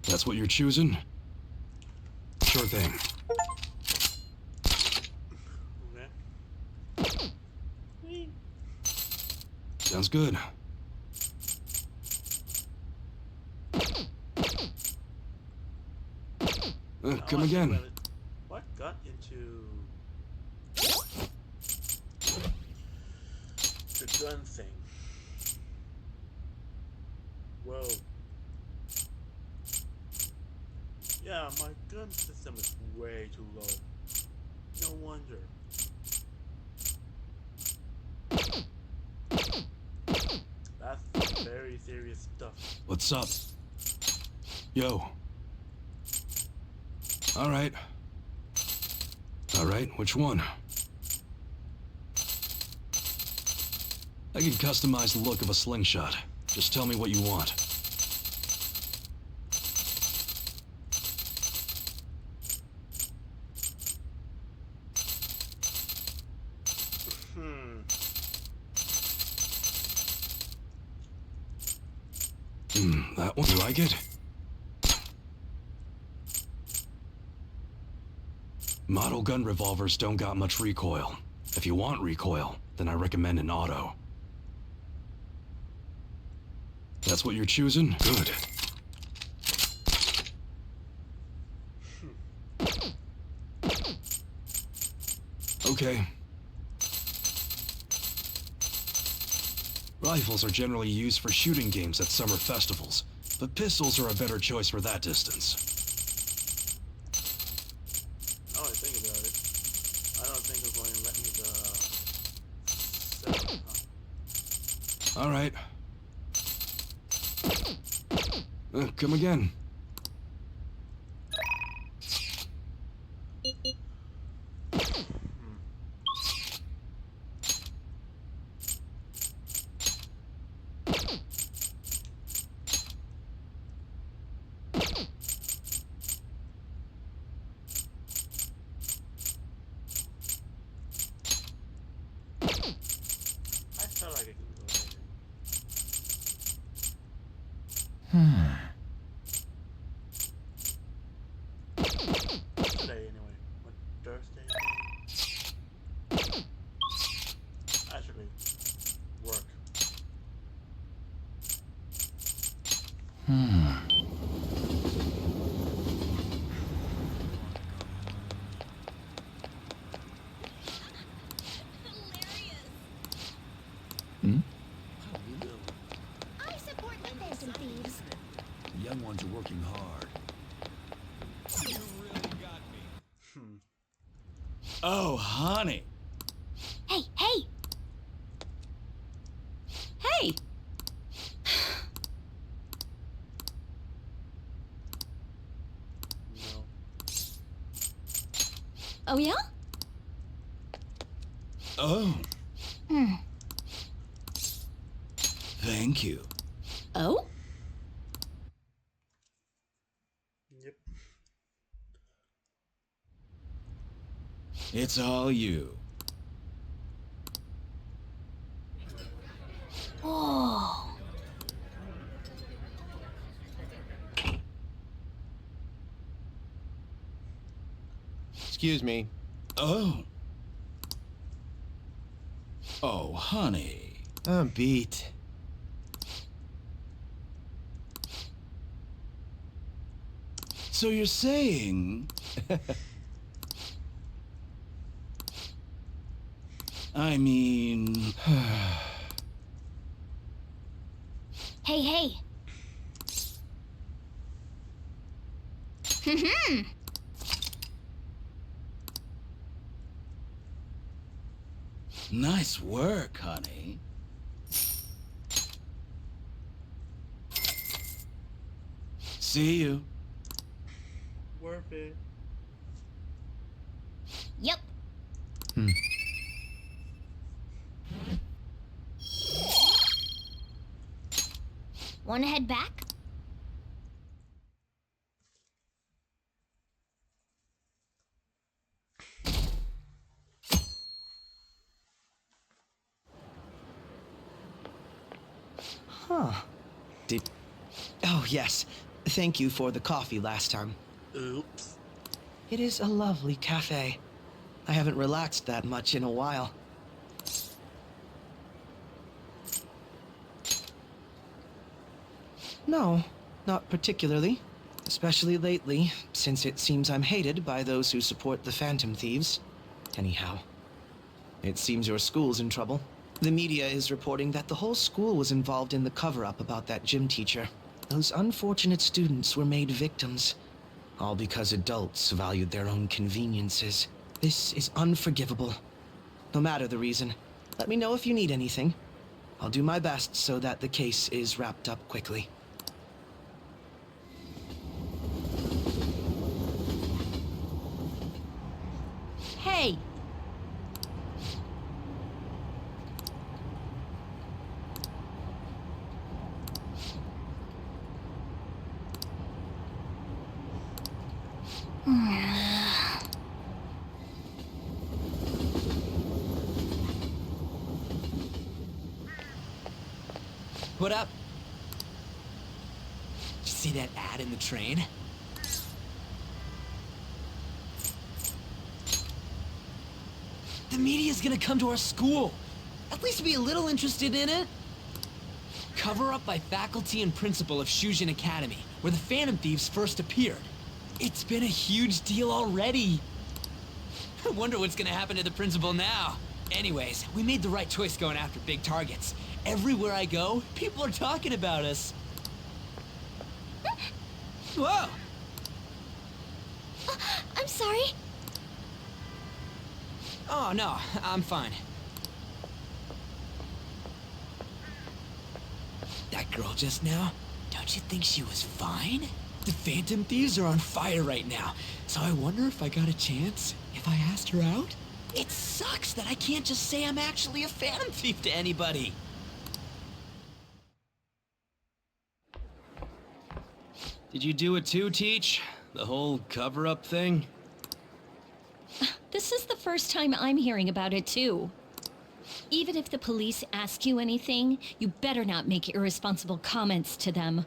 That's what you're choosing? Sure thing. Sounds good. Come again. What got into the gun thing? Whoa. Yeah, my gun system is way too low. No wonder. That's very serious stuff. What's up? Yo. All right. All right, which one? I can customize the look of a slingshot. Just tell me what you want. That one, you like it? Model gun revolvers don't got much recoil. If you want recoil, then I recommend an auto. That's what you're choosing? Good. Okay. Rifles are generally used for shooting games at summer festivals, but pistols are a better choice for that distance. Now I think about it, I don't think they're going to let me the setup, huh? All right. Come again. Today anyway. What, Thursday? Actually, work. young ones are working hard. You really got me. Oh, honey. Hey, hey! Hey! No. Oh, yeah? Oh, Hmm. thank you. Oh? Yep. It's all you. Oh. Excuse me. Oh. Oh, honey. I'm beat. So you're saying... I mean... Hey, hey! Nice work, honey. See you. Worth it. Yep. Wanna head back? Huh. Oh, yes. Thank you for the coffee last time. Oops. It is a lovely cafe. I haven't relaxed that much in a while. No, not particularly. Especially lately, since it seems I'm hated by those who support the Phantom Thieves. Anyhow, it seems your school's in trouble. The media is reporting that the whole school was involved in the cover-up about that gym teacher. Those unfortunate students were made victims. All because adults valued their own conveniences. This is unforgivable. No matter the reason, let me know if you need anything. I'll do my best so that the case is wrapped up quickly. Hey! What up? Did you see that ad in the train? The media's gonna come to our school. At least be a little interested in it. Cover up by faculty and principal of Shujin Academy, where the Phantom Thieves first appeared. It's been a huge deal already. I wonder what's gonna happen to the principal now. Anyways, we made the right choice going after big targets. Everywhere I go, people are talking about us. Whoa! I'm sorry. Oh, no, I'm fine. That girl just now, don't you think she was fine? The Phantom Thieves are on fire right now, so I wonder if I got a chance if I asked her out? It sucks that I can't just say I'm actually a Phantom Thief to anybody. Did you do it too, Teach? The whole cover-up thing? This is the first time I'm hearing about it, too. Even if the police ask you anything, you better not make irresponsible comments to them.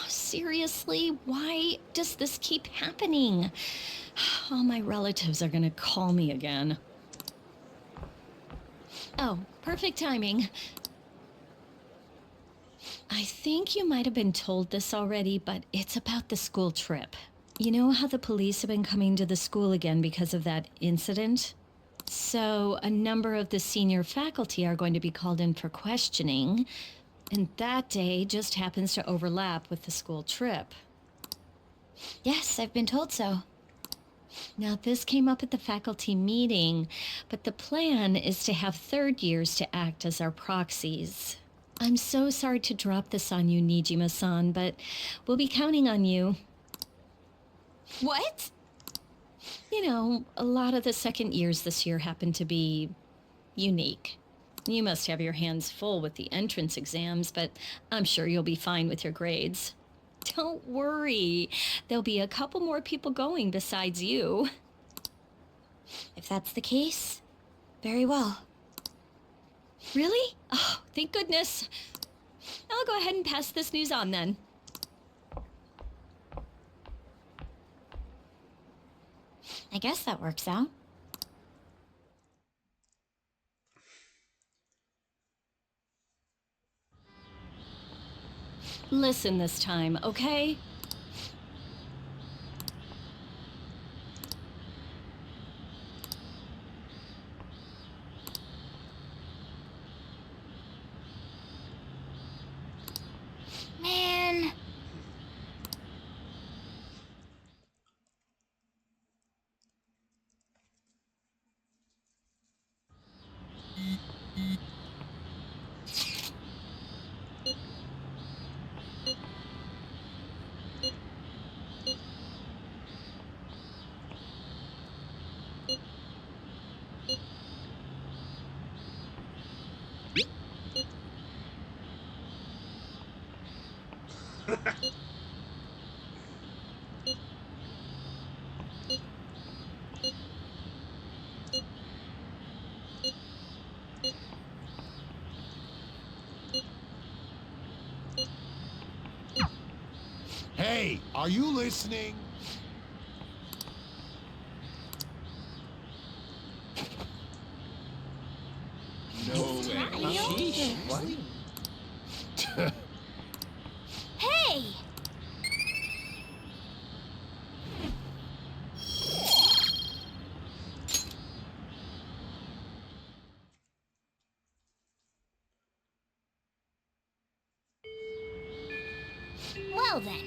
Seriously, why does this keep happening? All my relatives are gonna call me again. Oh, perfect timing. I think you might have been told this already, but it's about the school trip. You know how the police have been coming to the school again because of that incident? So, a number of the senior faculty are going to be called in for questioning. And that day just happens to overlap with the school trip. Yes, I've been told so. Now, this came up at the faculty meeting, but the plan is to have third years to act as our proxies. I'm so sorry to drop this on you, Nijima-san, but we'll be counting on you. What? You know, a lot of the second years this year happen to be unique. You must have your hands full with the entrance exams, but I'm sure you'll be fine with your grades. Don't worry. There'll be a couple more people going besides you. If that's the case, very well. Really? Oh, thank goodness. I'll go ahead and pass this news on then. I guess that works out. Listen this time, okay? Man. Hey, are you listening? No way. Sheesh. What? Hey! Well then.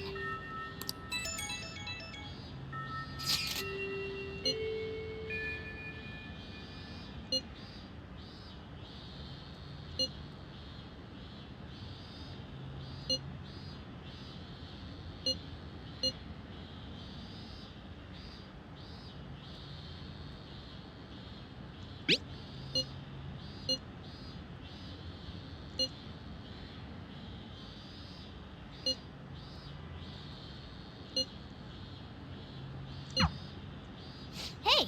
Hey!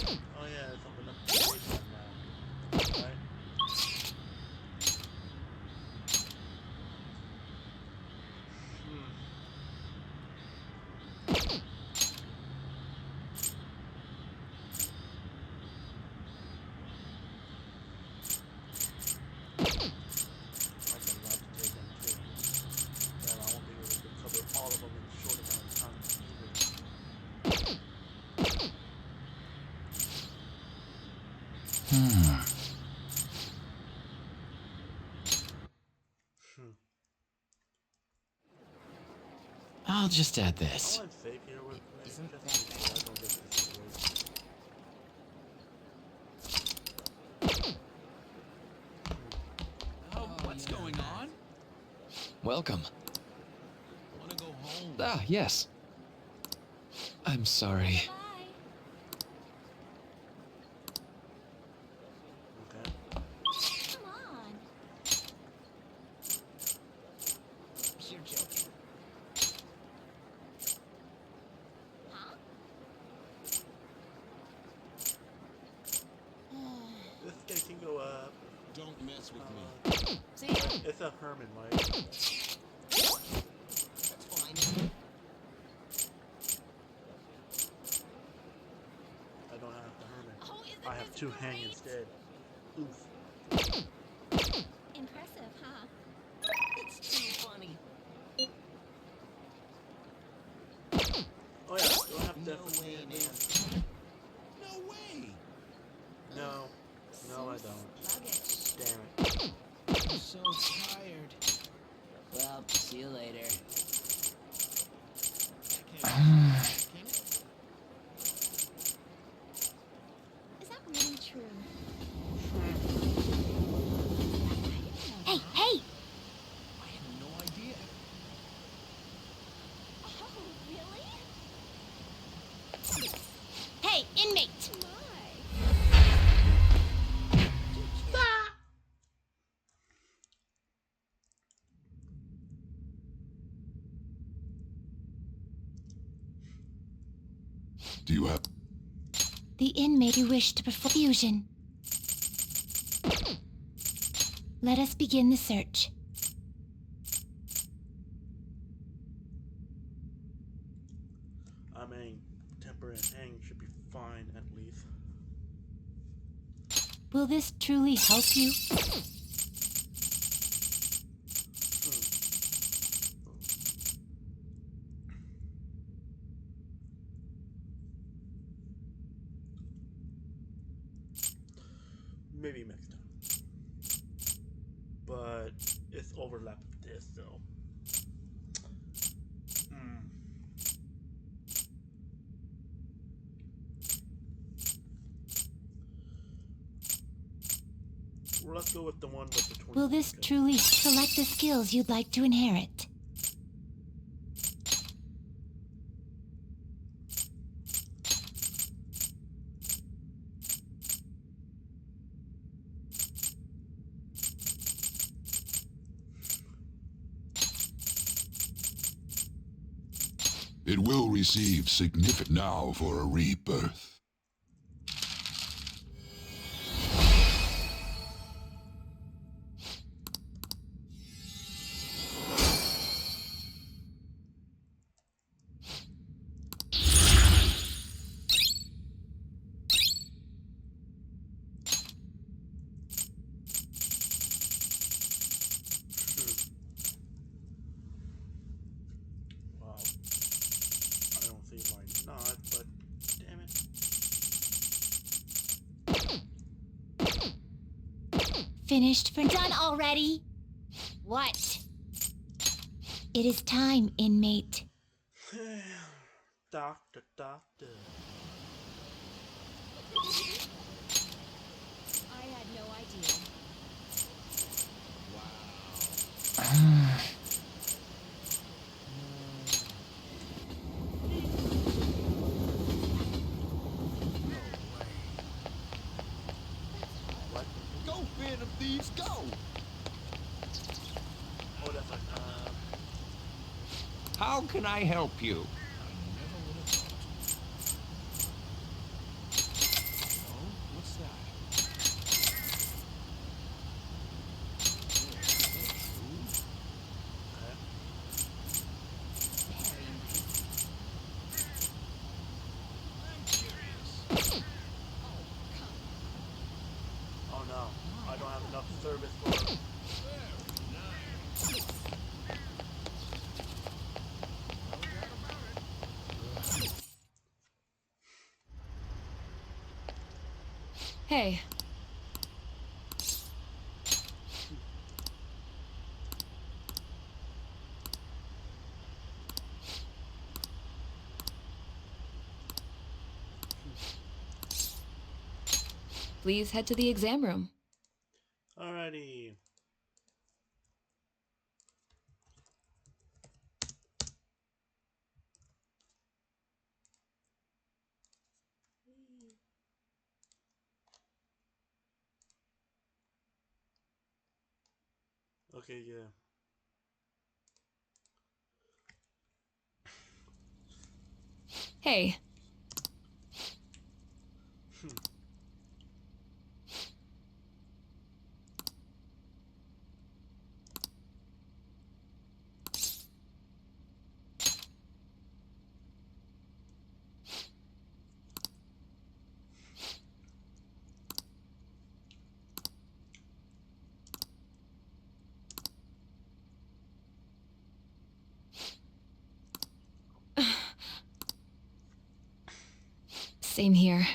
Oh yeah, it's open up the daytime now. Right? That's a lot to take in too. Yeah, I won't be able to cover all of them in a short amount of time either. I'll just add this. I went fake here with me, just in case I don't get this away. What's going on? Welcome. Want to go home? Ah, yes. I'm sorry. Okay. Come on. You're joking. Huh? This guy can go up. Don't mess with me. See ya. It's a Herman, right? That's fine. I don't have the Herman. Oh, isn't I have this two hang great? instead. Oof. Impressive, huh? Oh yeah, do I have definitely No way! No. No, I don't. Sluggish. Damn it. I'm so tired. Well, see you later. Is that really true? Hey, hey! I had no idea. Oh, really? Hey, inmate! Do you have... The inmate who wished to perform fusion. Let us begin the search. I mean, temper and hang should be fine at least. Will this truly help you? Maybe next time. But it's overlap with this, so. Well, let's go with the one with the 20. Will this truly select the skills you'd like to inherit? It will receive significant now for a rebirth. Wow. I don't see why not, but damn it. Finished for Done already? What? It is time, inmate. Doctor. I had no idea. What? Go, Phantom Thieves, go! Oh, that's like, How can I help you? What's that? oh no. I don't have enough service for it. Hey. Please head to the exam room. Alrighty. Okay, yeah. Hey. Same here.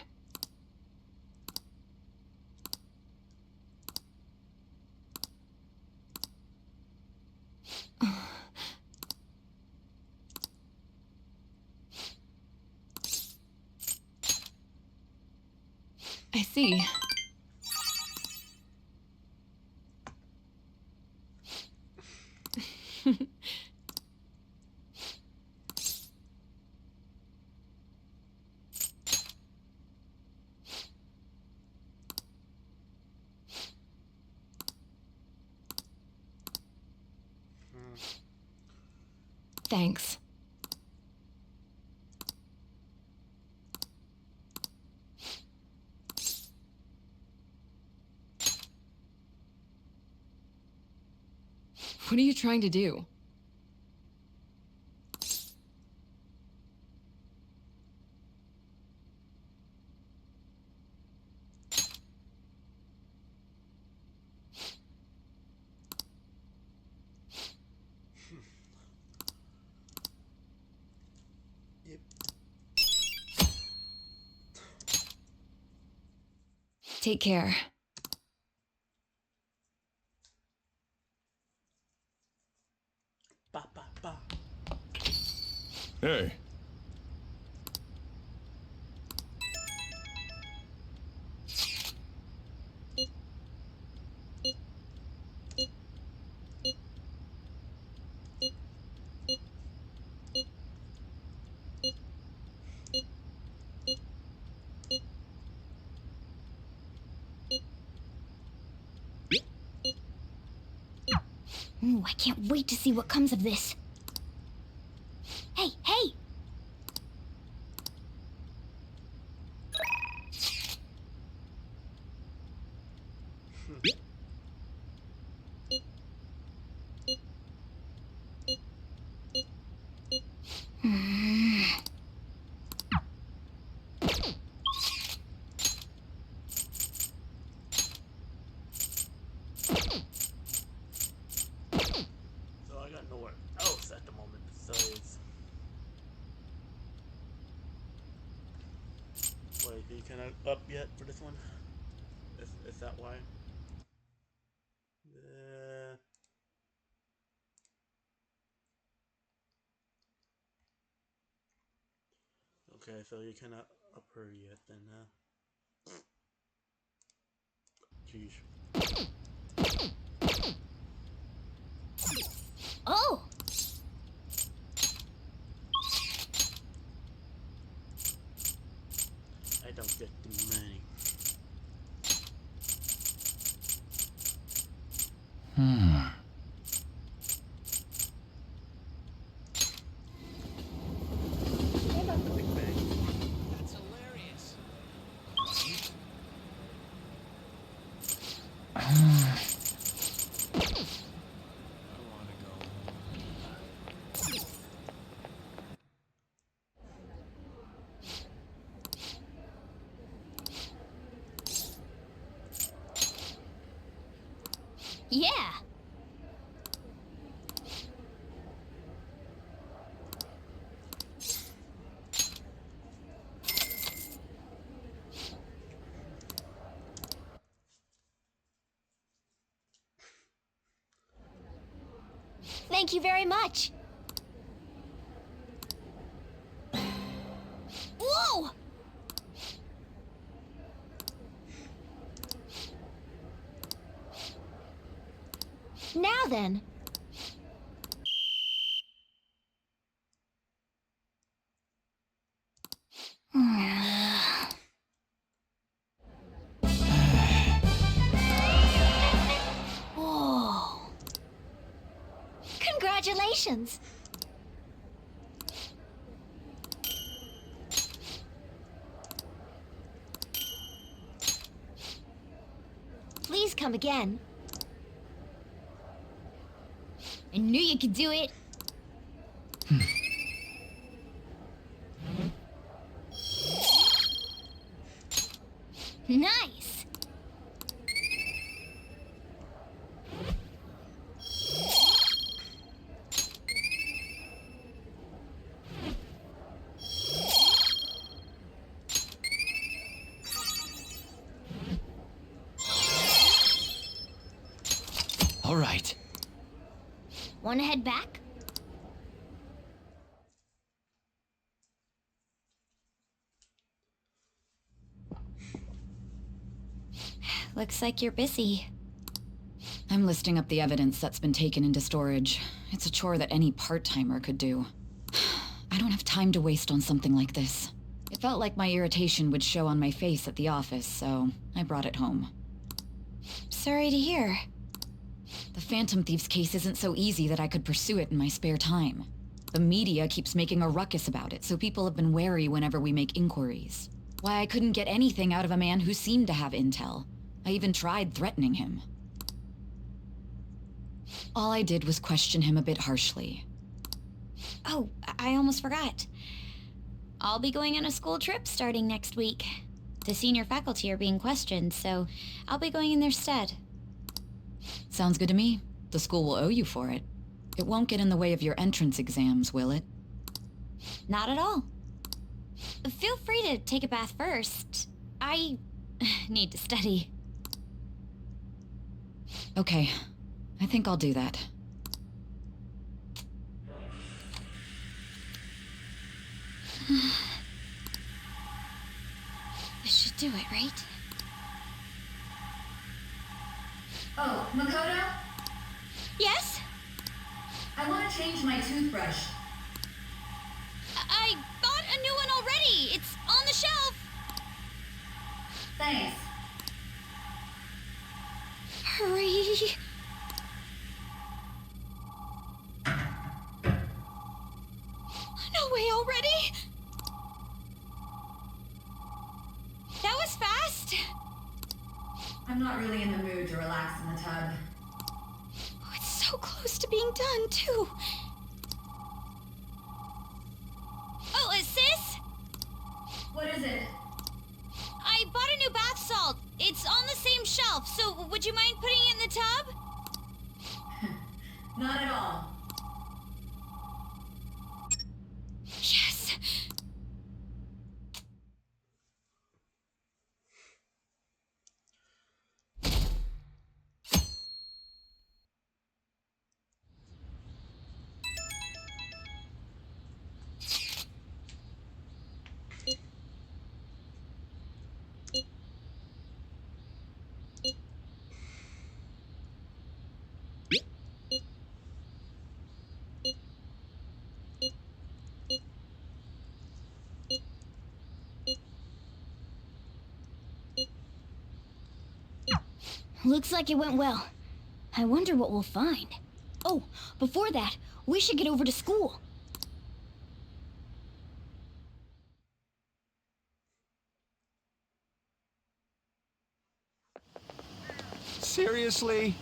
I see. Thanks. What are you trying to do? Yep. Take care. Ba, ba, ba. Hey. Ooh, I can't wait to see what comes of this. Hey, hey! So I got nowhere else at the moment besides. Wait, are you kind of up yet for this one? Is that why? Okay, so you're kind of up her yet then, Geesh. Oh! I don't get the money. That's hilarious. Yeah! Thank you very much. Whoa! Now then. Whoa. Congratulations. Please come again. I knew you could do it. Nice. All right. Wanna head back? Looks like you're busy. I'm listing up the evidence that's been taken into storage. It's a chore that any part-timer could do. I don't have time to waste on something like this. It felt like my irritation would show on my face at the office, so I brought it home. Sorry to hear. The Phantom Thieves case isn't so easy that I could pursue it in my spare time. The media keeps making a ruckus about it, so people have been wary whenever we make inquiries. Why I couldn't get anything out of a man who seemed to have intel. I even tried threatening him. All I did was question him a bit harshly. Oh, I almost forgot. I'll be going on a school trip starting next week. The senior faculty are being questioned, so I'll be going in their stead. Sounds good to me. The school will owe you for it. It won't get in the way of your entrance exams, will it? Not at all. Feel free to take a bath first. I need to study. Okay. I think I'll do that. This should do it, right? Oh, Makoto? Yes? I want to change my toothbrush. I bought a new one already. It's on the shelf. Thanks. Hurry. No way already. That was fast. I'm not really in the mood to relax in the tub. Oh, it's so close to being done, too. Oh, sis? What is it? I bought a new bath salt. It's on the same shelf, so would you mind putting it in the tub? Not at all. Yes. Looks like it went well. I wonder what we'll find. Oh, before that, we should get over to school. Seriously?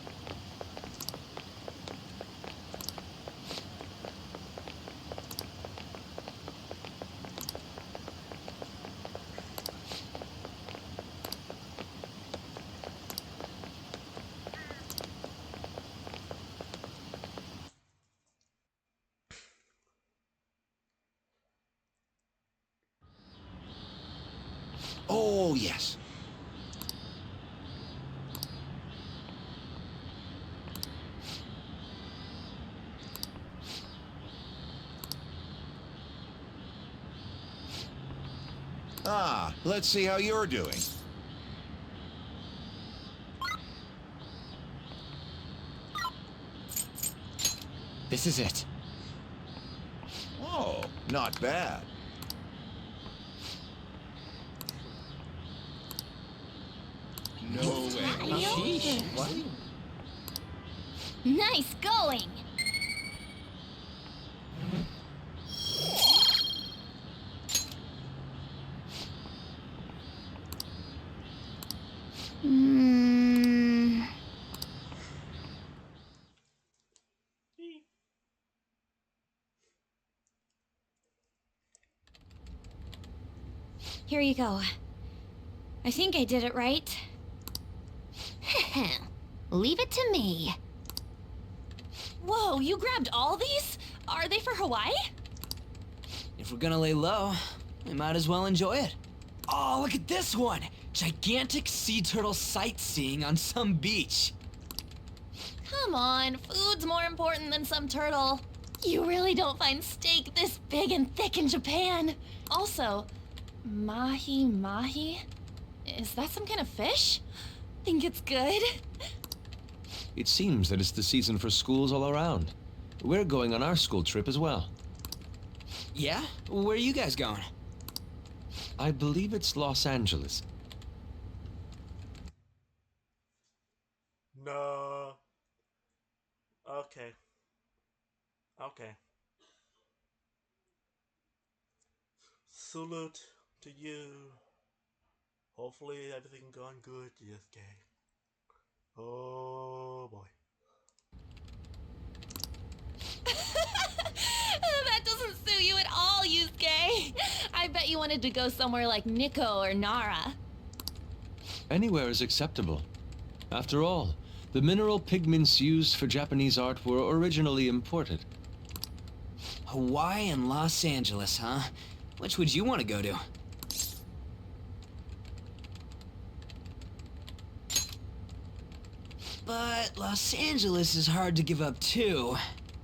Oh, yes. Ah, let's see how you're doing. This is it. Oh, not bad. No way. What? Nice going. Here you go. I think I did it right. Leave it to me. Whoa, you grabbed all these? Are they for Hawaii? If we're gonna lay low, we might as well enjoy it. Oh, look at this one! Gigantic sea turtle sightseeing on some beach. Come on, food's more important than some turtle. You really don't find steak this big and thick in Japan. Also, mahi? Is that some kind of fish? Think it's good? It seems that it's the season for schools all around. We're going on our school trip as well. Yeah? Where are you guys going? I believe it's Los Angeles. No. Okay. Okay. Salute to you. Hopefully everything gone good yesterday. Oh boy. That doesn't suit you at all, Yusuke. I bet you wanted to go somewhere like Nikko or Nara. Anywhere is acceptable. After all, the mineral pigments used for Japanese art were originally imported. Hawaii and Los Angeles, huh? Which would you want to go to? But Los Angeles is hard to give up too.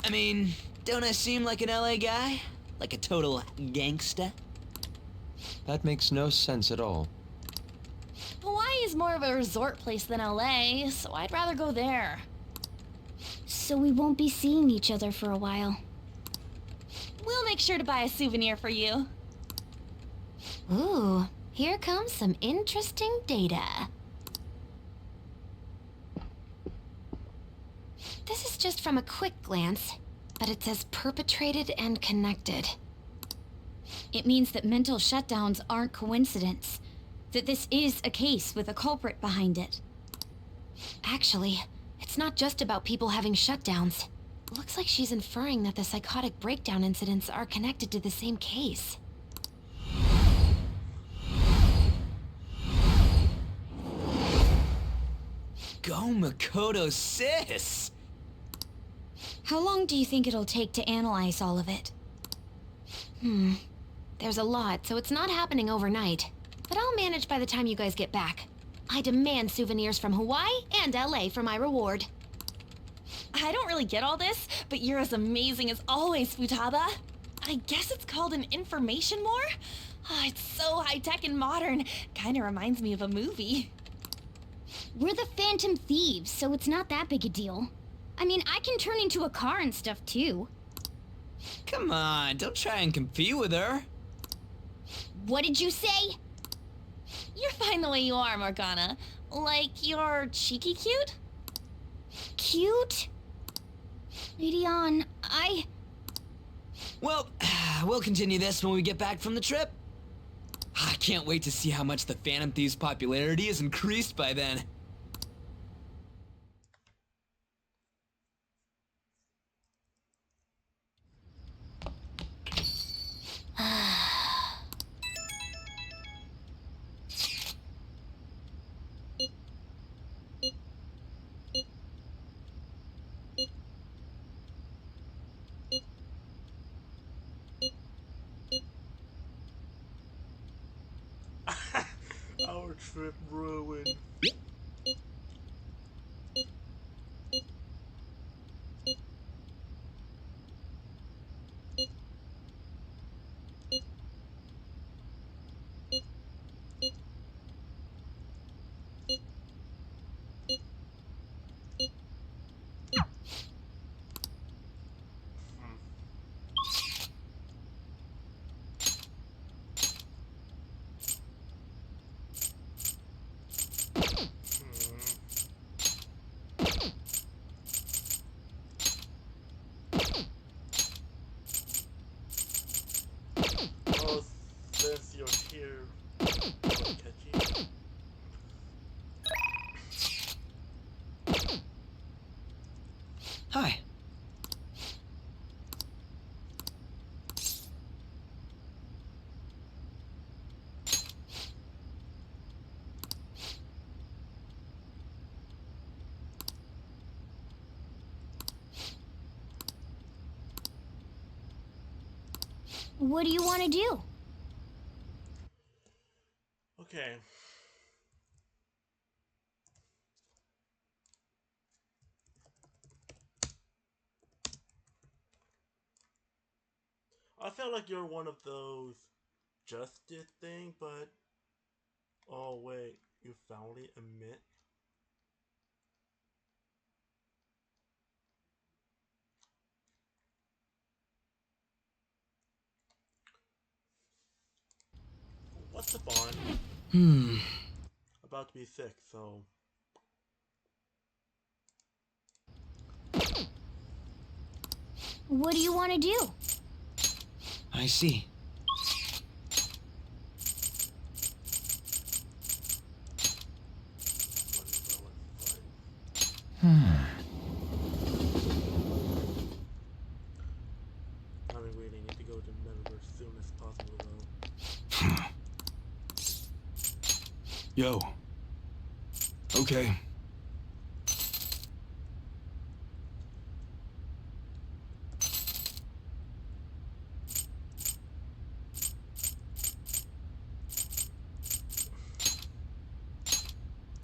I mean, don't I seem like an LA guy? Like a total gangsta? That makes no sense at all. Hawaii is more of a resort place than LA, so I'd rather go there. So we won't be seeing each other for a while. We'll make sure to buy a souvenir for you. Ooh, here comes some interesting data. This is just from a quick glance, but it says perpetrated and connected. It means that mental shutdowns aren't coincidence. That this is a case with a culprit behind it. Actually, it's not just about people having shutdowns. Looks like she's inferring that the psychotic breakdown incidents are connected to the same case. Go Makoto, sis! How long do you think it'll take to analyze all of it? There's a lot, so it's not happening overnight. But I'll manage by the time you guys get back. I demand souvenirs from Hawaii and LA for my reward. I don't really get all this, but you're as amazing as always, Futaba. I guess it's called an information war? Oh, it's so high-tech and modern. Kinda reminds me of a movie. We're the Phantom Thieves, so it's not that big a deal. I mean, I can turn into a car and stuff too. Come on, don't try and compete with her. What did you say? You're fine the way you are, Morgana. Like, you're cheeky cute? Cute? Radeon, Well, we'll continue this when we get back from the trip. I can't wait to see how much the Phantom Thieves' popularity is increased by then. Our trip ruined. Oh, since you're here, I'll catch you. Hi. what do you want to do? Okay. I felt like you're one of those justice thing, but oh wait, you finally admit. What's the bond? About to be sick, so. What do you want to do? I see. I really need to go to the metaverse as soon as possible, though. Yo. Okay.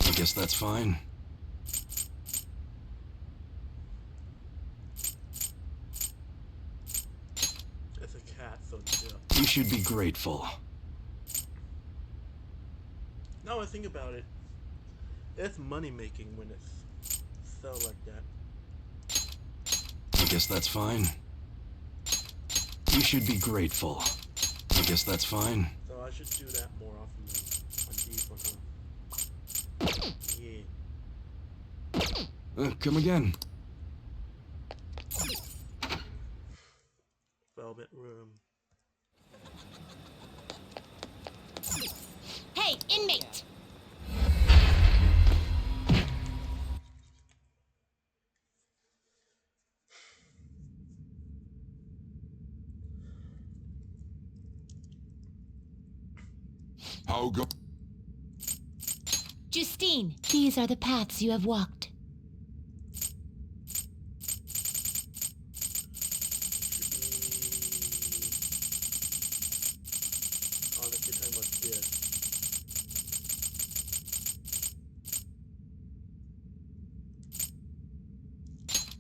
I guess that's fine. It's a cat, so yeah. You should be grateful. Now I think about it, it's money making when it's sell like that. I guess that's fine. You should be grateful. I guess that's fine. So I should do that more often on these one, huh? Yeah. Come again. Velvet room. Hey, inmate! How go? Justine, these are the paths you have walked. Honestly, talking about this.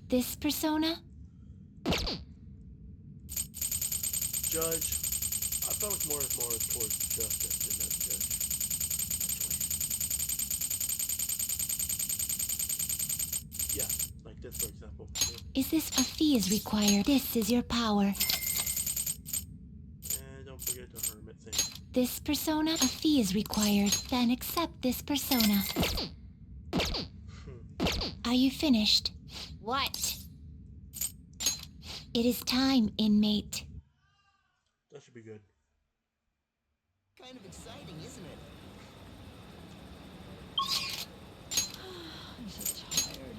This persona? Judge. I felt like more towards justice than that judge. Yeah, like this for example. Is this a fee is required? This is your power. And don't forget the hermit thing. This persona, a fee is required. Then accept this persona. Are you finished? What? It is time, inmate. That should be good. Kind of exciting, isn't it? I'm so tired.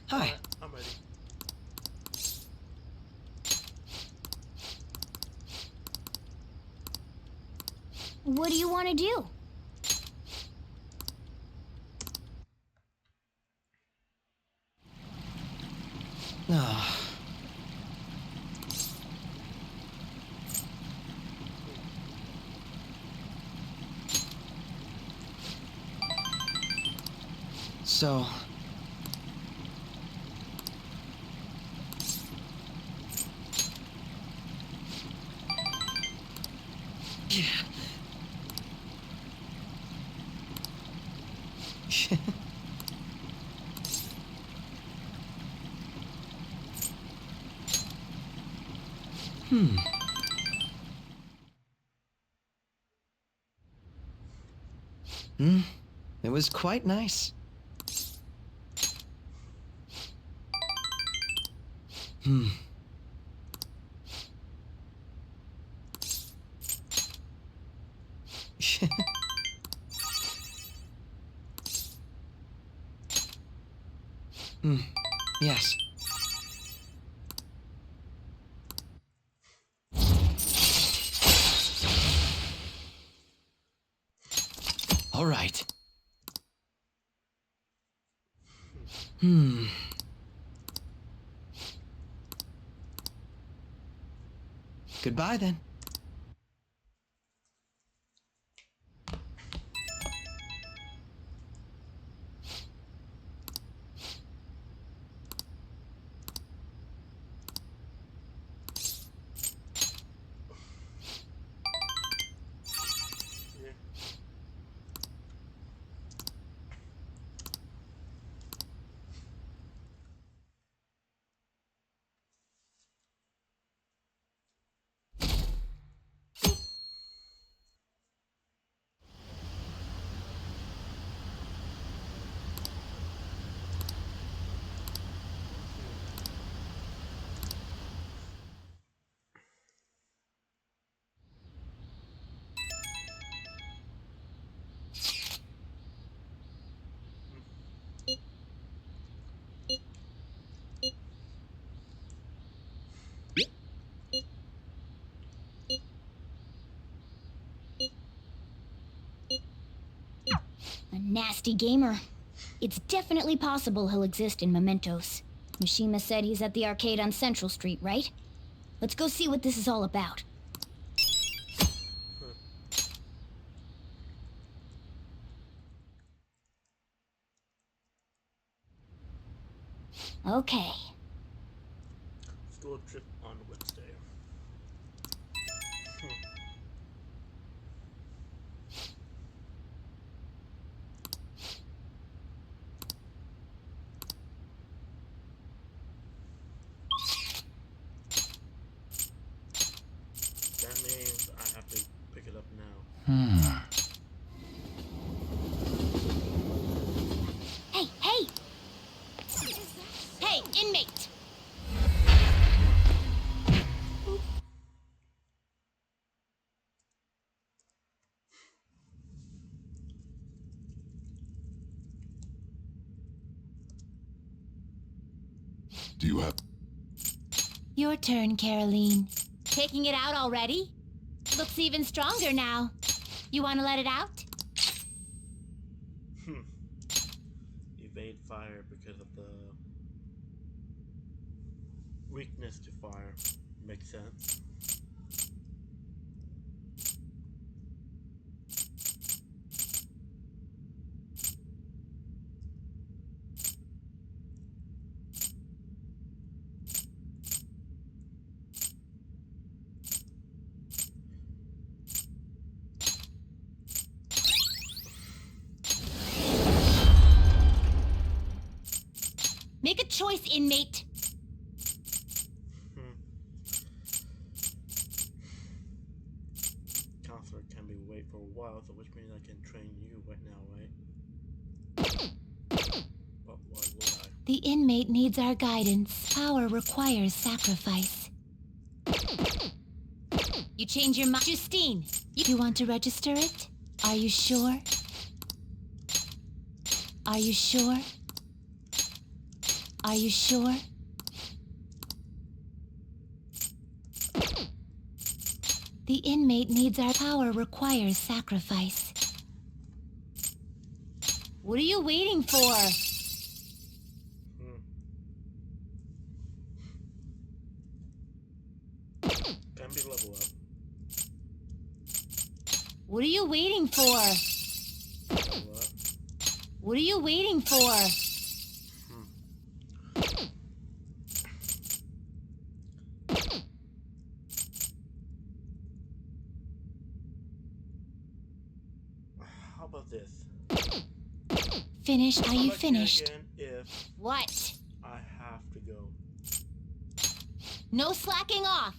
Hi. I'm ready. What do you want to do? Ah. So... It was quite nice. Yes. All right. Goodbye then. nasty gamer. It's definitely possible he'll exist in Mementos. Mishima said he's at the arcade on Central Street, right? Let's go see what this is all about. Okay. School trip on Wednesday. That means I have to pick it up now. Hey, hey! Hey, inmate! Do you have... Your turn, Caroline. Taking it out already? Looks even stronger now. You want to let it out? Evade fire because of the weakness to fire. Makes sense. Make a choice, inmate. Counselor can be wait for a while, so which means I can train you right now, right? But why would I? The inmate needs our guidance. Power requires sacrifice. You change your mind. Justine! You want to register it? Are you sure? Are you sure? Are you sure? The inmate needs our power requires sacrifice. What are you waiting for? Can be level up. What are you waiting for? Level up. What are you waiting for? How about this? Finished? Are you finished? Again if What? I have to go. No slacking off.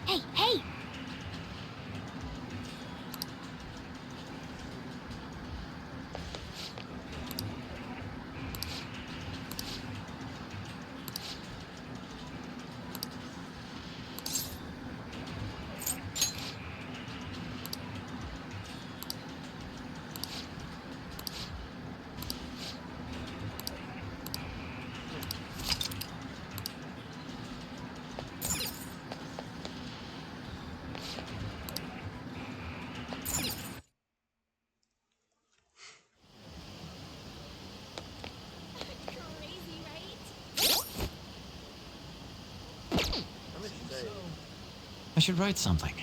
Hey, hey! I should write something.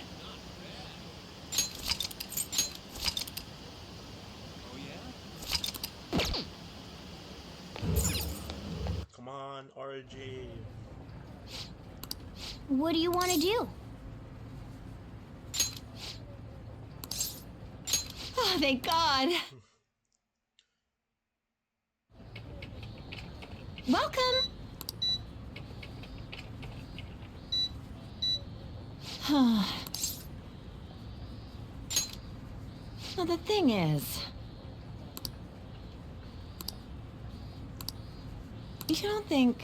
Come on, RG. What do you want to do? Oh, thank God. Welcome! Well, the thing is, you don't think...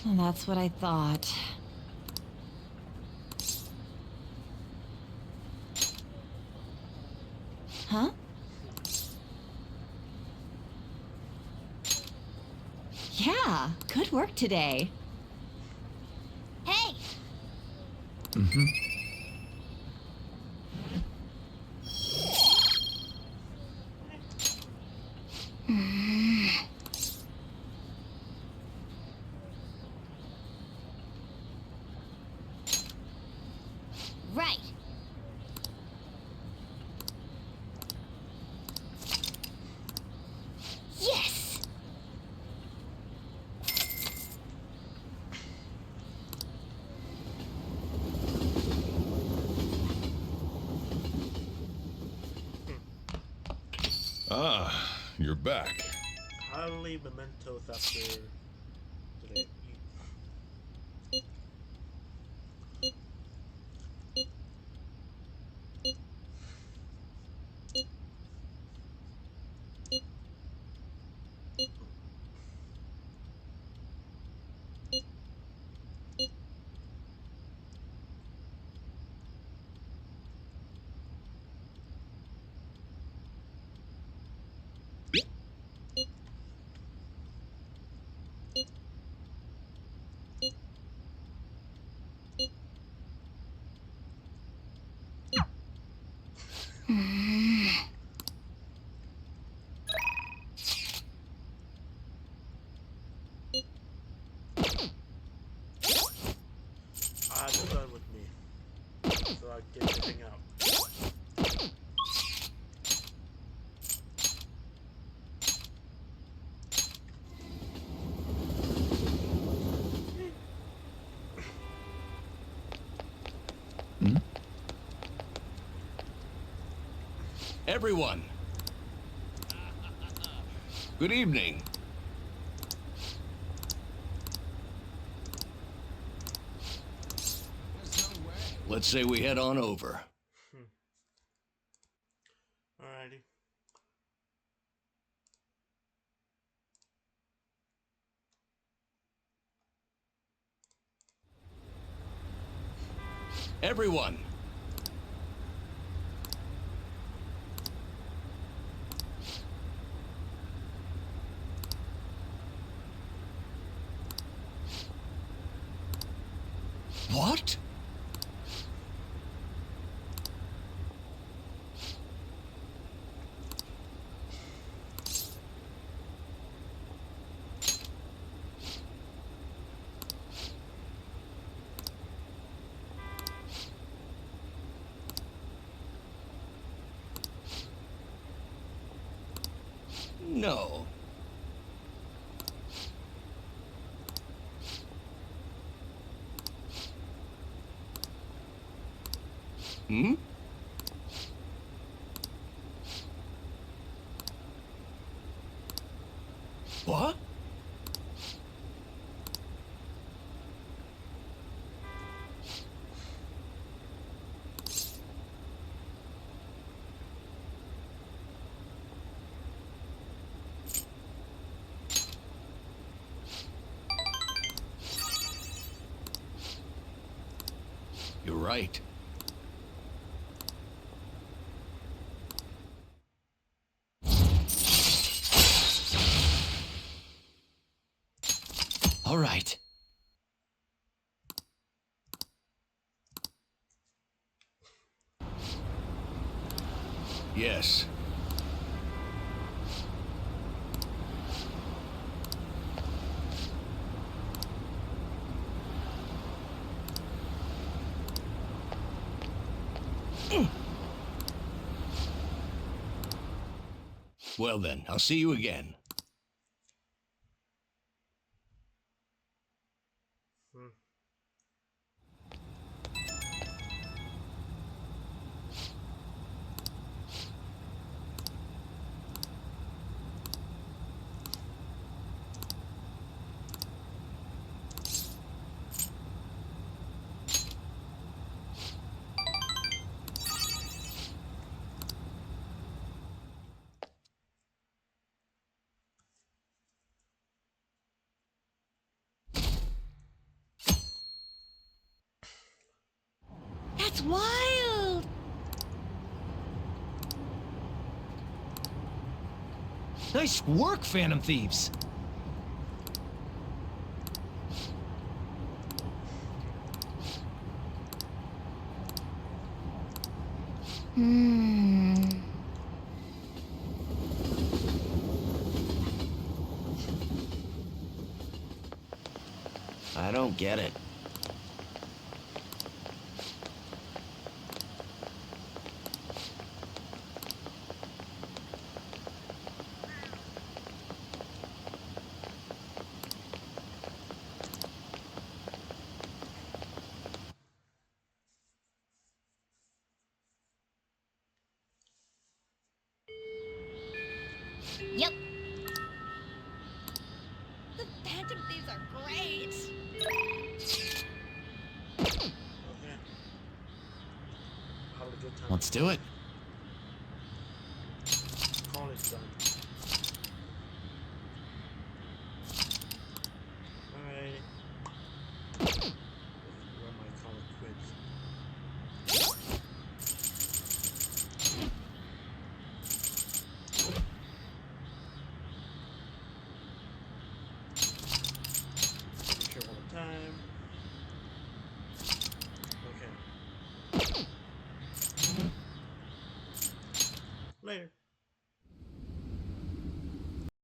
Well, that's what I thought. Huh? Yeah, good work today. Hey! Mm-hmm. Right. Yes! Ah, you're back. Highly mementos after today. You're done with me. So I get to hang out. Everyone. Good evening. Let's say we head on over. Alrighty. Everyone. What? No. Hmm? What? You're right. All right. Yes. Well then, I'll see you again. That's wild! Nice work, Phantom Thieves! I don't get it. Yep. The Phantom Thieves are great! Okay. Have a good time. Let's do it. Call it done. Alright. Where am I call it quits? Be sure all the time. Okay. Later.